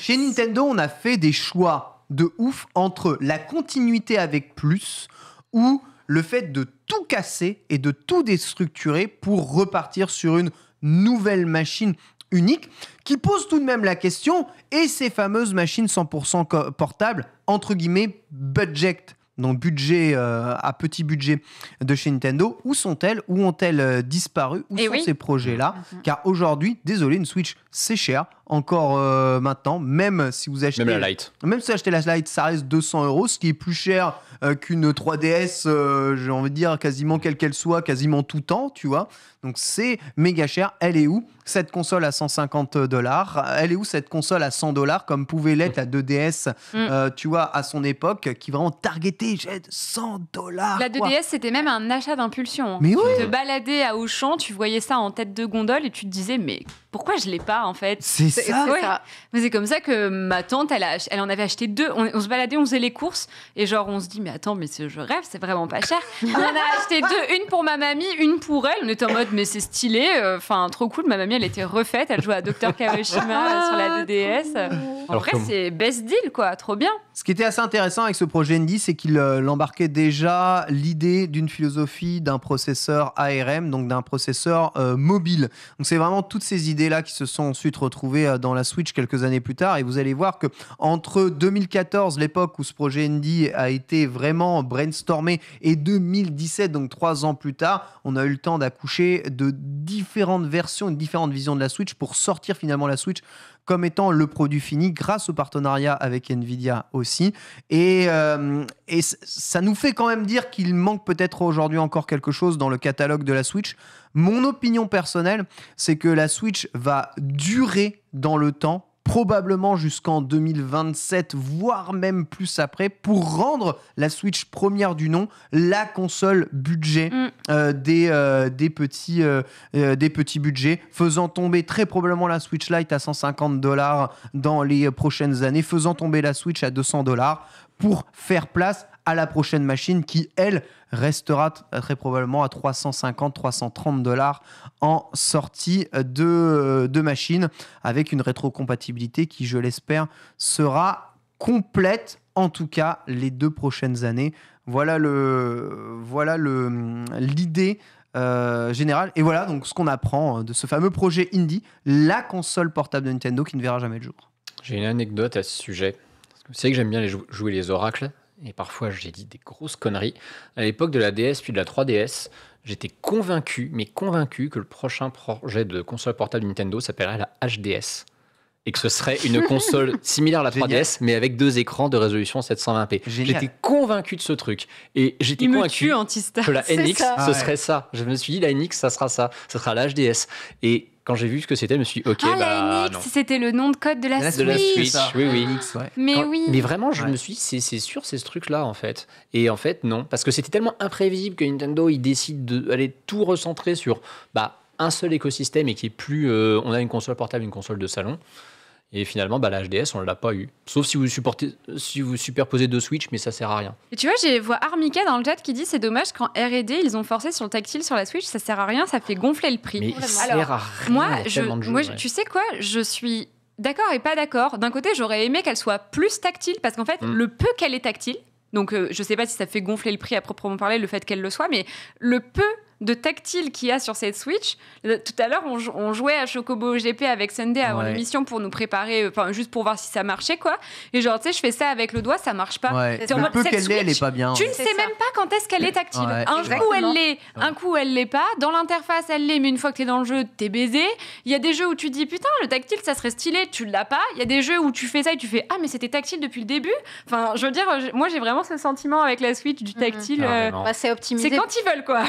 Chez Nintendo, on a fait des choix de ouf entre la continuité avec plus ou le fait de tout casser et de tout déstructurer pour repartir sur une nouvelle machine unique qui pose tout de même la question, et ces fameuses machines 100% portables, entre guillemets, donc budget à petit budget de chez Nintendo, où sont-elles? Où ont-elles disparu? Où sont ces projets-là? Car aujourd'hui, désolé, une Switch, c'est cher. Encore maintenant, même si vous achetez... Même la Lite. Même si vous achetez la Lite, ça reste 200 €, ce qui est plus cher qu'une 3DS, j'ai envie de dire, quasiment quelle qu'elle soit, quasiment tout temps, tu vois. Donc c'est méga cher. Elle est où cette console à 150 $? Elle est où cette console à 100 $, comme pouvait l'être la 2DS, tu vois, à son époque, qui vraiment targetait 100 $. La 2DS, c'était même un achat d'impulsion. Mais oui. Tu te baladais à Auchan, tu voyais ça en tête de gondole et tu te disais, mais pourquoi je l'ai pas en fait? C'est ça. Mais c'est comme ça que ma tante, elle en avait acheté 2. On se baladait, on faisait les courses et genre on se dit, mais attends, mais je rêve, c'est vraiment pas cher. On en a acheté 2, une pour ma mamie, une pour elle. On était en mode, mais c'est stylé, enfin trop cool. Ma mamie, elle était refaite, elle jouait à Dr Kawashima sur la 2DS. En vrai, c'est best deal quoi, trop bien. Ce qui était assez intéressant avec ce projet Indie, c'est qu'il embarquait déjà l'idée d'une philosophie d'un processeur ARM, donc d'un processeur mobile. Donc c'est vraiment toutes ces idées-là qui se sont ensuite retrouvées dans la Switch quelques années plus tard. Et vous allez voir que entre 2014, l'époque où ce projet Indie a été vraiment brainstormé, et 2017, donc 3 ans plus tard, on a eu le temps d'accoucher de différentes versions, de différentes visions de la Switch pour sortir finalement la Switch comme étant le produit fini grâce au partenariat avec Nvidia aussi. Et ça nous fait quand même dire qu'il manque peut-être aujourd'hui encore quelque chose dans le catalogue de la Switch. Mon opinion personnelle, c'est que la Switch va durer dans le temps, probablement jusqu'en 2027, voire même plus après, pour rendre la Switch première du nom, la console budget des petits budgets, faisant tomber très probablement la Switch Lite à 150 $ dans les prochaines années, faisant tomber la Switch à 200 $ pour faire place à la prochaine machine qui, elle, restera très probablement à 350-330 $ en sortie de machine, avec une rétrocompatibilité qui, je l'espère, sera complète, en tout cas les 2 prochaines années. Voilà l'idée générale. Et voilà donc ce qu'on apprend de ce fameux projet Indie, la console portable de Nintendo qui ne verra jamais le jour. J'ai une anecdote à ce sujet. Vous savez que j'aime bien jouer les oracles. Et parfois, j'ai dit des grosses conneries. À l'époque de la DS puis de la 3DS, j'étais convaincu que le prochain projet de console portable Nintendo s'appellerait la HDS. Et que ce serait une console similaire à la 3DS, mais avec 2 écrans de résolution 720p. Génial. J'étais convaincu de ce truc. Et j'étais convaincu que la NX, ce serait ça. Je me suis dit, la NX, ça sera ça. Ça sera la HDS. Et quand j'ai vu ce que c'était, je me suis dit, ok, la NX, non. c'était le nom de code de la Switch. De la Switch, oui. Mais vraiment, je me suis dit, c'est sûr, c'est ce truc-là, en fait. Et en fait, non. Parce que c'était tellement imprévisible que Nintendo, il décide d'aller tout recentrer sur un seul écosystème et qui est plus... on a une console portable, une console de salon. Et finalement, la HDS, on ne l'a pas eu. Sauf si vous superposez 2 Switch, mais ça sert à rien. Et tu vois, je vois Armika dans le chat qui dit c'est dommage qu'en R&D, ils ont forcé sur le tactile sur la Switch, ça sert à rien, ça fait gonfler le prix. Mais il sert à rien. Tu sais quoi, je suis d'accord et pas d'accord. D'un côté, j'aurais aimé qu'elle soit plus tactile, parce qu'en fait, le peu qu'elle est tactile, donc je sais pas si ça fait gonfler le prix à proprement parler, le fait qu'elle le soit, mais le peu de tactile qu'il y a sur cette Switch. Tout à l'heure, on jouait à Chocobo GP avec Sunday avant l'émission pour nous préparer, juste pour voir si ça marchait, quoi. Et genre, tu sais, je fais ça avec le doigt, ça marche pas. Ouais. Le peu qu'elle l'est, elle est pas bien. Tu ne sais même pas quand est-ce qu'elle est tactile. Un coup, elle l'est pas. Dans l'interface, elle l'est, mais une fois que t'es dans le jeu, t'es baisé. Il y a des jeux où tu dis, putain, le tactile, ça serait stylé, tu l'as pas. Il y a des jeux où tu fais ça et tu fais, ah, mais c'était tactile depuis le début. Enfin, je veux dire, moi, j'ai vraiment ce sentiment avec la Switch du tactile. C'est optimisé. C'est quand ils veulent, quoi.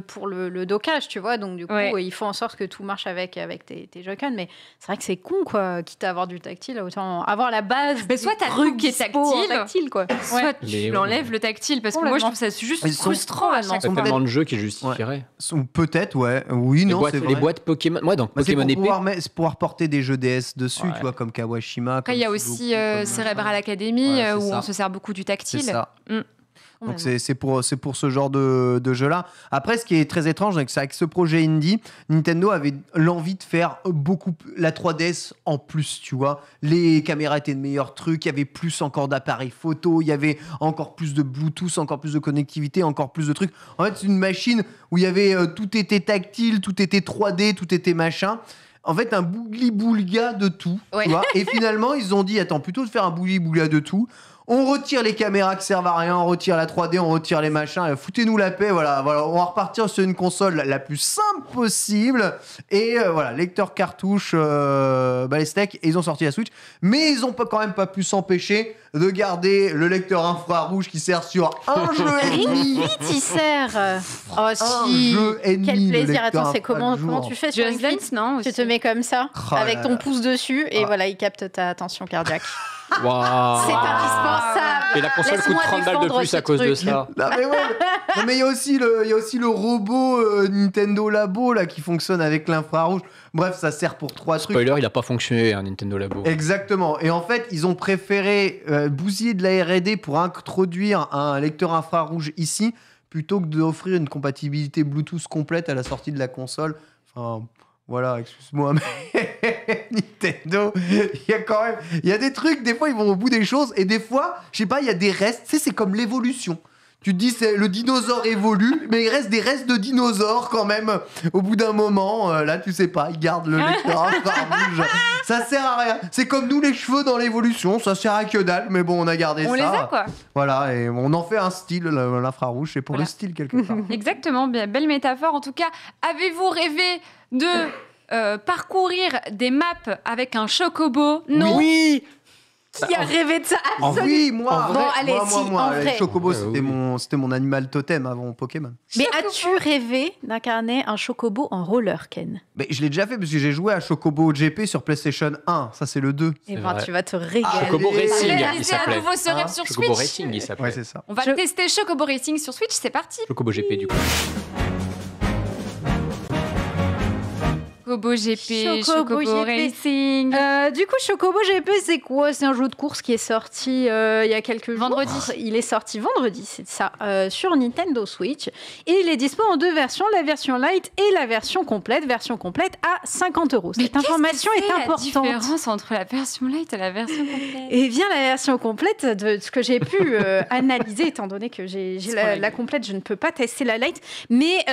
Pour le dockage, tu vois, donc du coup il faut en sorte que tout marche avec tes Joy-Con, mais c'est vrai que c'est con, quoi, quitte à avoir du tactile, autant avoir la base. Mais soit t'as tout qui est tactile, quoi. Soit tu l'enlèves le tactile, parce que moi je trouve ça juste frustrant à chaque fois. Il y a tellement de jeux qui justifieraient. Peut-être, oui, non, c'est vrai. Les boîtes Pokémon, donc Pokémon épée. C'est pouvoir porter des jeux DS dessus, tu vois, comme Kawashima. Après, il y a aussi Cerebral Academy, où on se sert beaucoup du tactile. C'est ça. Donc c'est pour ce genre de jeu-là. Après, ce qui est très étrange, c'est qu'avec ce projet indie, Nintendo avait l'envie de faire beaucoup la 3DS en plus, tu vois. Les caméras étaient de meilleurs trucs, il y avait plus encore d'appareils photo, il y avait encore plus de Bluetooth, encore plus de connectivité, encore plus de trucs. En fait, c'est une machine où il y avait tout était tactile, tout était 3D, tout était machin. En fait, un bougli-boulga de tout, tu vois. Et finalement, ils ont dit, attends, plutôt de faire un bougli-boulga de tout, on retire les caméras qui servent à rien, on retire la 3D, on retire les machins, foutez-nous la paix, voilà, on va repartir sur une console la plus simple possible, et lecteur cartouche, les steaks, et ils ont sorti la Switch, mais ils ont quand même pas pu s'empêcher de garder le lecteur infrarouge qui sert sur un jeu ennemi. Vite, il sert. Un jeu ennemi. Quel plaisir. Attends, c'est comment tu fais sur une Switch, non? Tu te mets comme ça, avec ton pouce dessus, et voilà, il capte ta tension cardiaque. Wow. C'est indispensable. Et la console coûte 30 balles de plus à cause de ça. Non, mais il y a aussi le robot Nintendo Labo là, qui fonctionne avec l'infrarouge. Bref, ça sert pour 3 trucs. Spoiler, il n'a pas fonctionné, Nintendo Labo. Exactement. Et en fait, ils ont préféré bousiller de la R&D pour introduire un lecteur infrarouge ici, plutôt que d'offrir une compatibilité Bluetooth complète à la sortie de la console. Enfin... Voilà, excuse-moi, mais Nintendo, il y a des trucs, des fois ils vont au bout des choses, et des fois, je sais pas, il y a des restes, tu sais, c'est comme l'évolution. Tu te dis, le dinosaure évolue, mais il reste des restes de dinosaures quand même. Au bout d'un moment, là, tu sais pas, ils gardent le lecteur infrarouge. Ça sert à rien. C'est comme nous, les cheveux dans l'évolution, ça sert à que dalle, mais bon, on a gardé ça. On les a, quoi. Voilà, et on en fait un style, l'infrarouge, c'est pour le style quelque part. Exactement, belle métaphore. En tout cas, avez-vous rêvé de parcourir des maps avec un chocobo? Non. Oui. Qui a rêvé de ça? Oui, moi. Bon, allez, moi. Les chocobos, c'était mon animal totem avant Pokémon. Mais as-tu rêvé d'incarner un chocobo en roller, Ken? Mais je l'ai déjà fait parce que j'ai joué à Chocobo GP sur PlayStation 1. Ça, c'est le 2. Et tu vas te régaler. Chocobo Racing, il s'appelait. À nouveau ce rêve sur Chocobo Switch. Racing, il s'appelait. Ouais, c'est ça. On va tester Chocobo Racing sur Switch, c'est parti. Chocobo GP, du coup. Chocobo GP, Chocobo Racing. Du coup, Chocobo GP, c'est quoi? C'est un jeu de course qui est sorti il y a quelques jours. Vendredi. Il est sorti vendredi, c'est ça, sur Nintendo Switch. Et il est dispo en 2 versions, la version light et la version complète. Version complète à 50 €. Cette information est importante. Quelle est la différence entre la version light et la version complète? Eh bien, la version complète, de ce que j'ai pu analyser, étant donné que j'ai la complète, je ne peux pas tester la light. Mais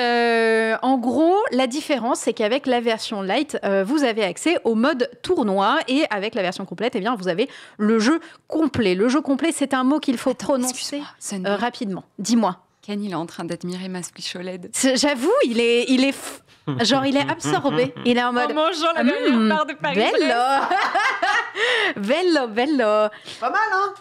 en gros, la différence, c'est qu'avec la version light, vous avez accès au mode tournoi, et avec la version complète, eh bien, vous avez le jeu complet. Le jeu complet, c'est un mot qu'il faut prononcer rapidement. Dis-moi. Ken, il est en train d'admirer ma Switch OLED. J'avoue, il est genre, il est absorbé. Il est en mode. En mangeant la dernière part de Paris. Bello. Pas mal, hein?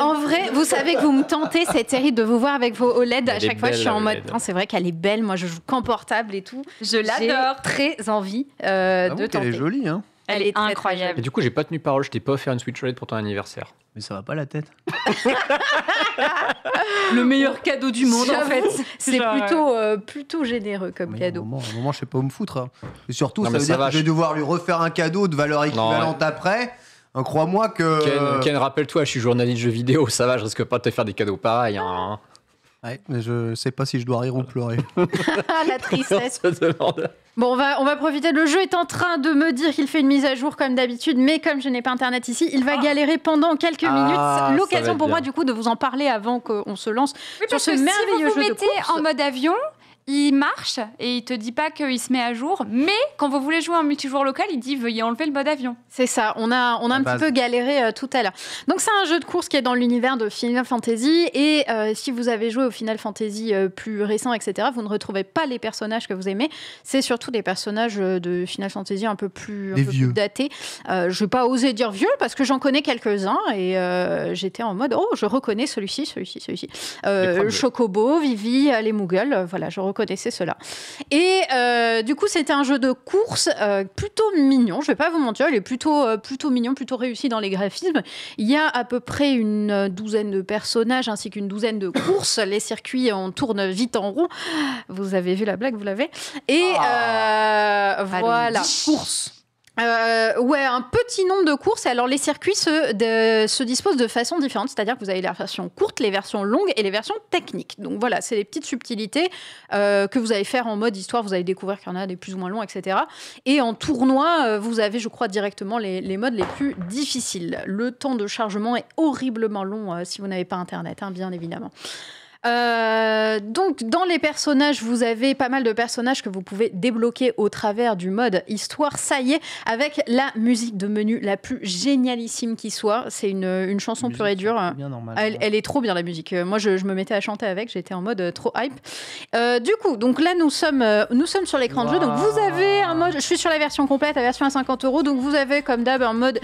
En vrai, vous savez que vous me tentez, c'est terrible de vous voir avec vos OLED. À chaque fois, je suis en mode. C'est vrai qu'elle est belle. Moi, je joue qu'en portable et tout. Je l'adore. J'ai très envie de tenter. Elle est jolie, hein? Elle est incroyable. Et du coup, j'ai pas tenu parole, je t'ai pas offert une Switch OLED pour ton anniversaire. Mais ça va pas la tête. Le meilleur cadeau du monde, en fait. C'est plutôt généreux comme cadeau. À un moment, je sais pas où me foutre. Hein. Et surtout, non, ça veut dire que je vais devoir lui refaire un cadeau de valeur équivalente après. Crois-moi que... Ken, rappelle-toi, je suis journaliste jeux vidéo, ça va, je risque pas de te faire des cadeaux pareils. Hein. Ouais, mais je sais pas si je dois rire ou pleurer. La tristesse. Bon, on va profiter. Le jeu est en train de me dire qu'il fait une mise à jour comme d'habitude, mais comme je n'ai pas internet ici, il va galérer pendant quelques minutes. L'occasion pour moi, du coup, de vous en parler avant qu'on se lance sur ce merveilleux jeu de course. Si vous mettez en mode avion, il marche et il te dit pas qu'il se met à jour, mais quand vous voulez jouer en multijoueur local, il dit veuillez enlever le mode avion. C'est ça, on a un petit peu galéré tout à l'heure. Donc c'est un jeu de course qui est dans l'univers de Final Fantasy et si vous avez joué au Final Fantasy plus récent, etc., vous ne retrouvez pas les personnages que vous aimez. C'est surtout des personnages de Final Fantasy un peu plus datés. Je vais pas oser dire vieux parce que j'en connais quelques-uns et j'étais en mode je reconnais celui-ci. Chocobo, Vivi, les Moogles, voilà, je connaissez cela. Et du coup, c'était un jeu de course plutôt mignon. Je vais pas vous mentir, il est plutôt mignon, plutôt réussi dans les graphismes. Il y a à peu près une douzaine de personnages ainsi qu'une douzaine de courses. Les circuits, on tourne vite en rond. Vous avez vu la blague, vous l'avez. Et voilà. Course. Un petit nombre de courses. Alors, les circuits se disposent de façon différente, c'est-à-dire que vous avez les versions courtes, les versions longues et les versions techniques. Donc voilà, c'est les petites subtilités que vous allez faire en mode histoire. Vous allez découvrir qu'il y en a des plus ou moins longs, etc. Et en tournoi, vous avez, je crois, directement les modes les plus difficiles. Le temps de chargement est horriblement long si vous n'avez pas Internet, bien évidemment. Donc dans les personnages, vous avez pas mal de personnages que vous pouvez débloquer au travers du mode histoire, ça y est, avec la musique de menu la plus génialissime qui soit. C'est une chanson pure et dure. Elle est trop bien, la musique. Moi je me mettais à chanter avec, j'étais en mode trop hype. Du coup, donc là nous sommes sur l'écran de jeu, donc vous avez un mode, je suis sur la version complète, la version à 50€, donc vous avez comme d'hab un mode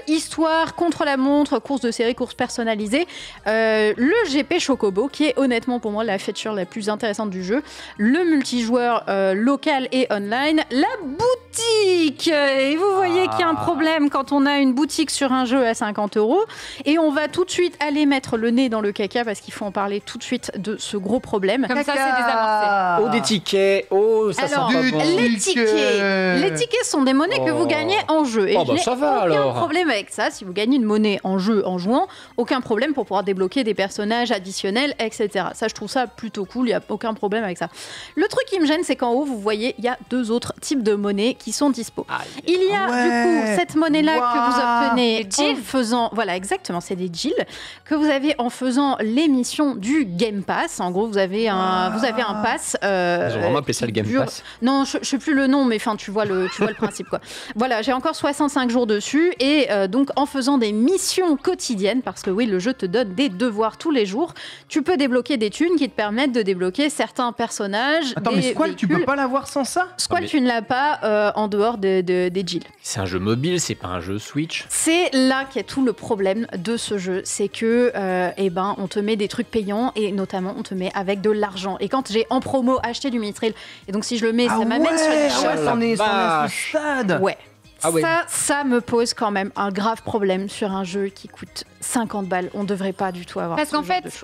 histoire, contre la montre, course de série, course personnalisée, le GP Chocobo qui est honnêtement pour moi la feature la plus intéressante du jeu, le multijoueur local et online, la boutique. Et vous voyez qu'il y a un problème quand on a une boutique sur un jeu à 50€. Et on va tout de suite aller mettre le nez dans le caca parce qu'il faut en parler tout de suite de ce gros problème. Comme ça, c'est des avancées. Des tickets. Ça sent pas bon. Les tickets sont des monnaies que vous gagnez en jeu. Et je n'ai aucun problème avec ça. Si vous gagnez une monnaie en jeu en jouant, aucun problème pour pouvoir débloquer des personnages additionnels, etc. Ça, je trouve ça plutôt cool, il n'y a aucun problème avec ça. Le truc qui me gêne, c'est qu'en haut, vous voyez, il y a deux autres types de monnaies qui sont dispo. Il y a du coup cette monnaie-là que vous obtenez en faisant... Voilà, exactement, c'est des Jill que vous avez en faisant l'émission du Game Pass. En gros, vous avez un pass... Ils ont vraiment appelé ça le Game Pass. Non, je ne sais plus le nom, mais tu vois le principe, quoi. Voilà, j'ai encore 65 jours dessus et donc en faisant des missions quotidiennes, parce que oui, le jeu te donne des devoirs tous les jours, tu peux débloquer des thunes qui te permettent de débloquer certains personnages. Attends, mais Squall, tu peux pas l'avoir sans ça? Squall, tu ne l'as pas en dehors des Jill. C'est un jeu mobile, c'est pas un jeu Switch. C'est là qu'est tout le problème de ce jeu, c'est que on te met des trucs payants et notamment on te met avec de l'argent. Et quand j'ai en promo acheté du Mithril, et donc si je le mets, ça m'amène sur les c'en est à ce stade. Ouais. Ça me pose quand même un grave problème sur un jeu qui coûte 50 balles. On devrait pas du tout avoir parce qu'en fait,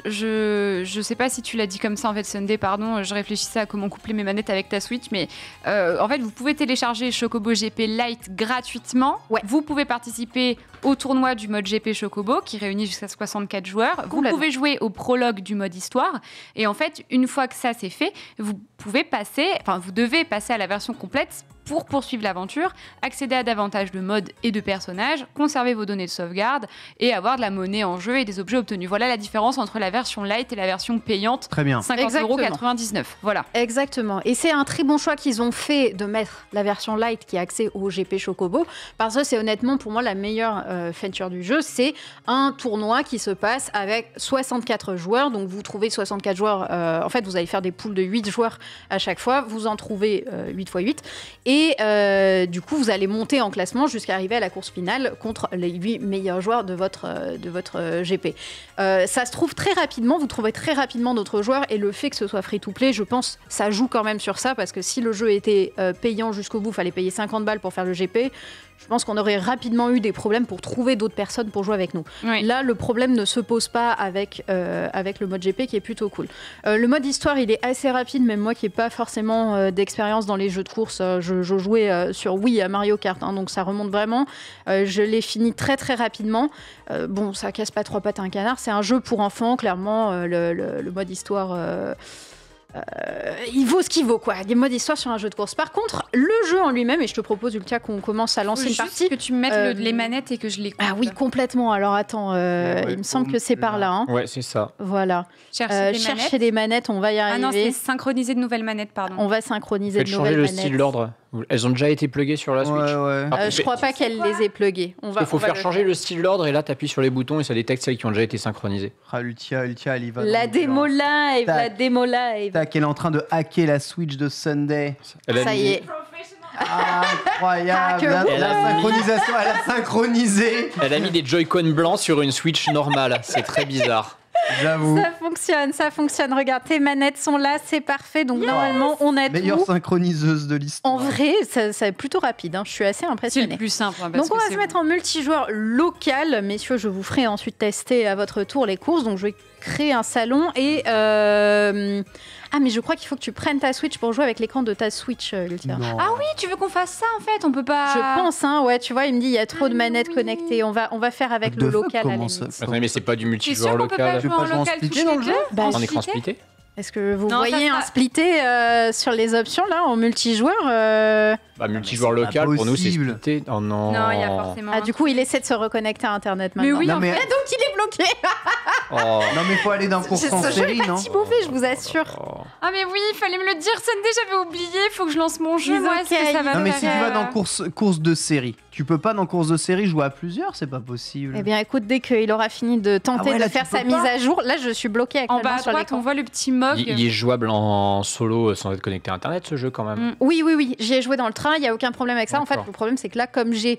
je sais pas si tu l'as dit comme ça en fait, Sunday, pardon, je réfléchissais à comment coupler mes manettes avec ta Switch, mais en fait, vous pouvez télécharger Chocobo GP Lite gratuitement. Ouais. Vous pouvez participer au tournoi du mode GP Chocobo qui réunit jusqu'à 64 joueurs. Vous pouvez jouer au prologue du mode histoire. Et en fait, une fois que ça c'est fait, vous devez passer à la version complète pour poursuivre l'aventure, accéder à davantage de modes et de personnages, conserver vos données de sauvegarde et avoir de la monnaie en jeu et des objets obtenus. Voilà la différence entre la version light et la version payante. Très bien. 50,99€. Voilà. Exactement. Et c'est un très bon choix qu'ils ont fait de mettre la version light qui a accès au GP Chocobo, parce que c'est honnêtement pour moi la meilleure feature du jeu, c'est un tournoi qui se passe avec 64 joueurs. Donc vous trouvez 64 joueurs, en fait vous allez faire des poules de 8 joueurs à chaque fois, vous en trouvez 8 x 8 et du coup vous allez monter en classement jusqu'à arriver à la course finale contre les 8 meilleurs joueurs de votre GP. Ça se trouve très rapidement, vous trouverez très rapidement d'autres joueurs et le fait que ce soit free-to-play, je pense, ça joue quand même sur ça parce que si le jeu était payant jusqu'au bout, il fallait payer 50 balles pour faire le GP, je pense qu'on aurait rapidement eu des problèmes pour trouver d'autres personnes pour jouer avec nous. Oui. Là, le problème ne se pose pas avec le mode GP qui est plutôt cool. Le mode histoire, il est assez rapide, même moi qui n'ai pas forcément d'expérience dans les jeux de course, je jouais sur Wii à Mario Kart, hein, donc ça remonte vraiment. Je l'ai fini très très rapidement. Bon, ça casse pas trois pattes à un canard, c'est un jeu pour enfants, clairement, le mode histoire... il vaut ce qu'il vaut, quoi. Des modes histoire sur un jeu de course. Par contre, le jeu en lui-même, et je te propose, Ultia, qu'on commence à lancer une partie. Que tu mettes les manettes et que je les coupe. Ah oui, complètement. Alors attends, il me semble que c'est par là. Hein. Ouais, c'est ça. Voilà. Chercher des manettes, on va y arriver. Ah non, c'est synchroniser de nouvelles manettes, pardon. On va synchroniser de changer nouvelles manettes. Le style d'ordre. Elles ont déjà été pluguées sur la Switch. Je crois pas qu'elle les ait pluguées. Il faut faire changer le style d'ordre et là, t'appuies sur les boutons et ça détecte celles qui ont déjà été synchronisées. Ultia, elle y va. La démo live. Tac, elle est en train de hacker la Switch de Sunday. Ça y est. Incroyable. Elle a synchronisé. Elle a mis des Joy-Con blancs sur une Switch normale. C'est très bizarre. J'avoue. Ça fonctionne. Regarde, tes manettes sont là, c'est parfait. Donc normalement, on a meilleure tout. synchroniseuse de l'histoire. En vrai, c'est plutôt rapide. Hein. Je suis assez impressionnée. C'est le plus simple. Hein, donc on va se mettre en multijoueur local. Messieurs, je vous ferai ensuite tester à votre tour les courses. Donc je vais créer un salon et... Ah, mais je crois qu'il faut que tu prennes ta Switch pour jouer avec l'écran de ta Switch, Ultia. Ah oui, tu veux qu'on fasse ça en fait? On peut pas. Je pense, hein, ouais, tu vois, il me dit il y a trop de manettes connectées. On va faire avec le local à la limite. Attendez, mais c'est pas du multijoueur local. Tu peux pas jouer en local splitté dans le jeu? En écran splitté? Est-ce que vous voyez un splitté sur les options là en multijoueur multijoueur local pour nous c'est splitté. Oh non. Non, il y a forcément. Ah, du coup, il essaie de se reconnecter à Internet maintenant. Mais oui, donc il est bloqué. Non mais faut aller d'un course en série, non? C'est pas mauvais, je vous assure. Ah mais oui, il fallait me le dire, Sunday, j'avais oublié. Faut que je lance mon jeu. Moi, est-ce que ça va Non mais si tu vas dans course de série, tu peux pas dans course de série jouer à plusieurs, c'est pas possible. Eh bien, écoute, dès qu'il aura fini de tenter de faire sa mise à jour, là, je suis bloquée en bas à droite, on voit le petit mog. Il est jouable en solo sans être connecté à Internet, ce jeu quand même. Oui, j'y ai joué dans le train, il y a aucun problème avec ça. En fait, le problème c'est que là, comme j'ai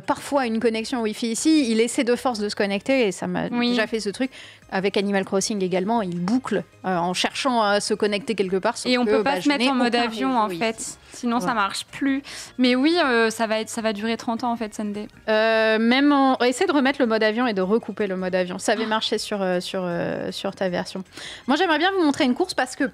parfois une connexion Wi-Fi ici, il essaie de force de se connecter et ça m'a déjà fait ce truc. Avec Animal Crossing également, il boucle en cherchant à se connecter quelque part. Et on peut pas se mettre en mode avion en fait, sinon ça marche plus. Mais oui, ça va durer 30 ans en fait, Sunday. Essaie de remettre le mode avion et de recouper le mode avion. Ça avait marché sur ta version. Moi, j'aimerais bien vous montrer une course parce que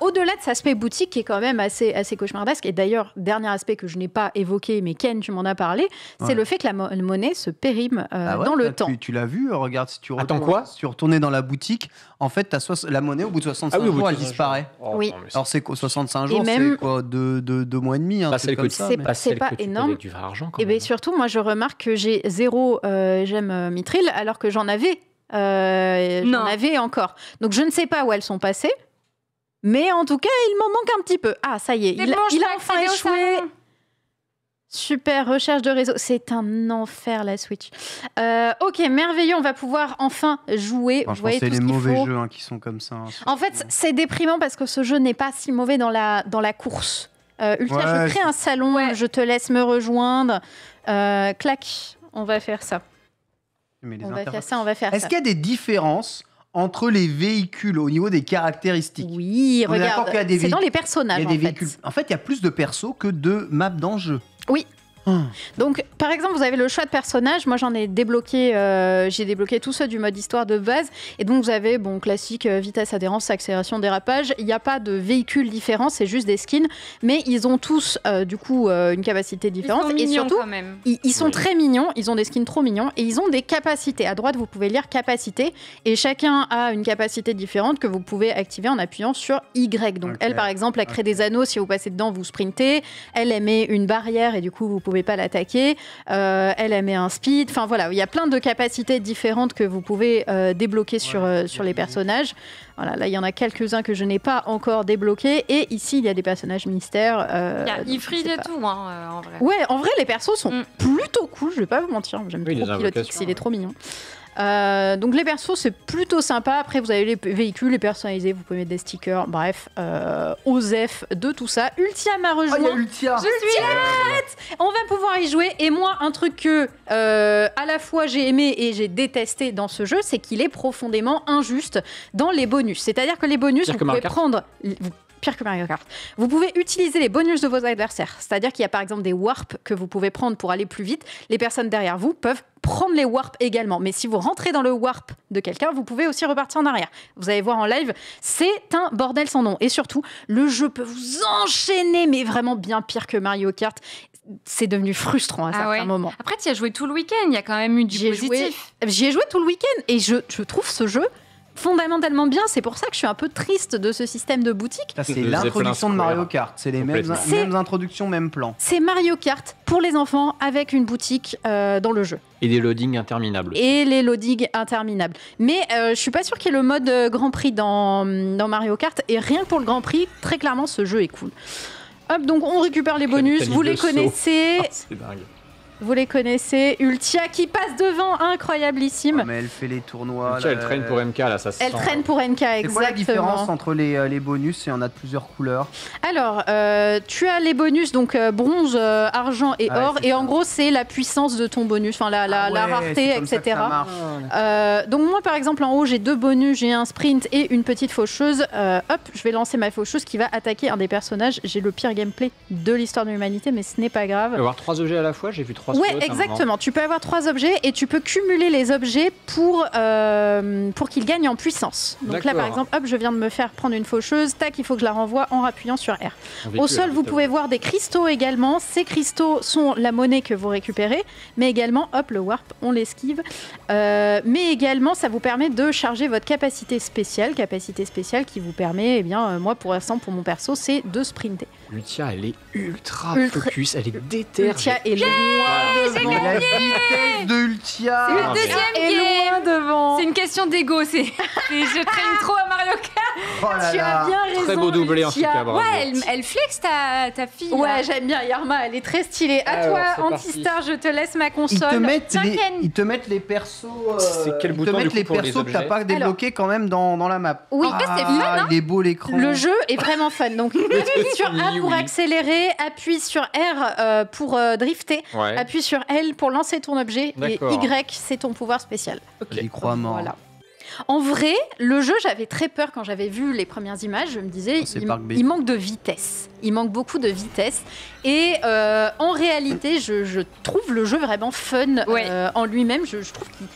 au-delà de cet aspect boutique qui est quand même assez cauchemardesque, et d'ailleurs, dernier aspect que je n'ai pas évoqué, mais Ken, tu m'en as parlé, c'est le fait que la monnaie se périme dans le temps. Tu l'as vu, regarde, si tu Attends quoi? Si tu retournais dans la boutique, en fait, la monnaie, au bout de 65 jours, elle disparaît. Oui. Alors, c'est quoi, 65 jours, c'est quoi, 2 mois et demi, un truc comme ça. C'est pas énorme. Et bien surtout, moi, je remarque que j'ai 0 gemmes mithril, alors que j'en avais encore. Donc, je ne sais pas où elles sont passées. Mais en tout cas, il m'en manque un petit peu. Ah, ça y est, il a enfin échoué. Super, recherche de réseau. C'est un enfer, la Switch. Ok, merveilleux, on va pouvoir enfin jouer. Vous voyez, c'est les mauvais jeux qui sont comme ça. En fait, c'est déprimant parce que ce jeu n'est pas si mauvais dans la course. Ultia, je crée un salon, je te laisse me rejoindre. Clac, on va faire ça. On va faire ça. Est-ce qu'il y a des différences entre les véhicules au niveau des caractéristiques? Oui, regarde, c'est dans les personnages. En fait, il y a plus de persos que de maps dans le jeu. Oui. Donc, par exemple, vous avez le choix de personnages. Moi, j'en ai débloqué, j'ai débloqué tous ceux du mode histoire de base. Et donc, vous avez, classique, vitesse, adhérence, accélération, dérapage. Il n'y a pas de véhicules différents, c'est juste des skins. Mais ils ont tous, du coup, une capacité différente. Ils sont mignons, et surtout, quand même. Ils sont très mignons. Ils ont des skins trop mignons. Et ils ont des capacités. À droite, vous pouvez lire capacité. Et chacun a une capacité différente que vous pouvez activer en appuyant sur Y. Donc, elle, par exemple, elle crée des anneaux. Si vous passez dedans, vous sprintez. Elle met une barrière et du coup, vous pouvez pouvez pas l'attaquer. Elle met un speed. Enfin voilà, il y a plein de capacités différentes que vous pouvez débloquer sur les personnages. Voilà, là il y en a quelques-uns que je n'ai pas encore débloqués. Et ici il y a des personnages mystères. Il y a Ifrit et tout, en vrai. Ouais, en vrai les persos sont plutôt cool. Je vais pas vous mentir, j'aime trop Pilotix, il est trop mignon. Donc les persos c'est plutôt sympa. Après vous avez les véhicules, les personnalisés, vous pouvez mettre des stickers, bref, Osef de tout ça. Ultia m'a rejoint. Il y a Ultia. Je suis prête. On va pouvoir y jouer. Et moi un truc que à la fois j'ai aimé et j'ai détesté dans ce jeu, c'est qu'il est profondément injuste dans les bonus. C'est-à-dire que les bonus vous pouvez prendre... Pire que Mario Kart. Vous pouvez utiliser les bonus de vos adversaires. C'est-à-dire qu'il y a par exemple des warps que vous pouvez prendre pour aller plus vite. Les personnes derrière vous peuvent prendre les warps également. Mais si vous rentrez dans le warp de quelqu'un, vous pouvez aussi repartir en arrière. Vous allez voir en live, c'est un bordel sans nom. Et surtout, le jeu peut vous enchaîner, mais vraiment bien pire que Mario Kart. C'est devenu frustrant à certains moments. Après, tu y as joué tout le week-end. Il y a quand même eu du positif. J'y ai joué tout le week-end et je trouve ce jeu fondamentalement bien. C'est pour ça que je suis un peu triste de ce système de boutique. Ça, c'est l'introduction de Mario Kart. C'est les mêmes introductions, même plan. C'est Mario Kart pour les enfants avec une boutique dans le jeu. Et des loadings interminables. Mais je suis pas sûre qu'il y ait le mode Grand Prix dans Mario Kart. Et rien que pour le Grand Prix, très clairement, ce jeu est cool. Hop, donc on récupère les bonus. Vous les connaissez. C'est dingue. Vous les connaissez, Ultia qui passe devant, incroyablissime. Oh, mais elle fait les tournois. Ultia, elle traîne pour MK, là, ça se Elle traîne pour MK, exactement. C'est quoi la différence entre les bonus? Il y en a de plusieurs couleurs. Alors, tu as les bonus, donc bronze, argent et or. Et en gros, c'est la puissance de ton bonus, enfin la rareté, etc. Donc moi, par exemple, en haut, j'ai 2 bonus. J'ai un sprint et une petite faucheuse. Hop, je vais lancer ma faucheuse qui va attaquer un des personnages. J'ai le pire gameplay de l'histoire de l'humanité, mais ce n'est pas grave. Tu peux avoir 3 objets à la fois, j'ai vu 3. Ouais, exactement. Tu peux avoir 3 objets et tu peux cumuler les objets pour qu'ils gagnent en puissance. Donc là, par exemple, hop, je viens de me faire prendre une faucheuse. Tac, il faut que je la renvoie en appuyant sur R. Au sol, vous pouvez voir des cristaux également. Ces cristaux sont la monnaie que vous récupérez, mais également, hop, le warp, on l'esquive. Mais également, ça vous permet de charger votre capacité spéciale qui vous permet, eh bien, moi, pour l'instant, pour mon perso, c'est de sprinter. Ultia, elle est ultra focus, elle est déterre. Ultia est loin devant. La vitesse de Ultia. C'est le deuxième est loin devant. C'est une question d'ego. Je traîne trop à Mario Kart. Oh là tu as bien raison. Très beau doublé en tout cas. Bravo. Ouais, elle flex ta fille. Ouais, là. j'aime bien Yarma, elle est très stylée. À toi, Antistar, je te laisse ma console. Ils te mettent les persos. C'est quel bouton, ils te mettent les pour les persos que t'as objets pas débloqués quand même dans la map. Oui, c'est fun, hein. Il est beau l'écran. Le jeu est vraiment fun. Donc, appuie sur A pour accélérer, appuie sur R pour drifter, appuie sur L pour lancer ton objet, et Y, c'est ton pouvoir spécial. J'y crois mort. Voilà. En vrai, le jeu, j'avais très peur quand j'avais vu les premières images. Je me disais, il manque de vitesse. Il manque beaucoup de vitesse. Et en réalité, je trouve le jeu vraiment fun en lui-même. Je trouve qu'il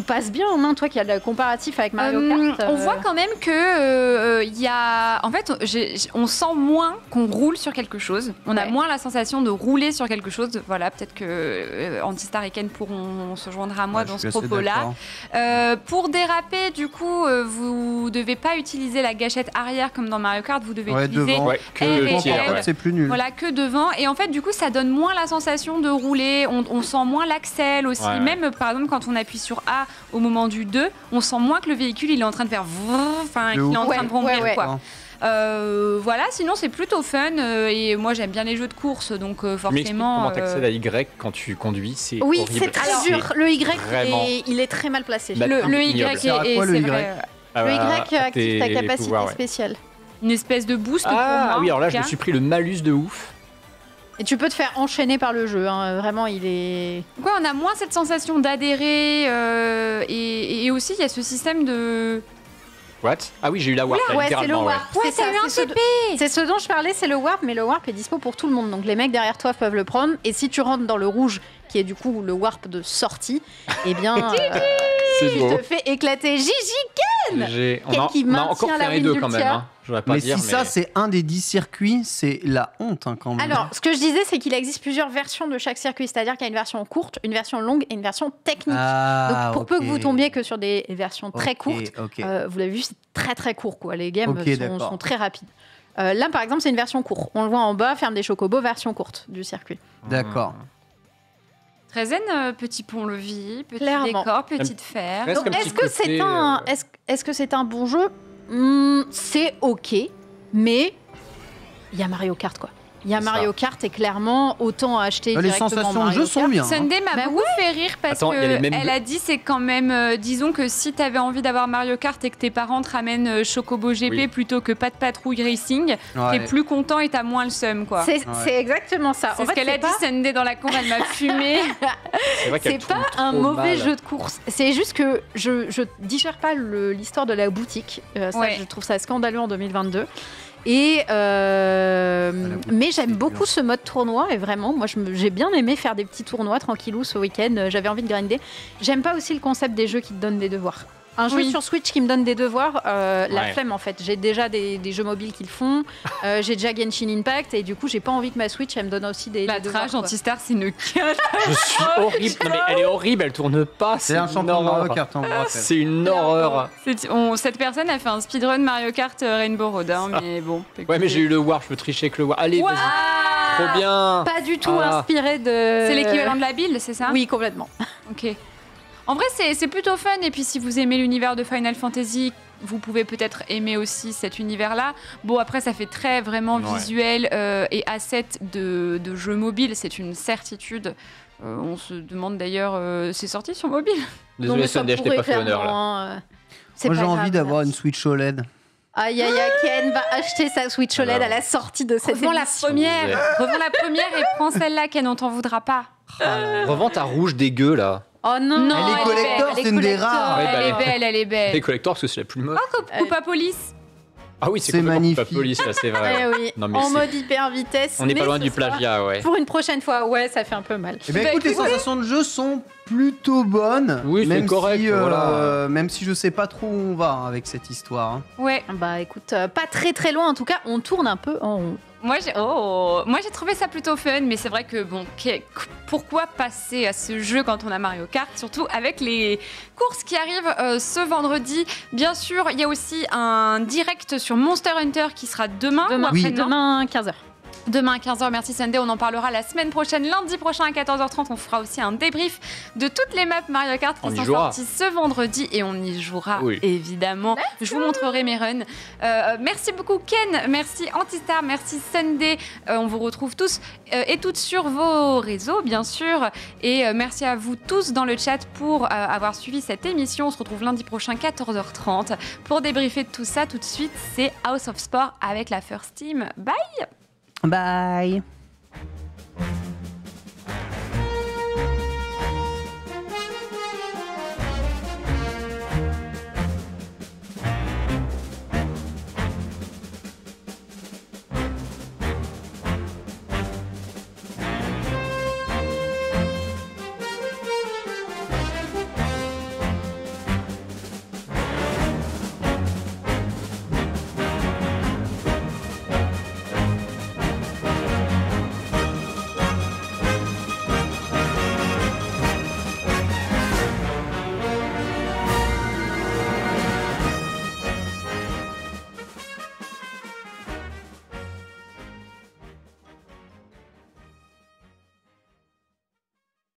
passe bien en main, toi qui as le comparatif avec Mario Kart. On voit quand même que y a... En fait, on sent moins qu'on roule sur quelque chose. On a moins la sensation de rouler sur quelque chose. Voilà, peut-être que Antistar et Ken pourront se joindre à moi dans ce propos-là. Pour déraper, du coup, vous devez pas utiliser la gâchette arrière comme dans Mario Kart. Vous devez utiliser R&L. C'est plus nul. Voilà, que devant. Et en fait, du coup, ça donne moins la sensation de rouler. On sent moins l'accel aussi. Même, par exemple, quand on appuie sur A au moment du 2, on sent moins que le véhicule il est en train de faire qu'il est en train de brombir quoi. Voilà, sinon c'est plutôt fun et moi j'aime bien les jeux de course donc forcément. Mais comment t'accèdes à Y quand tu conduis, c'est horrible. Oui, c'est très dur. Le Y il est très mal placé. Le Y est c'est vrai. Le Y active ta capacité spéciale. Une espèce de boost pour moi. Ah oui, alors là je me suis pris le malus de ouf. Et tu peux te faire enchaîner par le jeu, hein. Vraiment, il est... Ouais, on a moins cette sensation d'adhérer, et aussi, il y a ce système de... What? Ah oui, j'ai eu la warp, c'est le warp. Ouais, c'est un CP. C'est ce dont je parlais, c'est le warp, mais le warp est dispo pour tout le monde. Donc les mecs derrière toi peuvent le prendre, et si tu rentres dans le rouge, qui est du coup le warp de sortie, eh bien... tu te fais éclater. Gigi Ken On a encore fait un 2 quand même, hein. Mais si ça, c'est un des 10 circuits, c'est la honte hein, quand même. Alors, ce que je disais, c'est qu'il existe plusieurs versions de chaque circuit. C'est-à-dire qu'il y a une version courte, une version longue et une version technique. Donc, pour peu que vous tombiez que sur des versions très courtes, vous l'avez vu, c'est très très court, quoi. Les games sont très rapides. Là, par exemple, c'est une version courte. On le voit en bas, ferme des chocobos, version courte du circuit. D'accord. Très zen, petit pont-levis, petit décor, petite fer. Donc, est-ce que c'est un bon jeu? C'est ok, mais il y a Mario Kart, quoi. Il y a Mario Kart et clairement, autant acheter directement sensations Mario de jeu Kart. sont bien. Sunday m'a beaucoup fait rire parce qu'elle a dit c'est quand même, disons que si tu avais envie d'avoir Mario Kart et que tes parents te ramènent Chocobo GP plutôt que Pat Patrouille Racing, t'es plus content et t'as moins le seum, quoi. C'est exactement ça. C'est ce qu'elle a dit, Sunday dans la con, elle m'a fumé. C'est pas un mauvais jeu de course. C'est juste que je digère pas l'histoire de la boutique. Je trouve ça scandaleux en 2022. Mais j'aime beaucoup ce mode tournoi et vraiment, moi j'ai bien aimé faire des petits tournois tranquillou ce week-end. J'avais envie de grinder. J'aime pas aussi le concept des jeux qui te donnent des devoirs. Un jeu sur Switch qui me donne des devoirs, la flemme en fait. J'ai déjà des jeux mobiles qui le font. J'ai déjà Genshin Impact et du coup j'ai pas envie que ma Switch elle me donne aussi des devoirs. La trage Antistar, c'est une cata. Je suis horrible. Non mais elle est horrible, elle tourne pas. C'est un champion de Mario Kart en vrai. C'est une horreur. Cette personne a fait un speedrun Mario Kart Rainbow Road, mais bon. Ouais, mais j'ai eu le War, je peux tricher avec le War. Allez, vas-y. Trop bien. Pas du tout inspiré de. C'est l'équivalent de la build, c'est ça? Oui, complètement. Ok. En vrai, c'est plutôt fun. Et puis, si vous aimez l'univers de Final Fantasy, vous pouvez peut-être aimer aussi cet univers-là. Bon, après, ça fait très vraiment visuel et asset de jeux mobiles. C'est une certitude. On se demande d'ailleurs, c'est sorti sur mobile? Désolé, Sunday, je t'ai pas fait honneur là. Moi, j'ai envie d'avoir une Switch OLED. Aïe, Ken va acheter sa Switch OLED à la sortie de cette émission. Revends la première et prends celle-là, Ken, on t'en voudra pas. Revends ta rouge dégueu là. Oh non, elle est collector, c'est une des rares. Elle est belle. Elle est collector parce que c'est la plus moche. Oh, Coupa Police. Ah oui, c'est magnifique. Coupa Police, là, c'est vrai. Oui. Non, mais en mode hyper vitesse. On n'est pas loin du plagiat, ouais. Pour une prochaine fois, ça fait un peu mal. Eh bien, écoute, les sensations de jeu sont plutôt bonnes. Oui, c'est correct. Même si je sais pas trop où on va avec cette histoire. Ouais. Bah écoute, pas très très loin en tout cas, on tourne un peu en rond. Moi j'ai trouvé ça plutôt fun, mais c'est vrai que pourquoi passer à ce jeu quand on a Mario Kart, surtout avec les courses qui arrivent ce vendredi. Bien sûr, il y a aussi un direct sur Monster Hunter qui sera demain. Demain 15h. Demain à 15h, merci Sunday, on en parlera la semaine prochaine. Lundi prochain à 14h30, on fera aussi un débrief de toutes les maps Mario Kart qui sont sorties ce vendredi et on y jouera évidemment. Je vous montrerai mes runs. Merci beaucoup Ken, merci Antistar, merci Sunday. On vous retrouve tous et toutes sur vos réseaux bien sûr. Et merci à vous tous dans le chat pour avoir suivi cette émission. On se retrouve lundi prochain 14h30 pour débriefer de tout ça. Tout de suite, c'est House of Sport avec la First Team. Bye! Bye.